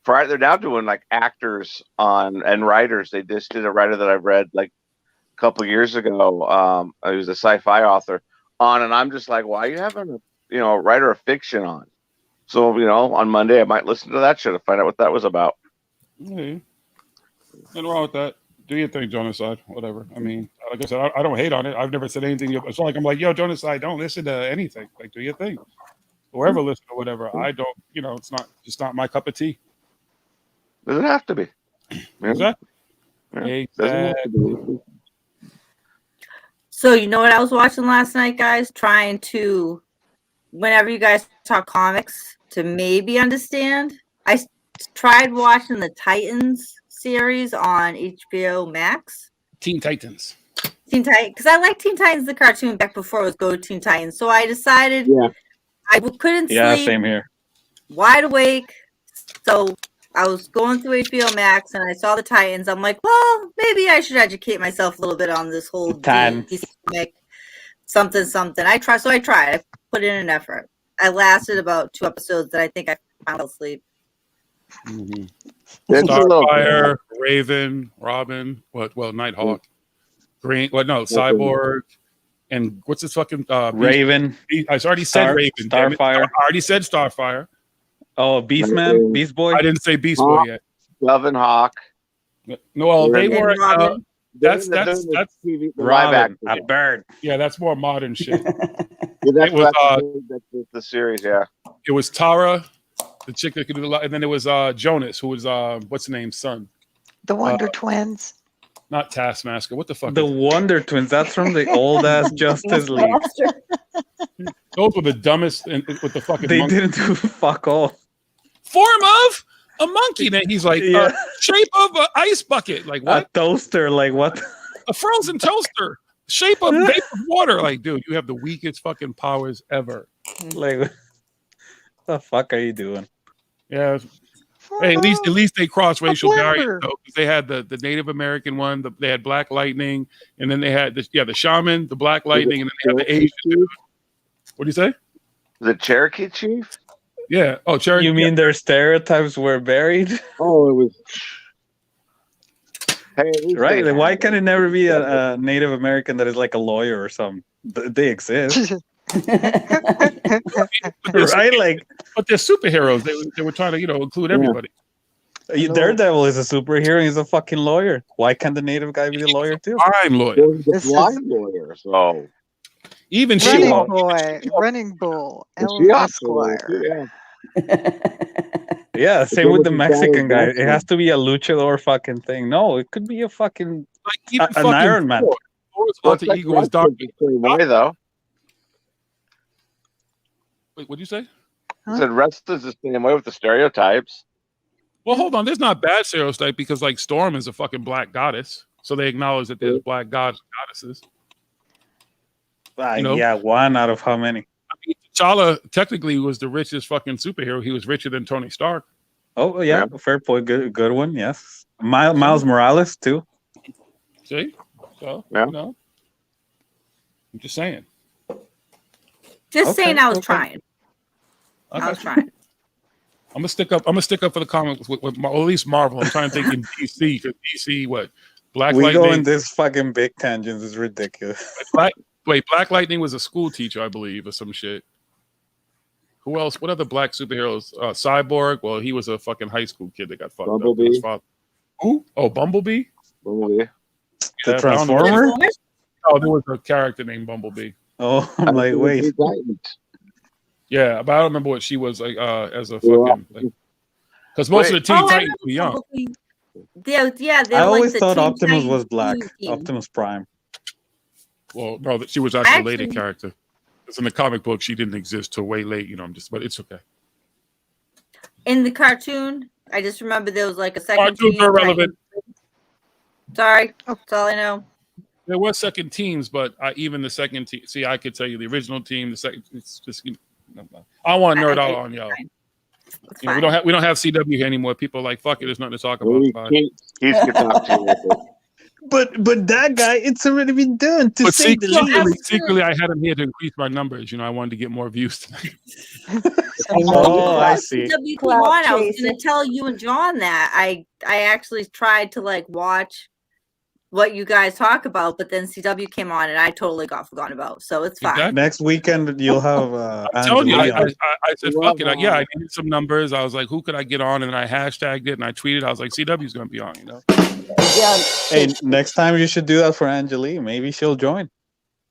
Friday, they're now doing like actors and writers. They just did a writer that I read like a couple years ago. He was a sci-fi author on, and I'm just like, why are you having a writer of fiction on? So on Monday I might listen to that shit to find out what that was about. Nothing wrong with that. Do your thing, Genocide. Whatever. I mean, like I said, I don't hate on it. I've never said anything. It's not like I'm like, yo, Genocide, don't listen to anything. Like, do your thing. Whoever listen or whatever. I don't. It's not my cup of tea. Doesn't have to be. Exactly. Doesn't have to be. So you know what I was watching last night, guys? Trying to, whenever you guys talk comics, to maybe understand. I tried watching the Titans series on HBO Max. Teen Titans. Because I like Teen Titans, the cartoon, back before it was Go Teen Titans. So I decided I couldn't sleep. Yeah, same here. Wide awake. So I was going through HBO Max and I saw the Titans. I'm like, well, maybe I should educate myself a little bit on this whole DC comic, something. I tried. I put in an effort. I lasted about 2 episodes that I think I fell asleep. Mm-hmm. Starfire, Raven, Robin, Nighthawk, Green, Cyborg, and what's this fucking Raven? I already said Raven. Starfire. I already said Starfire. Oh, Beastman, Beast Boy. I didn't say Beast Boy yet. Love and Hawk. No, well, they were. That's TV. Robin, a bird. Yeah, that's more modern shit. That's the series. Yeah, it was Tara, the chick that could do a lot, and then it was Jonas, who was what's the name, son? The Wonder Twins. Not Taskmaster. What the fuck? The Wonder Twins. That's from the old ass Justice League. Those were the dumbest with the fucking. They didn't do fuck all. Form of a monkey. Then he's like, shape of an ice bucket. Like what? A toaster. Like what? A frozen toaster. Shape of vapor water. Like, dude, you have the weakest fucking powers ever. Like, what the fuck are you doing? Yeah. Hey, at least they cross racial barriers though, because they had the Native American one. They had Black Lightning, and then they had the shaman, the Black Lightning, and then they had the Asian dude. What do you say? The Cherokee chief? Yeah. Oh, Cherokee. You mean their stereotypes were buried? Oh, it was. Hey, right? Like, why can it never be a Native American that is like a lawyer or something? They exist. Right? Like, but they're superheroes. They were trying to include everybody. Daredevil is a superhero. He's a fucking lawyer. Why can't the Native guy be a lawyer too? Blind lawyer. Blind lawyer. So even Running Bull, Esquire. Yeah, same with the Mexican guy. It has to be a luchador fucking thing. No, it could be a fucking an Iron Man. Alter ego was dark. Why though? Wait, what'd you say? I said rest is the same way with the stereotypes. Well, hold on. There's not bad stereotype because like Storm is a fucking black goddess, so they acknowledge that there's black goddesses. Yeah, one out of how many? I mean, T'Challa technically was the richest fucking superhero. He was richer than Tony Stark. Oh yeah, fair point. Good one. Yes, Miles Morales too. See, so I'm just saying. Saying I was trying. I was trying. I'm gonna stick up for the comics with at least Marvel. I'm trying to think in DC because DC Black we Lightning. We go in this fucking big tangents. It's ridiculous. Black Lightning was a school teacher, I believe, or some shit. Who else? What other black superheroes? Cyborg. Well, he was a fucking high school kid that got fucked Bumblebee. up. Who? Oh, Bumblebee. Bumblebee. The Transformer. Oh, there was a character named Bumblebee. Oh, I'm like, wait. Yeah, but I don't remember what she was like as a fucking. Because most of the Teen Titans were young. Yeah. I always thought Optimus was black. Optimus Prime. Well, no, she was actually a lady character. Because in the comic book, she didn't exist till way late. But it's okay. in the cartoon. I just remember there was like a second Cartoons team. are irrelevant. Sorry, that's all I know. There were second teams, but even the second team. See, I could tell you the original team. The second. It's just. I don't want to nerd out on y'all. You know, we don't have CW here anymore. People are like, fuck it. There's nothing to talk about. But that guy, it's already been done. To say the least. Secretly, I had him here to increase my numbers. You know, I wanted to get more views tonight. I see. CW came on. I was going to tell you and John that I actually tried to like watch what you guys talk about, but then CW came on and I totally got forgotten about. So it's fine. Exactly. Next weekend you'll have. I told you. I said, fuck it. I needed some numbers. I was like, who could I get on? And I hashtagged it and I tweeted. I was like, CW's going to be on. You know. Yeah. Hey, next time you should do that for Angelique. Maybe she'll join.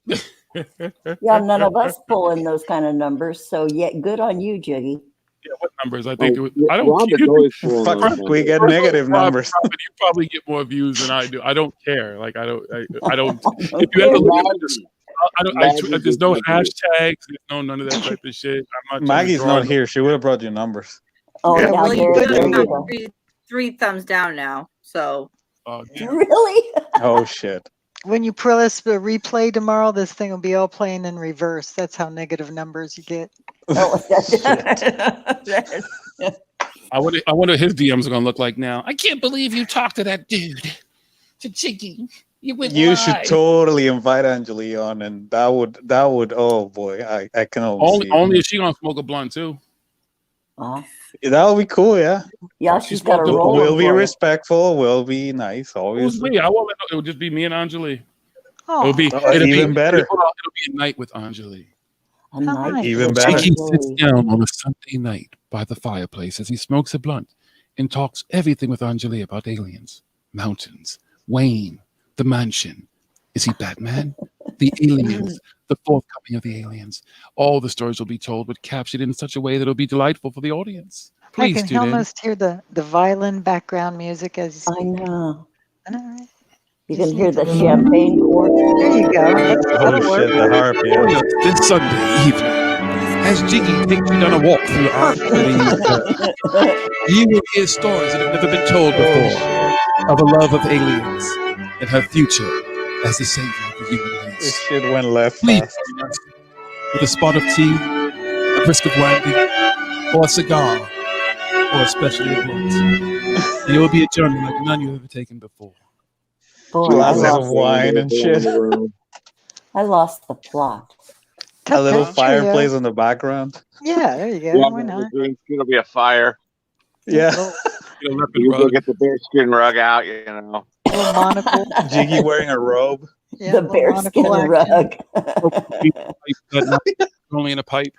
Yeah, none of us pull in those kind of numbers. So yeah, good on you, Jiggy. Yeah, what numbers? I think I don't. We get negative numbers. You probably get more views than I do. I don't care. Like I don't. If you ever look at this, there's no hashtags. There's none of that type of shit. Maggie's not here. She would have brought you numbers. Oh, yeah, well, you there do you have go. three thumbs down now. So really? Oh shit. When you press the replay tomorrow, this thing will be all playing in reverse. That's how negative numbers you get. Oh, I wonder what his DMs are gonna look like now. I can't believe you talked to that dude, to Jiggy. You should totally invite Angelique on, and that would. Oh boy, I can only if she gonna smoke a blunt too. That would be cool, yeah. Yeah, she's got a roll. We'll be respectful. We'll be nice. Obviously, I won't let it would just be me and Angelique. Oh, it'll be even better. It'll be a night with Angelique. Even better. Jiggy sits down on a Sunday night by the fireplace as he smokes a blunt and talks everything with Angelique about aliens, mountains, Wayne, the mansion. Is he Batman? The aliens, the forthcoming of the aliens. All the stories will be told, but captured in such a way that it'll be delightful for the audience. Please I can almost hear the violin background music as I know. You can hear the champagne pour. There you go. That'll work. The harp, yeah. This Sunday evening, as Jiggy takes you down a walk through you will hear stories that have never been told before of a love of aliens and her future as the savior of the human race. This shit went left Please fast. join us with a spot of tea, a brisk of brandy, or a cigar, or especially a blunt. And it will be a journey like none you've ever taken before. Glasses of wine and shit. I lost the plot. A little fireplace in the background. Yeah, there you go. Yeah, Why not? It's gonna be a fire. Yeah. You go get the bearskin rug out, you know. Little monocle. Jiggy wearing a robe. Yeah, The bearskin rug. Only in a pipe.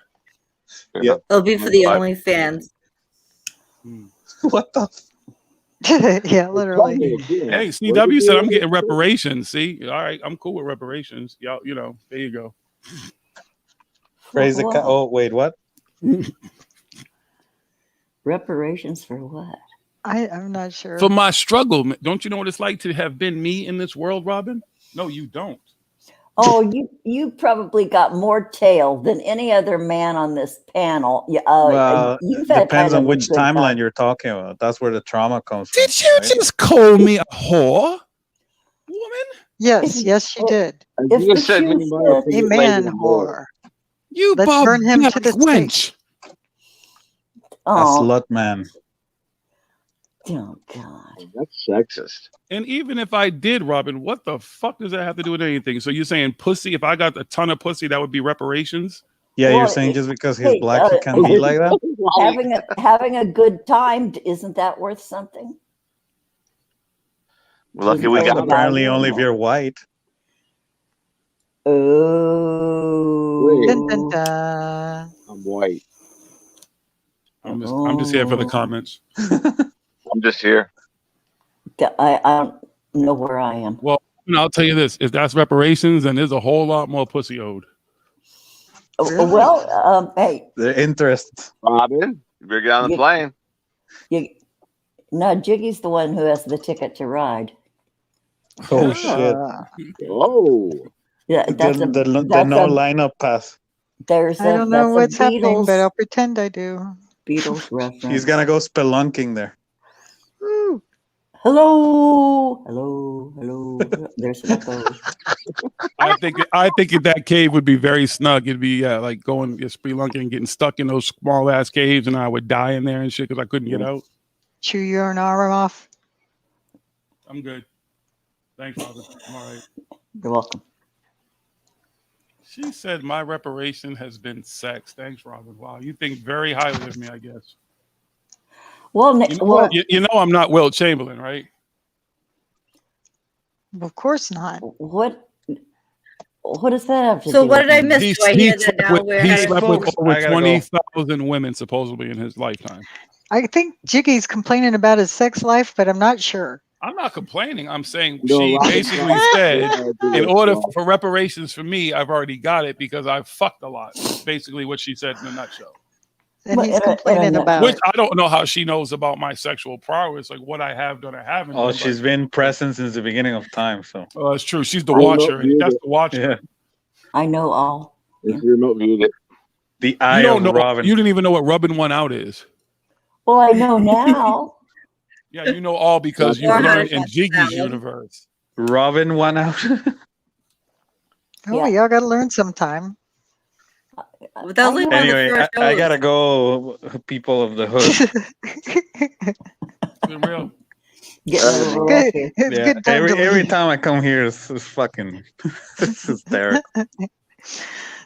Yeah. It'll be for the OnlyFans. What the? Yeah, literally. Hey, CW said I'm getting reparations. See, all right, I'm cool with reparations. Y'all, you know, there you go. Praise the oh, wait, what? Reparations for what? I'm not sure. For my struggle. Don't you know what it's like to have been me in this world, Robin? No, you don't. Oh, you probably got more tail than any other man on this panel. Well, you've had depends kind on of which a good timeline time. you're talking about. That's where the trauma comes from. Did you just call me a whore? Woman? Yes, she did. If You the just said shoe me A man whore. You Let's Bob burn him to the wench. stake. A Oh, slut man. oh God. That's sexist. And even if I did, Robin, what the fuck does that have to do with anything? So you're saying pussy, if I got a ton of pussy, that would be reparations? Yeah, Well, you're saying just because he's hey, black, he can be like that? Having a good time, isn't that worth something? Lucky we got Apparently only if you're white. Oh. Dun, dun, dun. I'm white. I'm just here for the comments. I'm just here. I don't know where I am. Well, I'll tell you this: if that's reparations, then there's a whole lot more pussy owed. Well, hey, The interest. Robin, you better get on the plane. No, Jiggy's the one who has the ticket to ride. Oh shit. Oh. Yeah, that's The a no lineup pass. there's I don't know that's what's a happening, Beatles. but I'll pretend I do. Beatles reference. He's gonna go spelunking there. Woo. Hello. There's an echo. I think that cave would be very snug. It'd be like going spelunking and getting stuck in those small ass caves, and I would die in there and shit because I couldn't get out. Chew your own arm off. I'm good. Thanks, Robin. I'm all right. You're welcome. She said my reparation has been sex. Thanks, Robin. Wow, you think very highly of me, I guess. Well, you know I'm not Wilt Chamberlain, right? Of course not. What does that have to do? So what did I miss? He slept with over 20,000 women supposedly in his lifetime. I think Jiggy's complaining about his sex life, but I'm not sure. I'm not complaining. I'm saying she basically said, in order for reparations for me, I've already got it because I've fucked a lot. That's basically what she said in a nutshell. And he's complaining about which it. I don't know how she knows about my sexual prowess, like what I have done or haven't. Oh, she's been present since the beginning of time. So it's true. She's the watcher. That's the watcher. Yeah. I know all. The eye of Robin. You didn't even know what rubbing one out is. Well, I know now. Yeah, you know all because you learned in JiGGYs universe. Robin one out. Oh, y'all got to learn sometime. Anyway, I gotta go, people of the hood. Real. Every time I come here, it's fucking it's hysterical.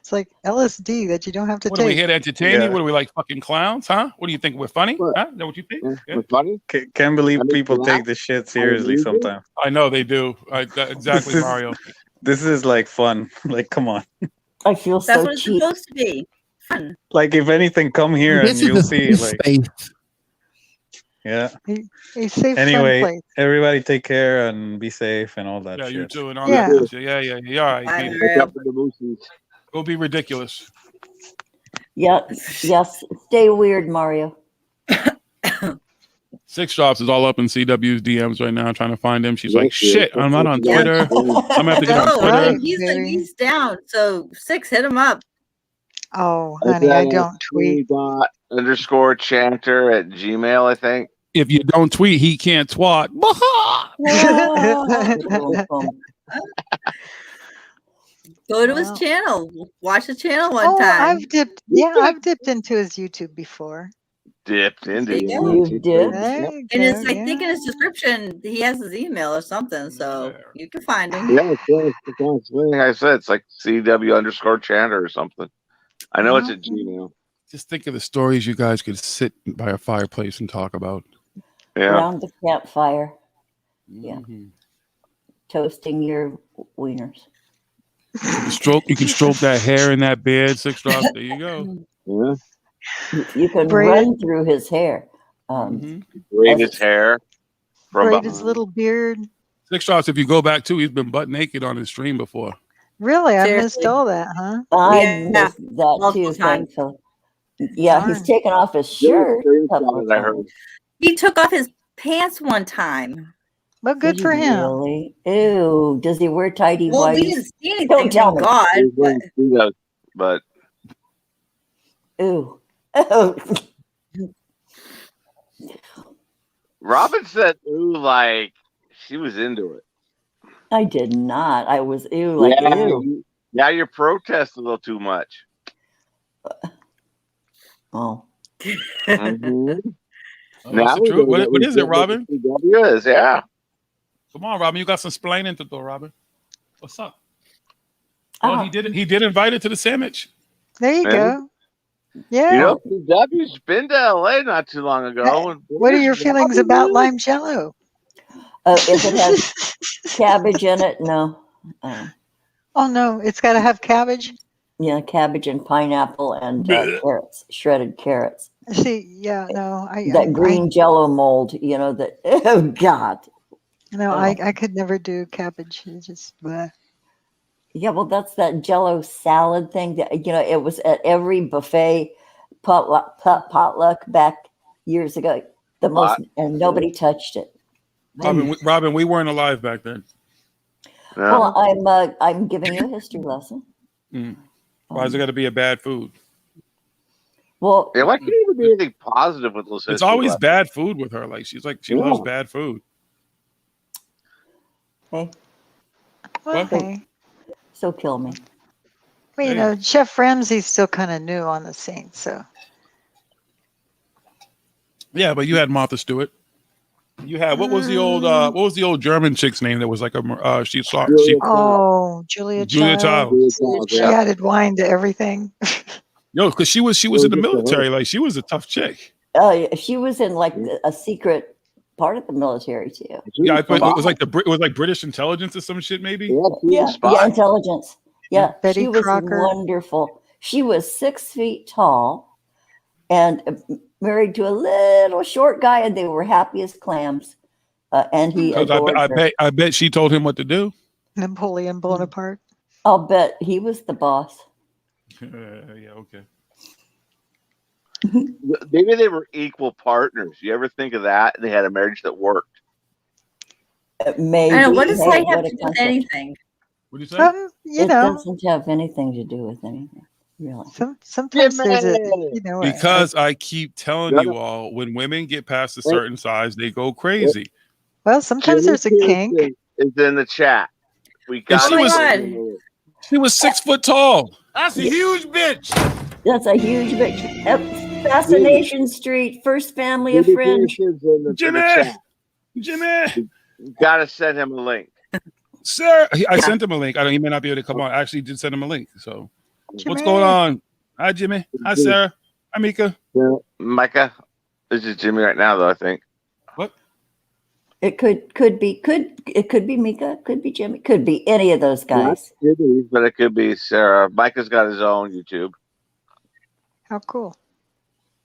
It's like LSD that you don't have to What take. are we here to entertain you? What are we like fucking clowns? Huh? What do you think? We're funny? Huh? Is that what you think? We're funny? Can't believe people take this shit seriously sometimes. I know they do. Exactly, Mario. This is like fun. Like, come on. I feel That's what it's supposed to be. Fun. Like, if anything, come here and you'll see. Like, yeah. A safe, anyway, fun place. Everybody take care and be safe and all that shit. You too and all that shit. Yeah. All right. Go be ridiculous. Yes. Stay weird, Mario. Six Drops is all up in CW's DMs right now trying to find him. She's like, shit, I'm not on Twitter. I'm gonna have to get on Twitter. He's down. So Six, hit him up. Oh, honey, I don't tweet. _Chanter at Gmail, I think. If you don't tweet, he can't twat. Go to his channel. Watch the channel one time. I've dipped into his YouTube before. Dipped into it. You did. And it's I think in his description he has his email or something, so you can find him. Yeah, like I said, it's like CW_Chanter or something. I know it's at Gmail. Just think of the stories you guys could sit by a fireplace and talk about. Yeah. Around the campfire. Yeah. Toasting your wieners. You can stroke that hair in that beard, Six Drops. There you go. Yeah. You can run through his hair. Braid his hair. Braid his little beard. Six Drops, if you go back too, he's been butt naked on his stream before. Really? I missed all that, huh? I missed that too, thankfully. Yeah, he's taken off his shirt. He took off his pants one time. Well, good for him. Really? Ew. Does he wear tidy Well, we whities? didn't see anything. Don't tell me. God, but ew. Oh. Robin said ooh like she was into it. I did not. I was ew like ew. Yeah, you protest a little too much. Oh. Now true. What is it, Robin? Is, yeah. Come on, Robin. You got some splaining to do, Robin. What's up? Oh, he did invite it to the sandwich. There you go. Yeah. You know, PW's been to LA not too long ago. What are your feelings about lime jello? If it has cabbage in it, no. Oh no, it's got to have cabbage. Yeah, cabbage and pineapple and carrots, shredded carrots. See, yeah, no, that green Jello mold, you know that. Oh God. No, I could never do cabbage. It's just. Bleh. Yeah, well, that's that Jello salad thing that it was at every buffet potluck back years ago. And nobody touched it. Robin, we weren't alive back then. Well, I'm giving you a history lesson. Why is it got to be a bad food? Well, why can't even be anything positive with those? It's always bad food with her. Like she loves bad food. Hey. Okay. So kill me. Well, you know, Chef Ramsay's still kind of new on the scene, so. Yeah, but you had Martha Stewart. You had what was the old German chick's name that was like a Julia Child. She added wine to everything. Yo, because she was in the military. Like she was a tough chick. She was in like a secret part of the military too. Yeah, I thought it was like British intelligence or some shit, maybe. Yeah, intelligence. Yeah, Betty she was Crocker. wonderful. She was 6 feet tall and married to a little short guy, and they were happy as clams. And he adored her. I bet she told him what to do. Napoleon Bonaparte. I'll bet he was the boss. Yeah, okay. Maybe they were equal partners. You ever think of that? They had a marriage that worked. Maybe. I know, what does that have to do with anything? What do you say? It doesn't have anything to do with anything, really. Sometimes there's a, because I keep telling you all, when women get past a certain size, they go crazy. Well, sometimes there's a kink. Is in the chat. We got. She was 6 foot tall. That's a huge bitch. That's a huge bitch. Fascination Street, First Family of Fringe. Jimmy. You gotta send him a link. Sir, I sent him a link. He may not be able to come on. I actually did send him a link. So, what's going on? Hi, Jimmy. Hi, Sarah. Hi, Mika. Micah. This is Jimmy right now, though. I think. What? It could be Mika, could be Jimmy, could be any of those guys. But it could be Sarah. Micah's got his own YouTube. How cool.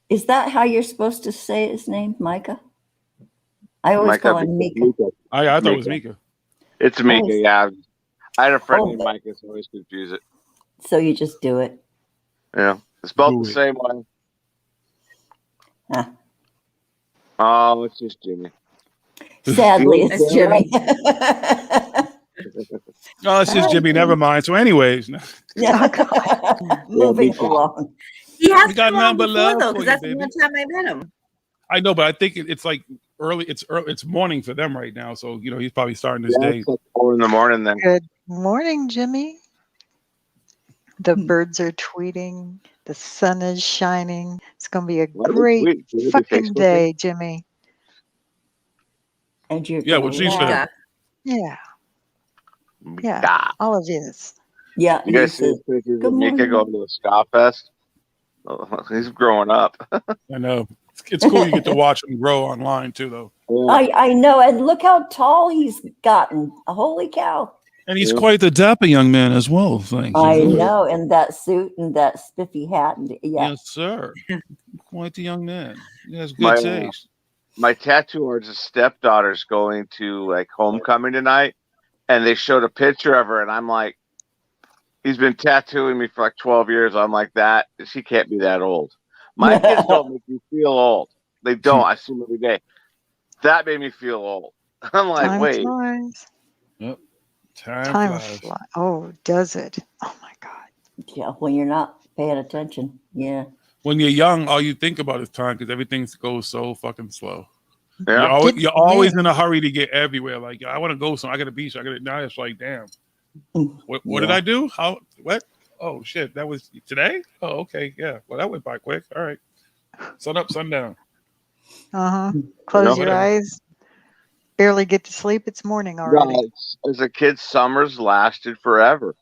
Is that how you're supposed to say his name, Micah? I always call him Mika. I thought it was Mika. It's Mika, yeah. I had a friend named Micah, so I always confuse it. So you just do it. Yeah. It's spelled the same way. Huh. Oh, it's just Jimmy. Sadly, it's Jimmy. Oh, it's just Jimmy. Never mind. So, anyways, moving along. He has we got to nothing but before, love though, for because you, that's the baby. one time I met him. I know, but I think it's like early. It's morning for them right now. So he's probably starting his day. It's like 4 in the morning then. Good morning, Jimmy. The birds are tweeting. The sun is shining. It's going to be a great fucking day, Jimmy. And you're what she said. Yeah. Yeah. All of this. Yeah. You guys see pictures of Mika going to the Ska Fest? Oh, he's growing up. I know. It's cool you get to watch him grow online too, though. I know, and look how tall he's gotten. Holy cow! And he's quite the dapper young man as well. Thanks. I know, and that suit and that spiffy hat, and Yes, sir. Quite the young man. He has good taste. My tattoo artist's stepdaughter's going to like homecoming tonight, and they showed a picture of her, and I'm like, he's been tattooing me for like 12 years. I'm like, that she can't be that old. My kids don't make me feel old. They don't. I see them every day. That made me feel old. I'm like, Time wait. flies. Yep. Time flies. Oh, does it? Oh my God. yeah. When you're not paying attention, yeah. When you're young, all you think about is time because everything goes so fucking slow. Yeah. You're always in a hurry to get everywhere. Like, I want to go somewhere. I got a beach. Now it's like, damn. What did I do? How? What? Oh shit! That was today. Oh, okay, yeah. Well, that went by quick. All right. Sun up, sundown. Close your eyes. Barely get to sleep. It's morning already. Yeah, as a kid, summers lasted forever.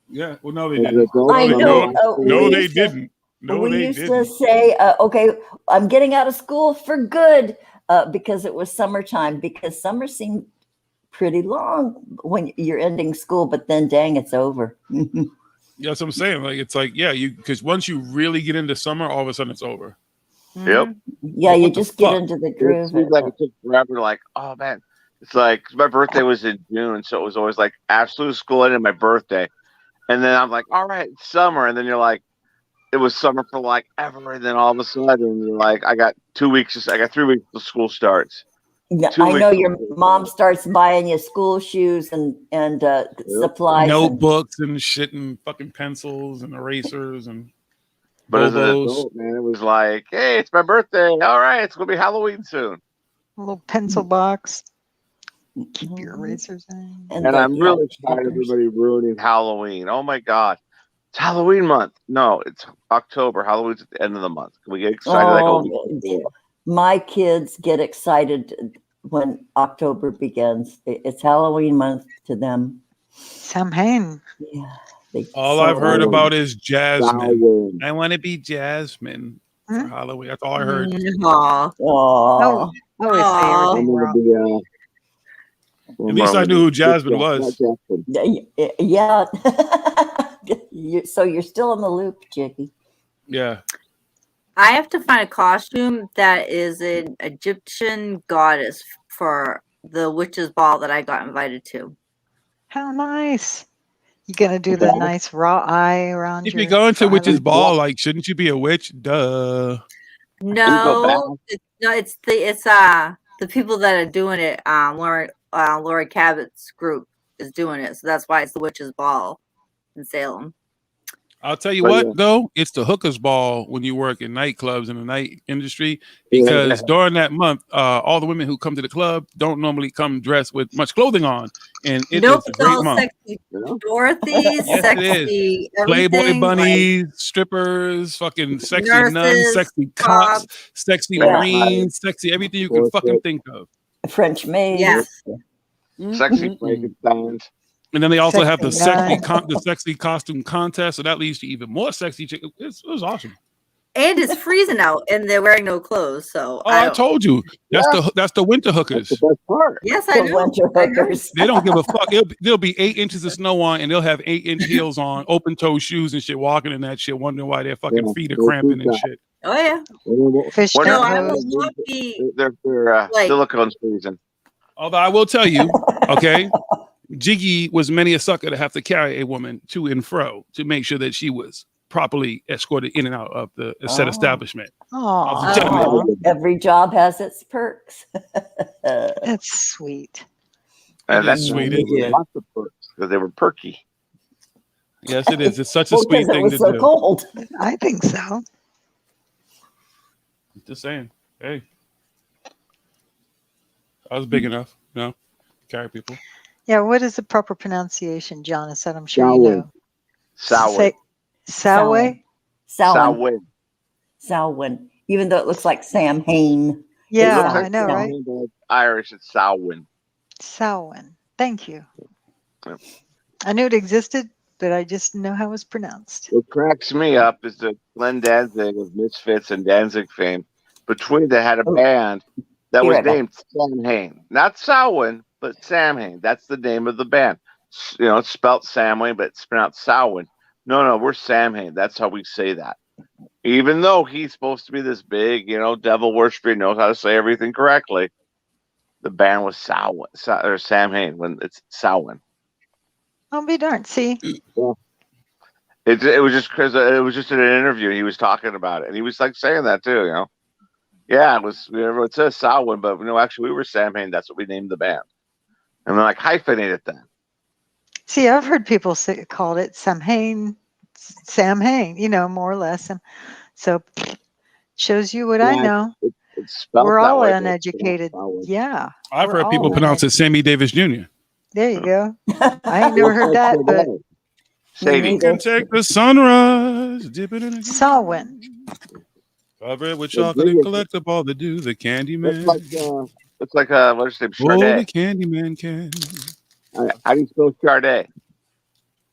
Yeah. Well, no, they didn't. I know. No, they didn't. No, we they used didn't. to say, okay, I'm getting out of school for good because it was summertime, because summer seemed pretty long when you're ending school, but then dang, it's over. Yeah, that's what I'm saying. Like, it's like, yeah, because once you really get into summer, all of a sudden it's over. Yep. Yeah, you just get into the groove. It seems like it took forever. Like, oh man, it's like my birthday was in June, so it was always like absolute school ended my birthday, and then I'm like, all right, it's summer, and then you're like, it was summer for like ever, and then all of a sudden you're like, I got 2 weeks. I got 3 weeks till school starts. Yeah, I know your mom starts buying you school shoes and supplies, notebooks and shit, and fucking pencils and erasers and But as an adult, man, it was like, hey, it's my birthday. All right, it's gonna be Halloween soon. A little pencil box. Keep your erasers in. And I'm really tired of everybody ruining Halloween. Oh my God. It's Halloween month. No, it's October. Halloween's at the end of the month. Can we get excited like a week before? My kids get excited when October begins. It's Halloween month to them. Samhain. Yeah. All I've heard about is Jasmine. I want to be Jasmine for Halloween. That's all I heard. Oh, I always say everything wrong. At least I knew who Jasmine was. Yeah. So you're still in the loop, Jiggy. Yeah. I have to find a costume that is an Egyptian goddess for the witch's ball that I got invited to. How nice. You gonna do the nice raw eye around If your you're going to forehead? witch's ball, like, shouldn't you be a witch? Duh. No, it's the people that are doing it. Laura Cabot's group is doing it, so that's why it's the witch's ball in Salem. I'll tell you what, though, it's the hooker's ball when you work in nightclubs in the night industry, because during that month, all the women who come to the club don't normally come dressed with much clothing on, and it is a great month. Sexy Dorothy, Yes, sexy Playboy bunnies, strippers, fucking sexy nuns, sexy cops, sexy Marines, sexy everything you can fucking think of. French maids. Yes. Sexy Frankensteins. And then they also have the sexy costume contest, so that leads to even more sexy chicks. It was awesome. And it's freezing out, and they're wearing no clothes. So I told you that's the winter hookers. That's the best part. Yes, I know. Winter hookers. They don't give a fuck. There'll be 8 inches of snow on, and they'll have 8-inch heels on, open toe shoes and shit, walking in that shit, wondering why their fucking feet are cramping and shit. Oh yeah. Fish no, I will not be. They're silicone's freezing. Although I will tell you, okay, Jiggy was many a sucker to have to carry a woman to and fro to make sure that she was properly escorted in and out of the said establishment. Every job has its perks. That's sweet. And that's sweet. Lots of perks because they were perky. Yes, it is. It's such a sweet thing to do. Cold. I think so. Just saying. Hey, I was big enough, carry people. Yeah, what is the proper pronunciation, John? I said I'm sure you know. Samhain. Samhain. Even though it looks like Sam Hain. Yeah, I know, right? Irish, it's Samhain. Samhain. Thank you. I knew it existed, but I just didn't know how it was pronounced. What cracks me up is that Glenn Danzig of Misfits and Danzig fame, between they had a band that was named Samhain. Not Samhain, but Samhain. That's the name of the band. It's spelt Samhain, but it's pronounced Samhain. No, we're Samhain. That's how we say that. Even though he's supposed to be this big, devil worshiper, knows how to say everything correctly, the band was Samhain when it's Samhain. I'll be darned. See? Yeah. It was just because it was just in an interview. He was talking about it, and he was like saying that too. Yeah, it was. It says Samhain, but actually we were Samhain. That's what we named the band. And they're like, hyphenate it then. See, I've heard people called it Samhain, more or less. And so shows you what I know. It's spelled We're that all way, uneducated. Yeah. I've heard people pronounce it Sammy Davis Jr. There you go. I ain't never heard that, but you can take the sunrise, dip it in a Samhain. Cover it with chocolate and collect up all the dew, the candy man. It's like what's his name? Sade. Oh, the candy man can. How do you spell Sade?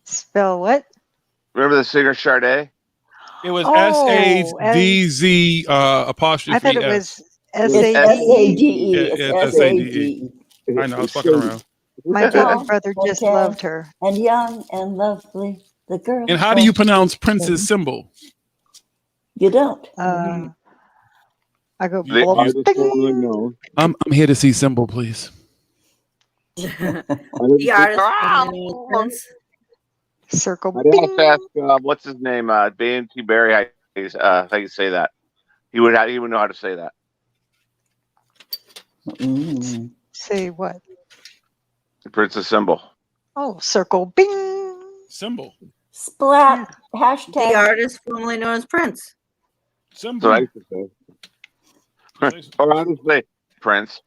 Spell what? Remember the singer Sade? It was SADZ apostrophe. I thought it was SADE. SADE. I know, I was fucking around. My baby brother just loved her. And young and lovely, the girl. And how do you pronounce Prince's symbol? You don't. I go. I'm here to see symbol, please. The artist. Circle. I didn't ask what's his name? B&T Barry. How you say that? He would know how to say that. Say what? The Prince's symbol. Oh, circle. Bing. Symbol. Splat hashtag. The artist formerly known as Prince. Symbol. So I used to say. Or I would say Prince.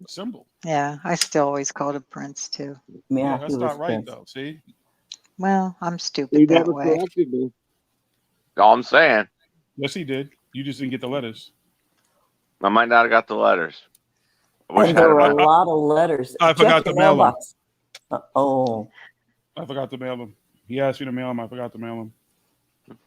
Symbol. Yeah, I still always called him Prince too. Yeah, that's not right though. See. Well, I'm stupid He that never way. corrected me. All I'm saying. Yes, he did. You just didn't get the letters. I might not have got the letters. And there were a lot of letters. I forgot Check to the mail them. mailbox. I forgot to mail them. He asked me to mail them. I forgot to mail them.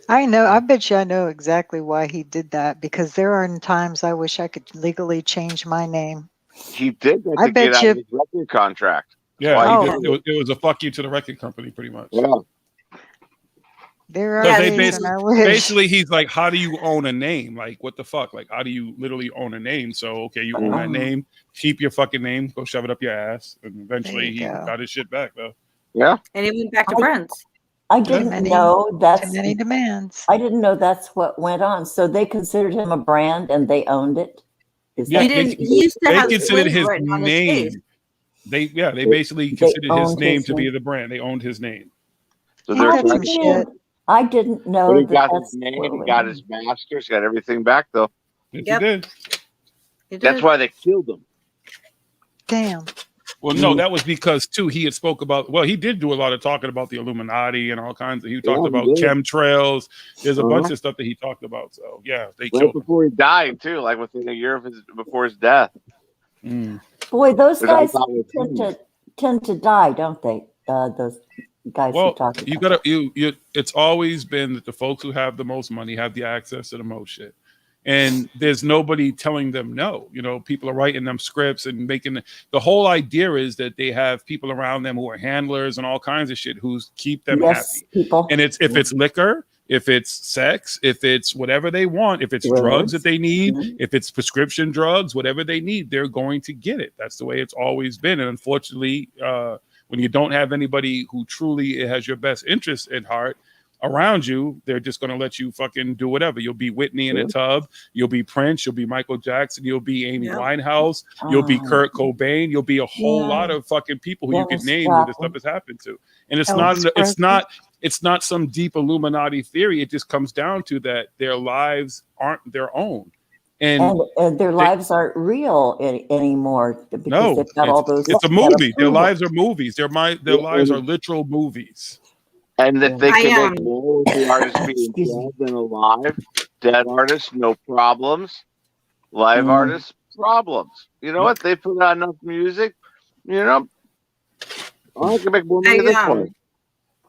I know. I bet you I know exactly why he did that, because there are times I wish I could legally change my name. He did that I to bet get out you- of his record contract. Yeah, he did. It was a fuck you to the record company, pretty much. Yeah. There are Because they days when I wish. basically, he's like, how do you own a name? Like, what the fuck? Like, how do you literally own a name? So, okay, you own that name, keep your fucking name, go shove it up your ass. And eventually he got his shit back, though. Yeah. And he went back to Prince. I didn't know that's too many demands. I didn't know that's what went on. So they considered him a brand and they owned it. Is Yeah, that- He used to they have considered his his written on his name. face. They basically considered his owned name his to be name. the brand. They owned his name. So I there's didn't- I didn't know But he that got that's his name, what he went got on. his masters, got everything back though. Yes, Yep. he did. He did. That's why they killed him. Damn. Well, no, that was because too he had spoke about. Well, he did do a lot of talking about the Illuminati and all kinds of. He talked he about did. chemtrails. There's a bunch Uh-huh. of stuff that he talked about. So yeah, they Right killed him. before he died too, like within a year of before his death. Boy, those Because I guys thought it was tend to die, don't they? Those guys who Well, talk about you gotta you. It's always been that the folks who have the most money have the access to the most shit, and there's nobody telling them no. You know, people are writing them scripts and making the whole idea is that they have people around them who are handlers and all kinds of shit who keep them happy. People. And it's if it's liquor, if it's sex, if it's whatever they want, if it's drugs that they need, if it's prescription drugs, whatever they need, they're going to get it. That's the way it's always been. And unfortunately, when you don't have anybody who truly has your best interest at heart around you, they're just going to let you fucking do whatever. You'll be Whitney in a tub. You'll be Prince. You'll be Michael Jackson. You'll be Amy Winehouse. You'll be Kurt Cobain. You'll be a whole lot of fucking people who you can name who this stuff has happened to. And it's not some deep Illuminati theory. It just comes down to that their lives aren't their own. And their lives aren't real anymore because no, they've got all those. it's a movie. Their lives are movies. Their lives are literal movies. And if they can make more with the artists being dead than alive, dead artists, no problems. Live artists, problems. You know what? They put out enough music, you know. I can make more money this way.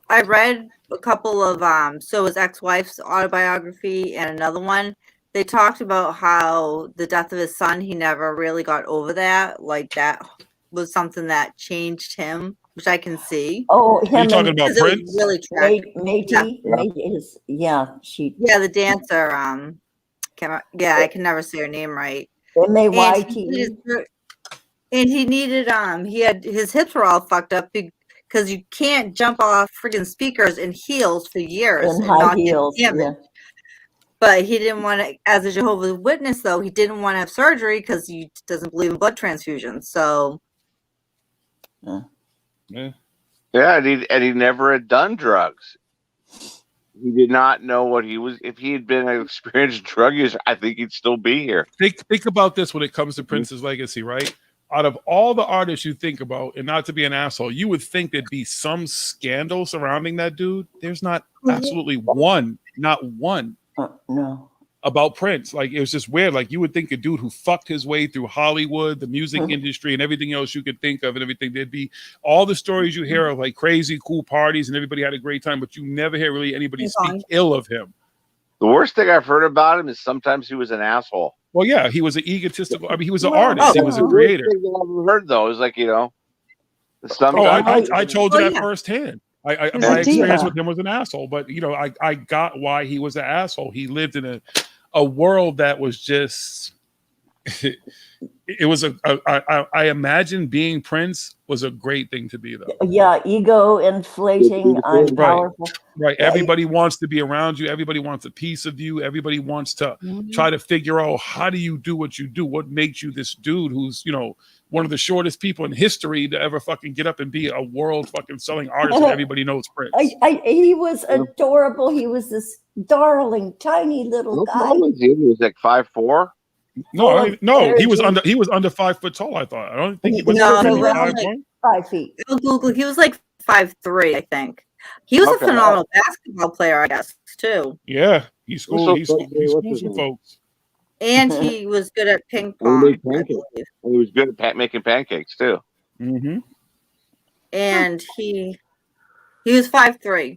I read a couple of so his ex-wife's autobiography and another one. They talked about how the death of his son, he never really got over that. Like that was something that changed him, which I can see. Oh, Are you talking about Prince? Really tragic. She. Yeah, the dancer. I can never say her name right. M-A-Y-T-E. And he needed he had his hips were all fucked up because you can't jump off freaking speakers in heels for years In and high not get heels, damaged. yeah. But he didn't want to, as a Jehovah's Witness, though, he didn't want to have surgery because he doesn't believe in blood transfusions. So, Yeah, and he never had done drugs. He did not know what he was. If he had been an experienced drug user, I think he'd still be here. Think about this when it comes to Prince's legacy, right? Out of all the artists you think about, and not to be an asshole, you would think there'd be some scandal surrounding that dude. There's not absolutely one, not one. No. About Prince. Like, it was just weird. Like, you would think a dude who fucked his way through Hollywood, the music industry, and everything else you could think of, and everything, there'd be all the stories you hear of like crazy cool parties and everybody had a great time, but you never hear really anybody speak ill of him. The worst thing I've heard about him is sometimes he was an asshole. Well, yeah, he was an egotistical. I mean, he was an artist. He was a creator. The worst thing I've ever heard though is like, you know, I told you that firsthand. My experience Yeah. with him was an asshole, but you know, I got why he was an asshole. He lived in a world that was just it was I imagine being Prince was a great thing to be, though. Yeah, ego inflating. I'm powerful. Right. Everybody wants to be around you. Everybody wants a piece of you. Everybody wants to try to figure out, how do you do what you do? What makes you this dude who's, one of the shortest people in history to ever fucking get up and be a world fucking selling artist and everybody knows Prince. He was adorable. He was this darling, tiny little guy. He was like 5'4". No, he was under 5 foot tall. I thought. I don't think he was. Around 5 feet. Google. He was like 5'3", I think. He was a phenomenal basketball player, I guess, too. Yeah, he schooled some folks. And he was good at ping pong. He was good at making pancakes too. Mm-hmm. And he was 5'3".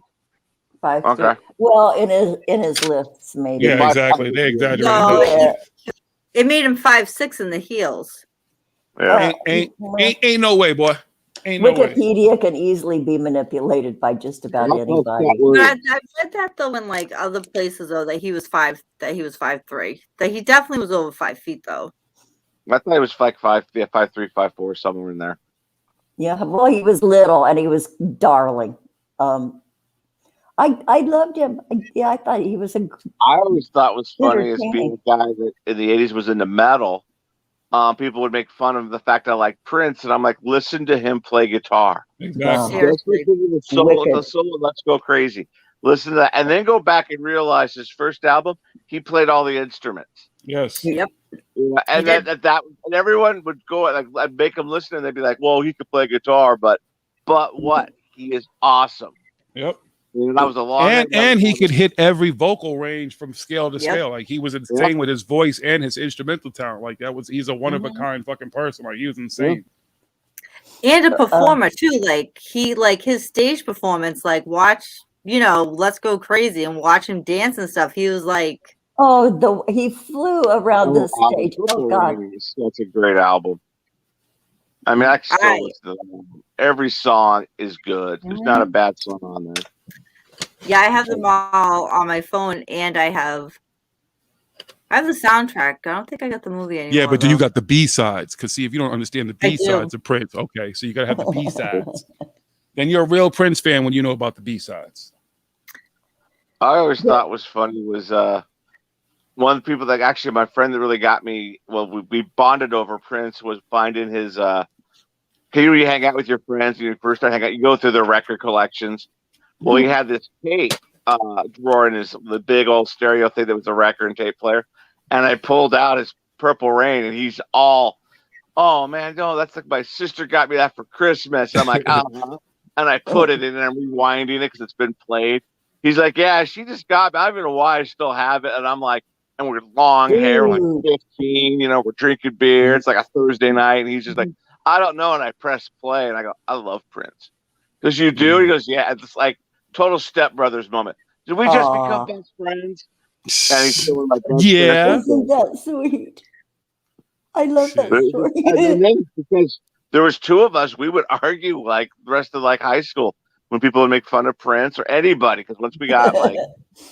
5'3". Okay. Well, in his lifts, maybe. Yeah, exactly. They exaggerated. No, it made him 5'6" in the heels. Yeah. Ain't no way, boy. Ain't no way. Wikipedia can easily be manipulated by just about anybody. But I've read that though in like other places though that he was 5'3". That he definitely was over 5 feet though. I thought he was like 5'3", 5'4", somewhere in there. Yeah, well, he was little and he was darling. I loved him. I thought he was a. I always thought was funny as being a guy that in the 80s was into metal. People would make fun of the fact that I like Prince, and I'm like, listen to him play guitar. Exactly. The solo, Let's Go Crazy. Listen to that, and then go back and realize his first album, he played all the instruments. Yes. Yep. Yeah, and and everyone would go like, I'd make them listen, and they'd be like, "Well, he could play guitar, but what? He is awesome." Yep. And that was a long. And he could hit every vocal range from scale to scale. Like he was insane with his voice and his instrumental talent. Like he's a one of a kind fucking person. Like he was insane. And a performer too. Like his stage performance. Like watch, Let's Go Crazy and watch him dance and stuff. He was like, he flew around the stage. Oh God, that's a great album. I mean, I can still listen to them. Every song is good. There's not a bad song on there. Yeah, I have them all on my phone, and I have the soundtrack. I don't think I got the movie anymore. Yeah, but you got the B-sides. Because see, if you don't understand the B-sides of Prince, okay, so you got to have the B-sides. Then you're a real Prince fan when you know about the B-sides. I always thought was funny was one of the people that actually my friend that really got me. Well, we bonded over Prince was finding his. Here you hang out with your friends. You first start hang out. You go through their record collections. Well, he had this tape drawer in the big old stereo thing that was a record and tape player, and I pulled out his Purple Rain, and he's all, "Oh man, no, that's like my sister got me that for Christmas." I'm like, and I put it in, and I'm rewinding it because it's been played. He's like, "Yeah, she just got me. I don't know why I still have it," and I'm like, "And we're long hair, we're like 15, we're drinking beer. It's like a Thursday night," and he's just like, "I don't know," and I press play, and I go, "I love Prince." Because you do? He goes, "Yeah." It's like total stepbrothers moment. Did we just become best friends? And he's still like, yeah. Isn't that sweet? I love that story. And then because there was two of us, we would argue like the rest of like high school when people would make fun of Prince or anybody. Because once we got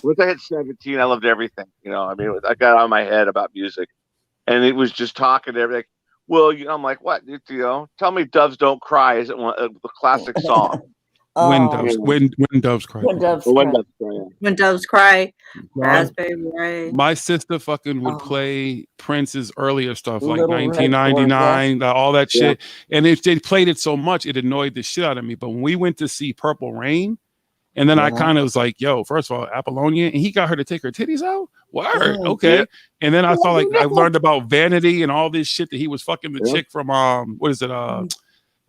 once I hit 17, I loved everything. I mean, I got out of my head about music, and it was just talking to everything. Well, I'm like, what? Tell me, "Doves Don't Cry" isn't the classic song. When doves cry. When doves cry. When doves cry. Raspberry Rain. My sister fucking would play Prince's earlier stuff, like 1999, all that shit. And if they played it so much, it annoyed the shit out of me. But when we went to see Purple Rain, and then I kind of was like, "Yo, first of all, Apollonia," and he got her to take her titties out. Word, okay. Yeah. And then I saw I learned about Vanity and all this shit that he was fucking the chick from what is it?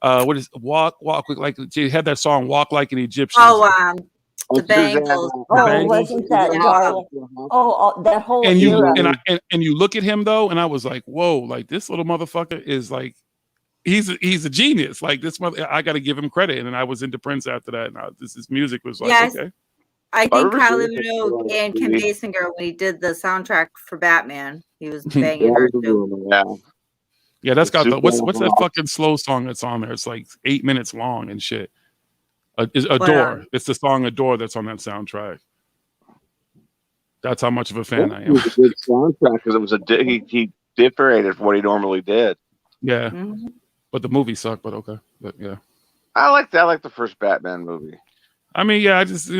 What is Walk like? She had that song "Walk Like an Egyptian." The Bangles. Wasn't that darling? That whole and you era. and you look at him though, and I was like, "Whoa! Like this little motherfucker is like, he's a genius. Like this mother, I got to give him credit." And then I was into Prince after that. And his music was like, okay. I think Kylie Minogue and Kim Basinger, when he did the soundtrack for Batman, he was banging her too. Yeah, that's got the what's that fucking slow song that's on there? It's like 8 minutes long and shit. Adore. It's the song Adore that's on that soundtrack. That's how much of a fan I am. It was a good soundtrack because it was differentiated from what he normally did. Yeah, Mhm. but the movie sucked. But okay, but yeah. I like the first Batman movie. I mean, yeah, I just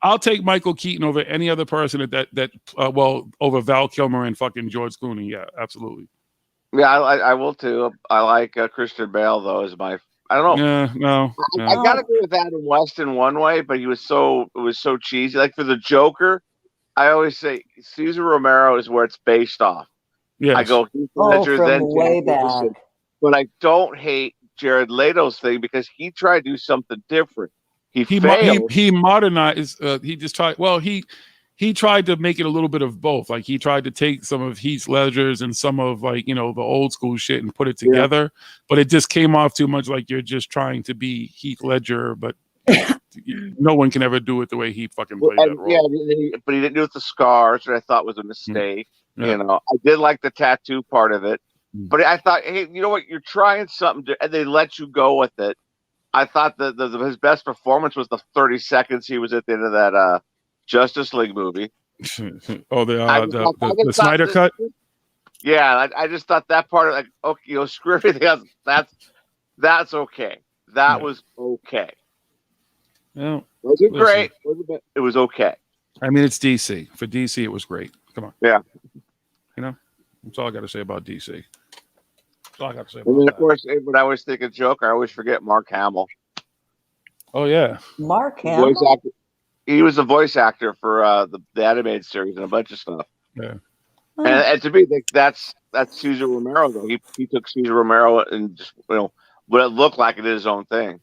I'll take Michael Keaton over any other person over Val Kilmer and fucking George Clooney. Yeah, absolutely. Yeah, I will too. I like Christian Bale though as my. I don't know. Yeah, no. I gotta agree with Adam West in one way, but it was so cheesy. Like for the Joker, I always say Cesar Romero is where it's based off. Yes. I go Heath Ledger, from then way Jack Nicholson. back. But I don't hate Jared Leto's thing because he tried to do something different. He failed. He modernized. He just tried. Well, he tried to make it a little bit of both. Like he tried to take some of Heath Ledger's and some of the old school shit and put it together. But it just came off too much like you're just trying to be Heath Ledger, but no one can ever do it the way he fucking played that role. Yeah, but he didn't do it with the scars, which I thought was a mistake. Yeah. I did like the tattoo part of it, but I thought, hey, you know what? You're trying something, and they let you go with it. I thought that his best performance was the 30 seconds he was at the end of that Justice League movie. The Snyder cut. Yeah, I just thought that part of okay, screw everything else. That's okay. That was okay. Yeah, was it great? It was okay. I mean, it's DC. For DC, it was great. Come on. Yeah. That's all I got to say about DC. That's all I got to say about And then, that. of course, when I always think of Joker, I always forget Mark Hamill. Oh, yeah. Mark Voice Hamill? actor. He was a voice actor for the animated series and a bunch of stuff. Yeah. And to me, that's Cesar Romero, though. He took Cesar Romero and just, what it looked like it is his own thing.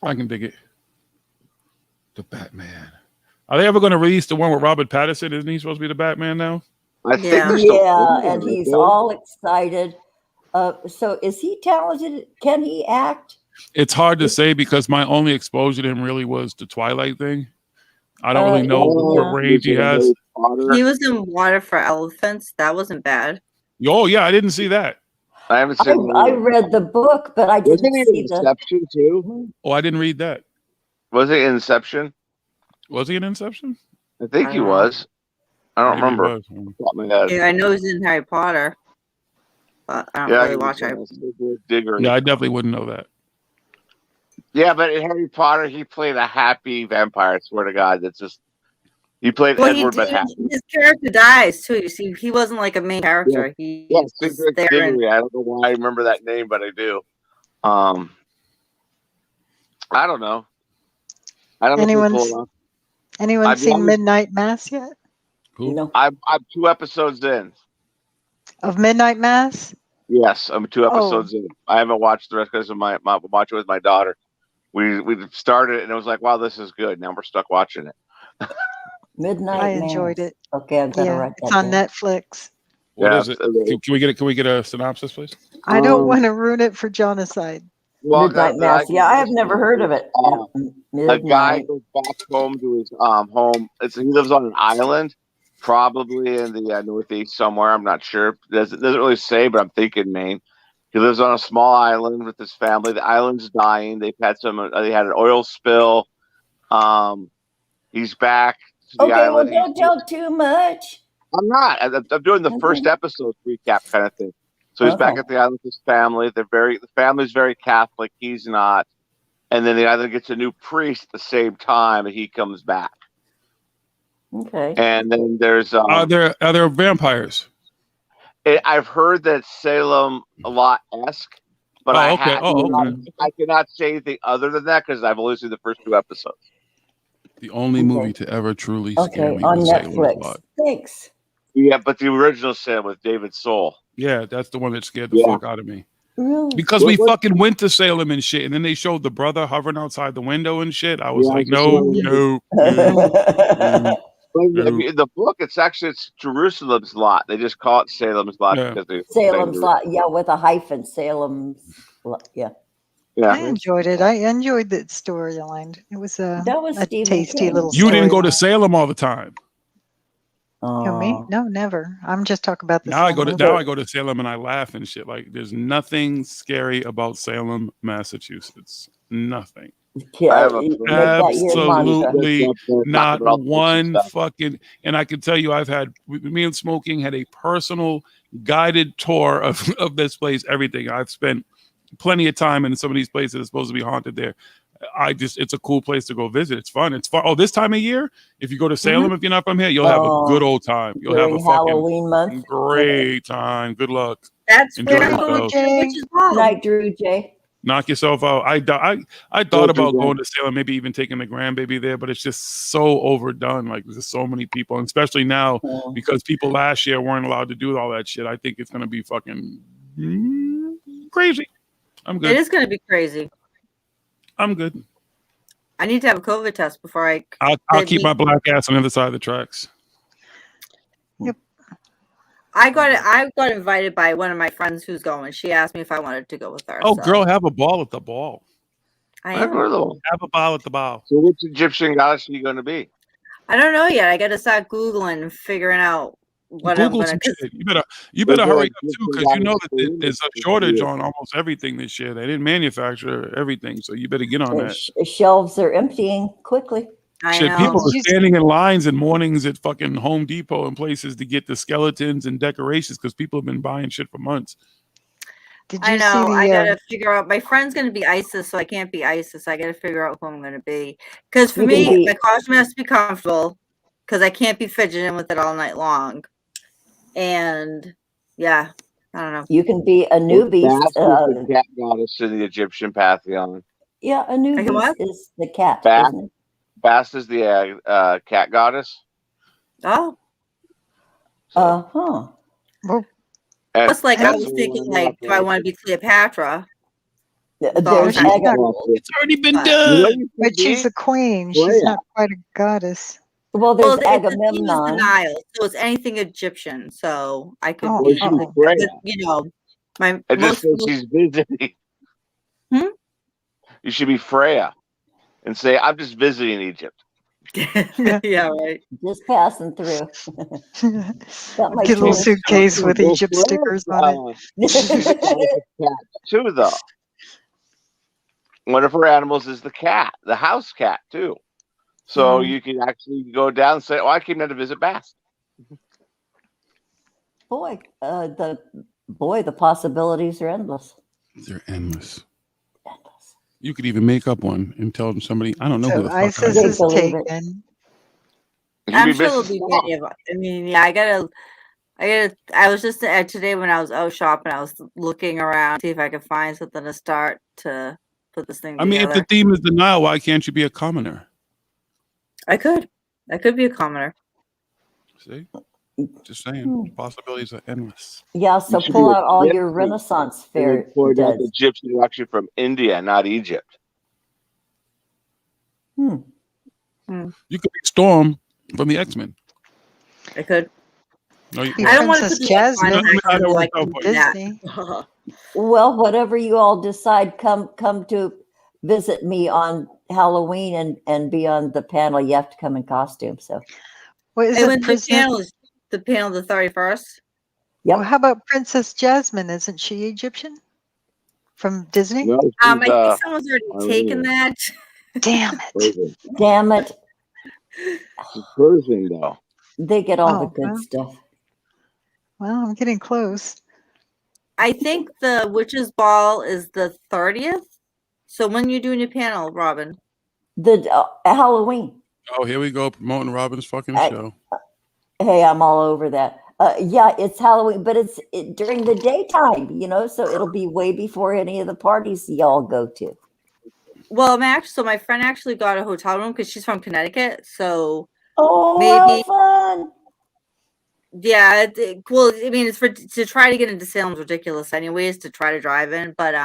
I can dig it. The Batman. Are they ever going to release the one with Robert Pattinson? Isn't he supposed to be the Batman now? I think and he's all excited. So is he talented? Can he act? It's hard to say because my only exposure to him really was the Twilight thing. I don't really know what range he has. He was in Water for Elephants. That wasn't bad. Oh, yeah, I didn't see that. I haven't seen I read the book, but I didn't see the Inception too. Oh, I didn't read that. Was it Inception? Was he in Inception? I think he was. I don't remember. He was. Off the top of my head. Yeah, I know he's in Harry Potter, but I don't really watch Harry Potter. Digger. Yeah, I definitely wouldn't know that. Yeah, but in Harry Potter, he played a happy vampire. I swear to God, that's just he played Edward, but happy. His character dies too. You see, he wasn't like a main character. Yeah, Diggory. I don't know why I remember that name, but I do. I don't know. I don't know. Anyone seen Midnight Mass yet? No. I'm 2 episodes in. Of Midnight Mass? Yes, I'm 2 episodes in. I haven't watched the rest because of my watching with my daughter. We started it and it was like, wow, this is good. Now we're stuck watching it. Midnight. I enjoyed it. Okay, I'm gonna write that. It's on down. Netflix. What is it? Can we get a synopsis, please? I don't want to ruin it for Jonacide. Midnight Mass. Yeah, I have never heard of it. A guy goes back home to his home. He lives on an island, probably in the Northeast somewhere. I'm not sure. It doesn't really say, but I'm thinking Maine. He lives on a small island with his family. The island's dying. They had an oil spill. He's back to the island. Well, don't tell too much. I'm not. I'm doing the first episode recap kind of thing. So he's back at the island with his family. The family's very Catholic. He's not. And then the island gets a new priest at the same time, and he comes back. Okay. And then there's are there vampires? I've heard that Salem a lot-esque, but I cannot say anything other than that because I've only seen the first 2 episodes. The only movie to ever truly scare me on was Netflix. Thanks. Yeah, but the original Salem with David Soul. Yeah, that's the one that scared the fuck out of me. Really? Because we fucking went to Salem and shit, and then they showed the brother hovering outside the window and shit. I was like, no. In the book, it's Jerusalem's lot. They just call it Salem's lot because Salem's lot, with a hyphen. Salem's lot, yeah. I enjoyed it. I enjoyed the storyline. It was a tasty little story. You didn't go to Salem all the time. Me? No, never. I'm just talking about the now I go to Salem and I laugh and shit. Like there's nothing scary about Salem, Massachusetts. Nothing. Absolutely not one fucking. And I can tell you, me and Smoking had a personal guided tour of this place. Everything. I've spent plenty of time in some of these places that are supposed to be haunted there. It's a cool place to go visit. It's fun. It's fun. Oh, this time of year, if you go to Salem, if you're not from here, you'll have a good old time. You'll have a Halloween month. Great time. Good luck. That's Enjoy where I'm going yourself. to Witch's Ball. Night, Drew J. Knock yourself out. I thought about going to Salem, maybe even taking the grandbaby there, but it's just so overdone. Like there's so many people, and especially now because people last year weren't allowed to do all that shit. I think it's gonna be fucking crazy. I'm good. It is going to be crazy. I'm good. I need to have a COVID test before I'll keep my black ass on the other side of the tracks. Yep. I got invited by one of my friends who's going. She asked me if I wanted to go with her. Oh, girl, have a ball at the ball. Have a ball at the ball. So which Egyptian goddess are you going to be? I don't know yet. I got to start Googling and figuring out what I'm going to do. You better hurry up too, because you know that there's a shortage on almost everything this year. They didn't manufacture everything, so you better get on that. Shelves are emptying quickly. Shit, people are standing in lines and mornings at fucking Home Depot and places to get the skeletons and decorations because people have been buying shit for months. I know. I got to figure out. My friend's going to be Isis, so I can't be Isis. I got to figure out who I'm going to be. Because for me, my costume has to be comfortable because I can't be fidgeting with it all night long. And yeah, I don't know. You can be Anubis. The cat goddess in the Egyptian pantheon. Yeah, Anubis is the cat. Bast is the cat goddess. Oh. Huh. It's like I was thinking, like, do I want to be Cleopatra? It's already been done. But she's a queen. She's not quite a goddess. Well, there's Agamemnon. Agamemnon. The Nile, so it's anything Egyptian. So I could, you know, my most. She's visiting. You should be Freya, and say, "I'm just visiting Egypt." Yeah, right. Just passing through. Get a little suitcase with Egypt stickers on it. Too, though. One of her animals is the cat, the house cat, too. So you can actually go down and say, "Oh, I came down to visit Bast." Boy, the possibilities are endless. They're endless. You could even make up one and tell somebody, I don't know who the fuck Isis is taken. I'm sure there'll be many of us. I mean, yeah, I was just today when I was out shopping, I was looking around, see if I could find something to start to put this thing together. I mean, if the theme is denial, why can't you be a commoner? I could be a commoner. See? Just saying, possibilities are endless. Yeah, so pull out all your Renaissance fair. The Egyptians are actually from India, not Egypt. You could be Storm from the X-Men. I could. No, I don't want to put Jasmine. Disney. Well, whatever you all decide, come to visit me on Halloween and be on the panel. You have to come in costume. So, what is it? The panel the 31st. Yeah. Well, how about Princess Jasmine? Isn't she Egyptian? From Disney? No, I think someone's already taken that. Damn it. Damn it. She's Persian, though. They get all the good stuff. Well, I'm getting close. I think the Witch's Ball is the 30th. So when you doing your panel, Robin? The Halloween. Oh, here we go, promoting Robin's fucking show. Hey, I'm all over that. Yeah, it's Halloween, but it's during the daytime, so it'll be way before any of the parties y'all go to. Well, my friend actually got a hotel room because she's from Connecticut. So maybe fun. Yeah, well, I mean, it's to try to get into Salem's ridiculous, anyways, to try to drive in. But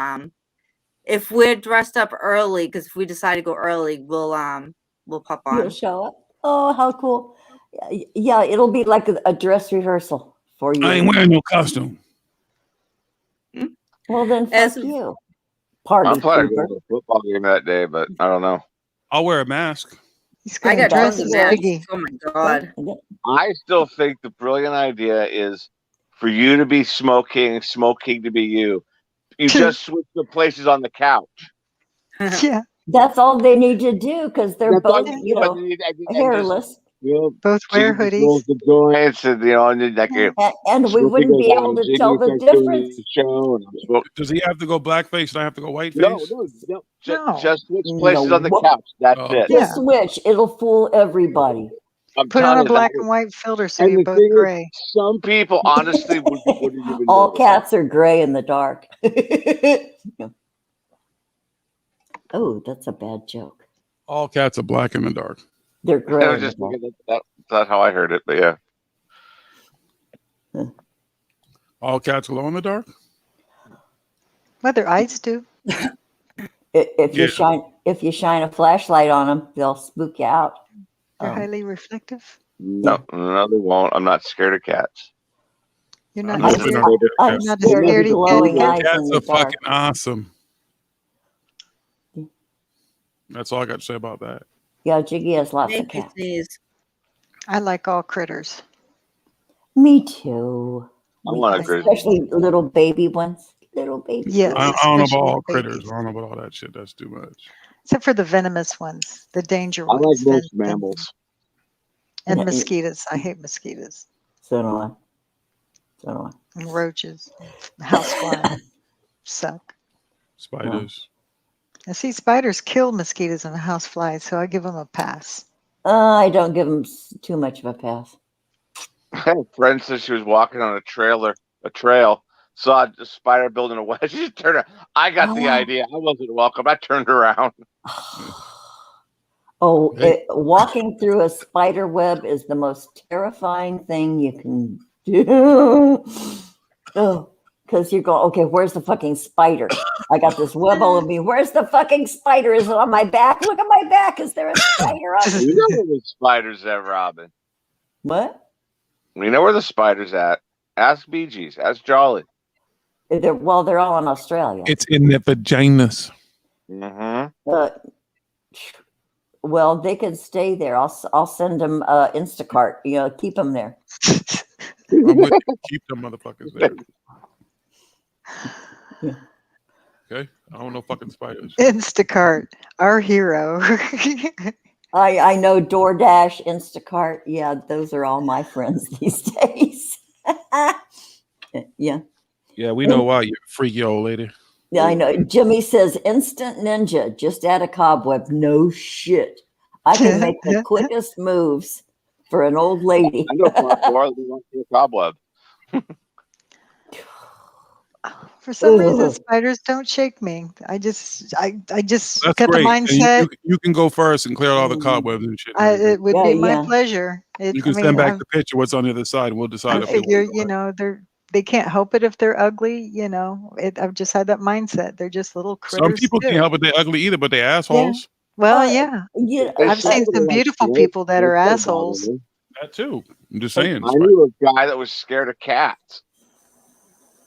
if we're dressed up early, because if we decide to go early, we'll pop on. You'll show up. Oh, how cool! Yeah, it'll be like a dress rehearsal for you. I ain't wearing no costume. Well, then fuck you. Party. I'm planning to go to a football game that day, but I don't know. I'll wear a mask. I got tons of masks. Oh my god! I still think the brilliant idea is for you to be smoking to be you. You just switch the places on the couch. Yeah. That's all they need to do because they're That's all both, you do, and hairless. Both wear hoodies. Rolls the joints, and and like And we wouldn't be able to tell the difference. Does he have to go blackface and I have to go whiteface? No. Just switch places on the couch. That's it. Just switch. It'll fool everybody. Put on a black and white filter so you're both gray. Some people honestly wouldn't even All know. cats are gray in the dark. Oh, that's a bad joke. All cats are black in the dark. They're gray. I was just thinking that's how I heard it, but yeah. All cats glow in the dark? Well, their eyes do. If you shine a flashlight on them, they'll spook you out. They're highly reflective. No, they won't. I'm not scared of cats. You're not. I'm not scared of glowing eyes Cats in the are dark. fucking awesome. That's all I got to say about that. Yeah, Jiggy has lots of Make me cats. sneeze. I like all critters. Me too. I want a critter. Especially little baby ones. Little baby. Yeah. I don't know about especially all babies. critters. I don't know about all that shit. That's too much. Except for the venomous ones, the danger I like ones. most mammals. And Yeah. mosquitoes. I hate mosquitoes. So do I. And roaches. Houseflies. Suck. Spiders. I see spiders kill mosquitoes and houseflies, so I give them a pass. I don't give them too much of a pass. I had a friend said she was walking on a trail, saw a spider building a web. She just turned around. I got the idea. I wasn't welcome. I turned around. Walking through a spider web is the most terrifying thing you can do. Because you're going, okay, where's the fucking spider? I got this web all of me. Where's the fucking spider? Is it on my back? Look at my back. Is there a spider on We know where the spider's at, Robin. What? We know where the spider's at. Ask BG's. Ask Jolly. They're all in Australia. It's in their vaginas. Mm-hmm. Well, they can stay there. I'll send them Instacart. Keep them there. I'm with you. Keep them motherfuckers there. Yeah. Okay? I don't know fucking spiders. Instacart, our hero. I know DoorDash, Instacart. Yeah, those are all my friends these days. Yeah. Yeah, we know why, you freaky old lady. Yeah, I know. Jimmy says instant ninja, just add a cobweb. No shit. I can make the quickest moves for an old lady. I know a cobweb. For some reason, spiders don't shake me. I just That's got the great. And mindset. you can go first and clear all the cobwebs and shit. It would be my pleasure. You can send back the picture what's on the other side and we'll decide. I figure, they can't help it if they're ugly. I've just had that mindset. They're just little critters. Some people can't help it. They're ugly either, but they're assholes. Well, yeah. I've seen some beautiful people that are assholes. That too. I'm just saying. I knew a guy that was scared of cats.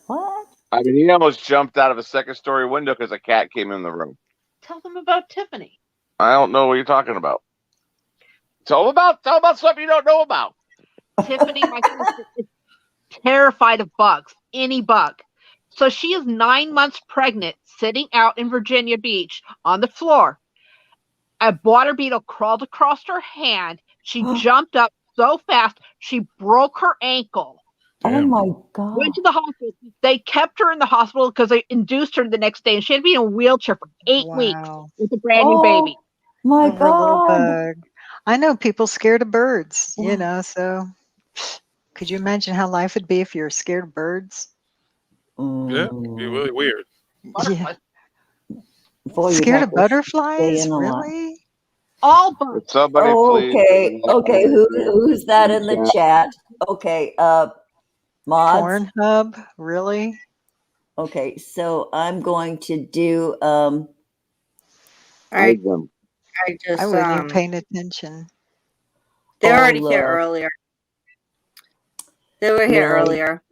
What? I mean, he almost jumped out of a second-story window because a cat came in the room. Tell them about Tiffany. I don't know what you're talking about. Tell about something you don't know about. Tiffany, my sister, is terrified of bugs, any bug. So she is 9 months pregnant, sitting out in Virginia Beach on the floor. A water beetle crawled across her hand. She jumped up so fast, she broke her ankle. Oh my God. Went to the hospital. They kept her in the hospital because they induced her the next day, and she had to be in a wheelchair for 8 weeks with a brand new baby. My Poor little God. bug. I know people scared of birds, so could you imagine how life would be if you were scared of birds? Yeah, it'd be really weird. Yeah. Boy, you'd Scared have of to stay butterflies? in a lot. Really? All bugs. Somebody Okay. Who's that in the chat? Okay. Mods. Pornhub? Really? Okay, so I'm going to do I just I wasn't even paying attention. they already love. here earlier. They were here Really? earlier.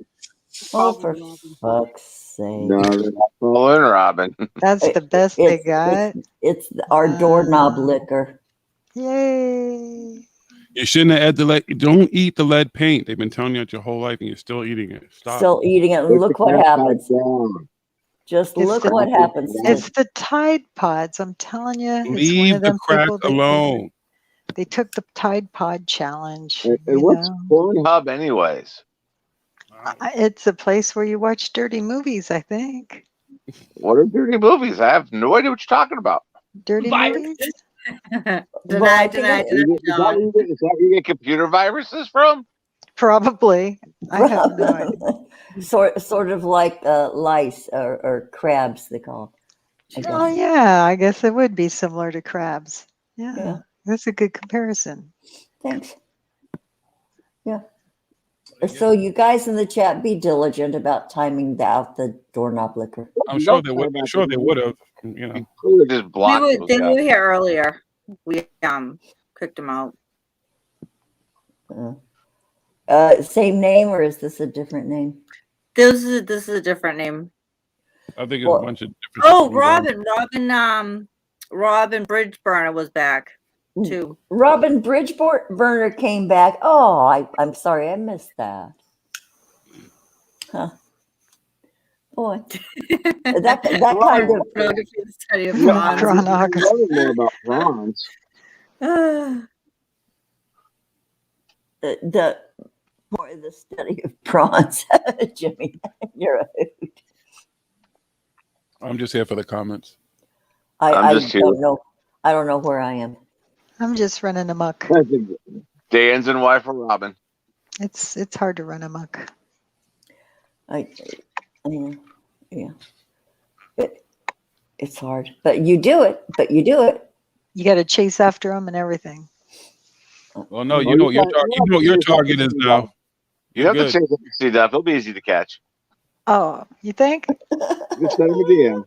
Oh, for fuck's sake. No, they're not fooling, Robin. That's the best they got. It's our doorknob liquor. Yay. You shouldn't have had the lead. Don't eat the lead paint. They've been telling you that your whole life and you're still eating it. Stop. Still eating it, and look what happens. Just look what happens. It's the Tide Pods. I'm telling you. It's one Leave of the them crack people that alone. they took the Tide Pod challenge. And what's Pornhub, anyways? It's a place where you watch dirty movies, I think. What are dirty movies? I have no idea what you're talking about. Dirty movies? Deny. Is that where you get computer viruses from? Probably. I have no idea. Sort of like lice or crabs, they call them. Oh, yeah. I guess it would be similar to crabs. Yeah. That's a good comparison. Thanks. Yeah. So you guys in the chat, be diligent about timing out the doorknob liquor. I'm sure they would. I'm sure they would have. You know, just blocked They were here earlier. We kicked them out. Same name, or is this a different name? This is a different name. I think it's a bunch of different. Oh, Robin Bridgeburner was back too. Robin Bridgeburner came back. Oh, I'm sorry, I missed that. Huh. Boy, that kind of study of more about bronze. The study of prawns, Jimmy. You're a hoot. I'm just here for the comments. I don't know. I don't know where I am. I'm just running amok. Dan's and wife of Robin. It's hard to run amok. Yeah. It's hard, but you do it. You got to chase after them and everything. Well, no, you know what your target is now. You have to chase up see that. It'll be easy to catch. Oh, you think? Just send him a DM.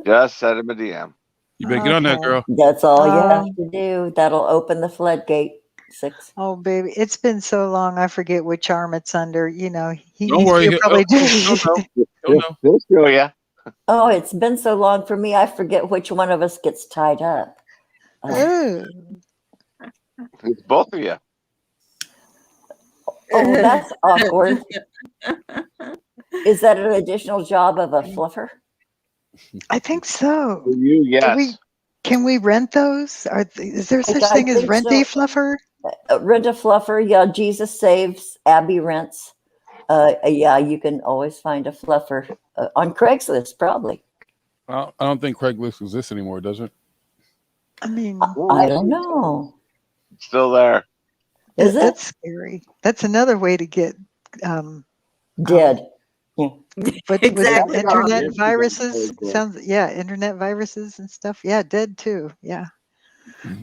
Just send him a DM. You better get on that, girl. That's all you have to do. That'll open the floodgate. 6. Oh, baby, it's been so long. I forget which arm it's under. You know, don't worry. He'll probably do. He'll show ya. Oh, it's been so long for me. I forget which one of us gets tied up. It's both of you. Oh, that's awkward. Is that an additional job of a fluffer? I think so. For you, yes. Can we rent those? Is there such thing as rent-a-fluffer? Rent-a-fluffer, yeah. Jesus saves, Abby rents. Yeah, you can always find a fluffer on Craigslist, probably. I don't think Craigslist exists anymore, does it? I mean, I don't know. It's still there. Is it? That's scary. That's another way to get dead. But Exactly. with internet viruses, internet viruses and stuff. Yeah, dead too. Yeah.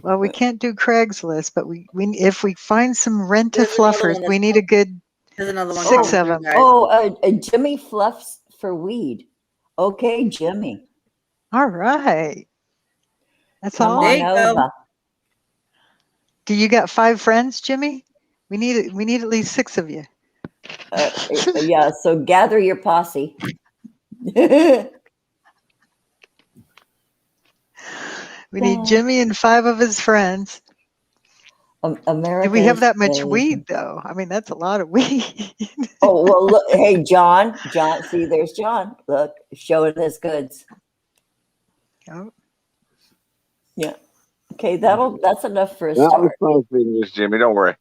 Well, we can't do Craigslist, but we if we find some rent-a-fluffers, we need a good 6 of them. Oh, Jimmy fluffs for weed. Okay, Jimmy. All right. That's all. There you go. Do you got 5 friends, Jimmy? We need at least 6 of you. Yeah, so gather your posse. We need Jimmy and 5 of his friends. America. Do we have that much weed, though? I mean, that's a lot of weed. Oh, well, look. Hey, John, see, there's John. Look, showing his goods. Oh. Yeah. Okay, that's enough for a That start. was 5 fingers, Jimmy. Don't worry.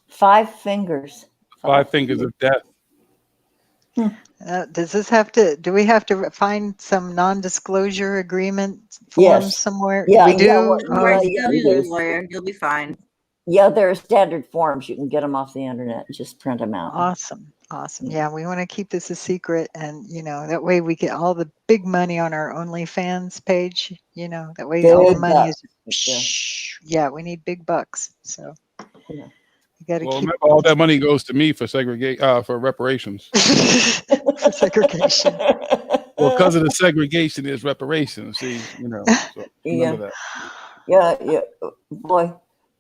5 fingers. 5 fingers of death. Does this have to? Do we have to find some non-disclosure agreement forms somewhere? Yeah, we do. You'll be fine. Yeah, there are standard forms. You can get them off the internet. Just print them out. Awesome. Yeah, we want to keep this a secret, and that way we get all the big money on our OnlyFans page. That way all the money is. Yeah, we need big bucks. So. Yeah. Remember, all that money goes to me for for reparations. For segregation. Well, because of the segregation, there's reparations. See, So remember that. Yeah. Boy,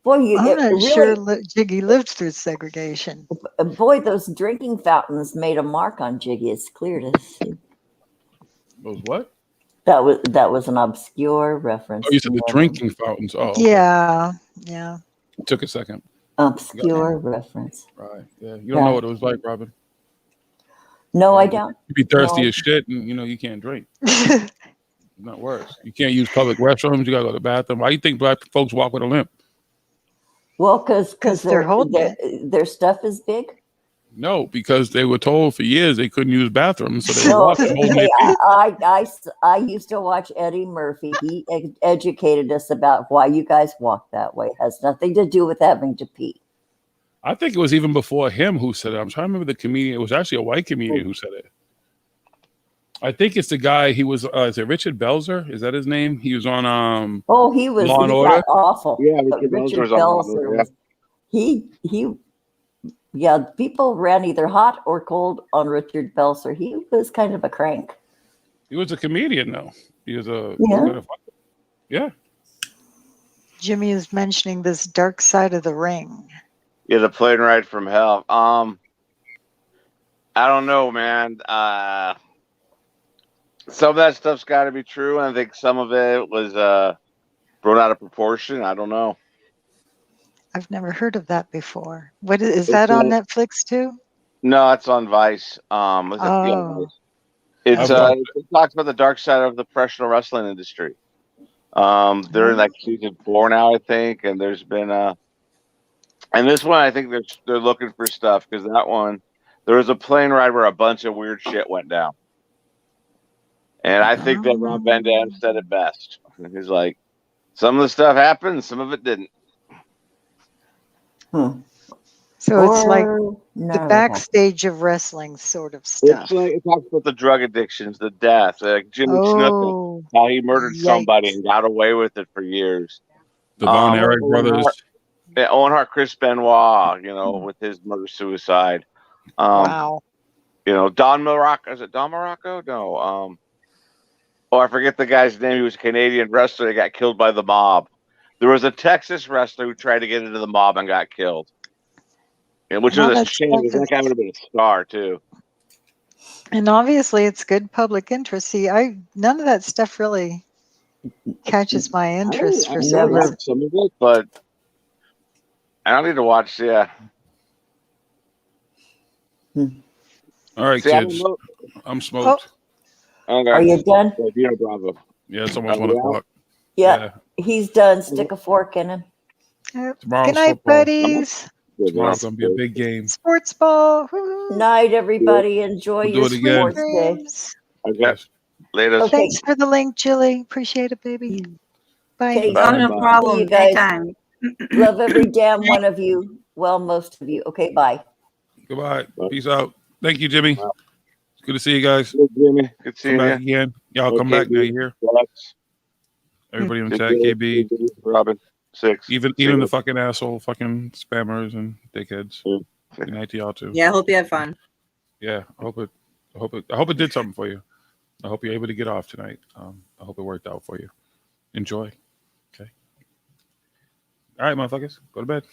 I'm not sure Jiggy lived through segregation. Boy, those drinking fountains made a mark on Jiggy. It's clear to see. Those what? That was an obscure reference. Oh, you said the drinking fountains. Oh, okay. Yeah. It took a second. Obscure reference. Right. Yeah. You don't know what it was like, Robin. No, I don't. You be thirsty No, as shit, and you can't drink. Not worse. You can't use public restrooms. You gotta go to the bathroom. Why do you think black folks walk with a limp? well, because they're holding it. their stuff is big. No, because they were told for years they couldn't use bathrooms, so they No, walked holding hey, their feet. I used to watch Eddie Murphy. He educated us about why you guys walk that way. It has nothing to do with having to pee. I think it was even before him who said it. I'm trying to remember the comedian. It was actually a white comedian who said it. I think it's the guy. He was. Is it Richard Belzer? Is that his name? He was on. Oh, he was Law and he Order. got awful. Yeah, But Richard Belzer was on. Yeah, people ran either hot or cold on Richard Belzer. He was kind of a crank. He was a comedian, though. He was a. Yeah. Yeah. Jimmy is mentioning this Dark Side of the Ring. Yeah, the plane ride from hell. I don't know, man. Some of that stuff's got to be true, and I think some of it was blown out of proportion. I don't know. I've never heard of that before. What is that on Netflix too? No, it's on Vice. Oh. It talks about the dark side of the professional wrestling industry. They're in like season 4 now, I think, and there's been and this one I think they're looking for stuff because that one there was a plane ride where a bunch of weird shit went down, and I think that Rob Van Dam said it best. He's like, some of the stuff happened, some of it didn't. So it's like the backstage of wrestling sort of stuff. It's like, it talks about the drug addictions, the death, like Jimmy Snuka, how he murdered somebody and got away with it for years. The Von Erich brothers. Owen Hart, Chris Benoit, with his murder-suicide. Wow. Don Morocco. Is it Don Morocco? No. I forget the guy's name. He was a Canadian wrestler that got killed by the mob. There was a Texas wrestler who tried to get into the mob and got killed. Which was a shame because that guy would have been a star, too. And obviously it's good public interest. See, none of that stuff really catches my interest for some reason. Some of it, but I don't need to watch, All right, kids. I'm smoked. Okay. Are you done? Bravo. Yeah, it's almost 1 o'clock. Yeah, he's done. Stick a fork in him. Tomorrow's Good night, football. buddies. Tomorrow's going to be a big game. Sports ball. Woo-hoo. Night, everybody. Enjoy We'll your do it sports day. Okay. Later. Okay. Thanks for the link, Jilly. Appreciate it, baby. Bye. Okay, No problem. you guys. Anytime. Love every damn one of you. Well, most of you. Okay, bye. Goodbye. Peace out. Thank you, Jimmy. It's good to see you guys. Good, Jimmy. Good seeing Come you. back again. Y'all come back now. You hear? Everybody in the chat, KB, Robin, 6. Even the fucking asshole, fucking spammers and dickheads. Good night to y'all too. Yeah, I hope you had fun. Yeah, I hope it did something for you. I hope you're able to get off tonight. I hope it worked out for you. Enjoy. Okay. All right, motherfuckers, go to bed.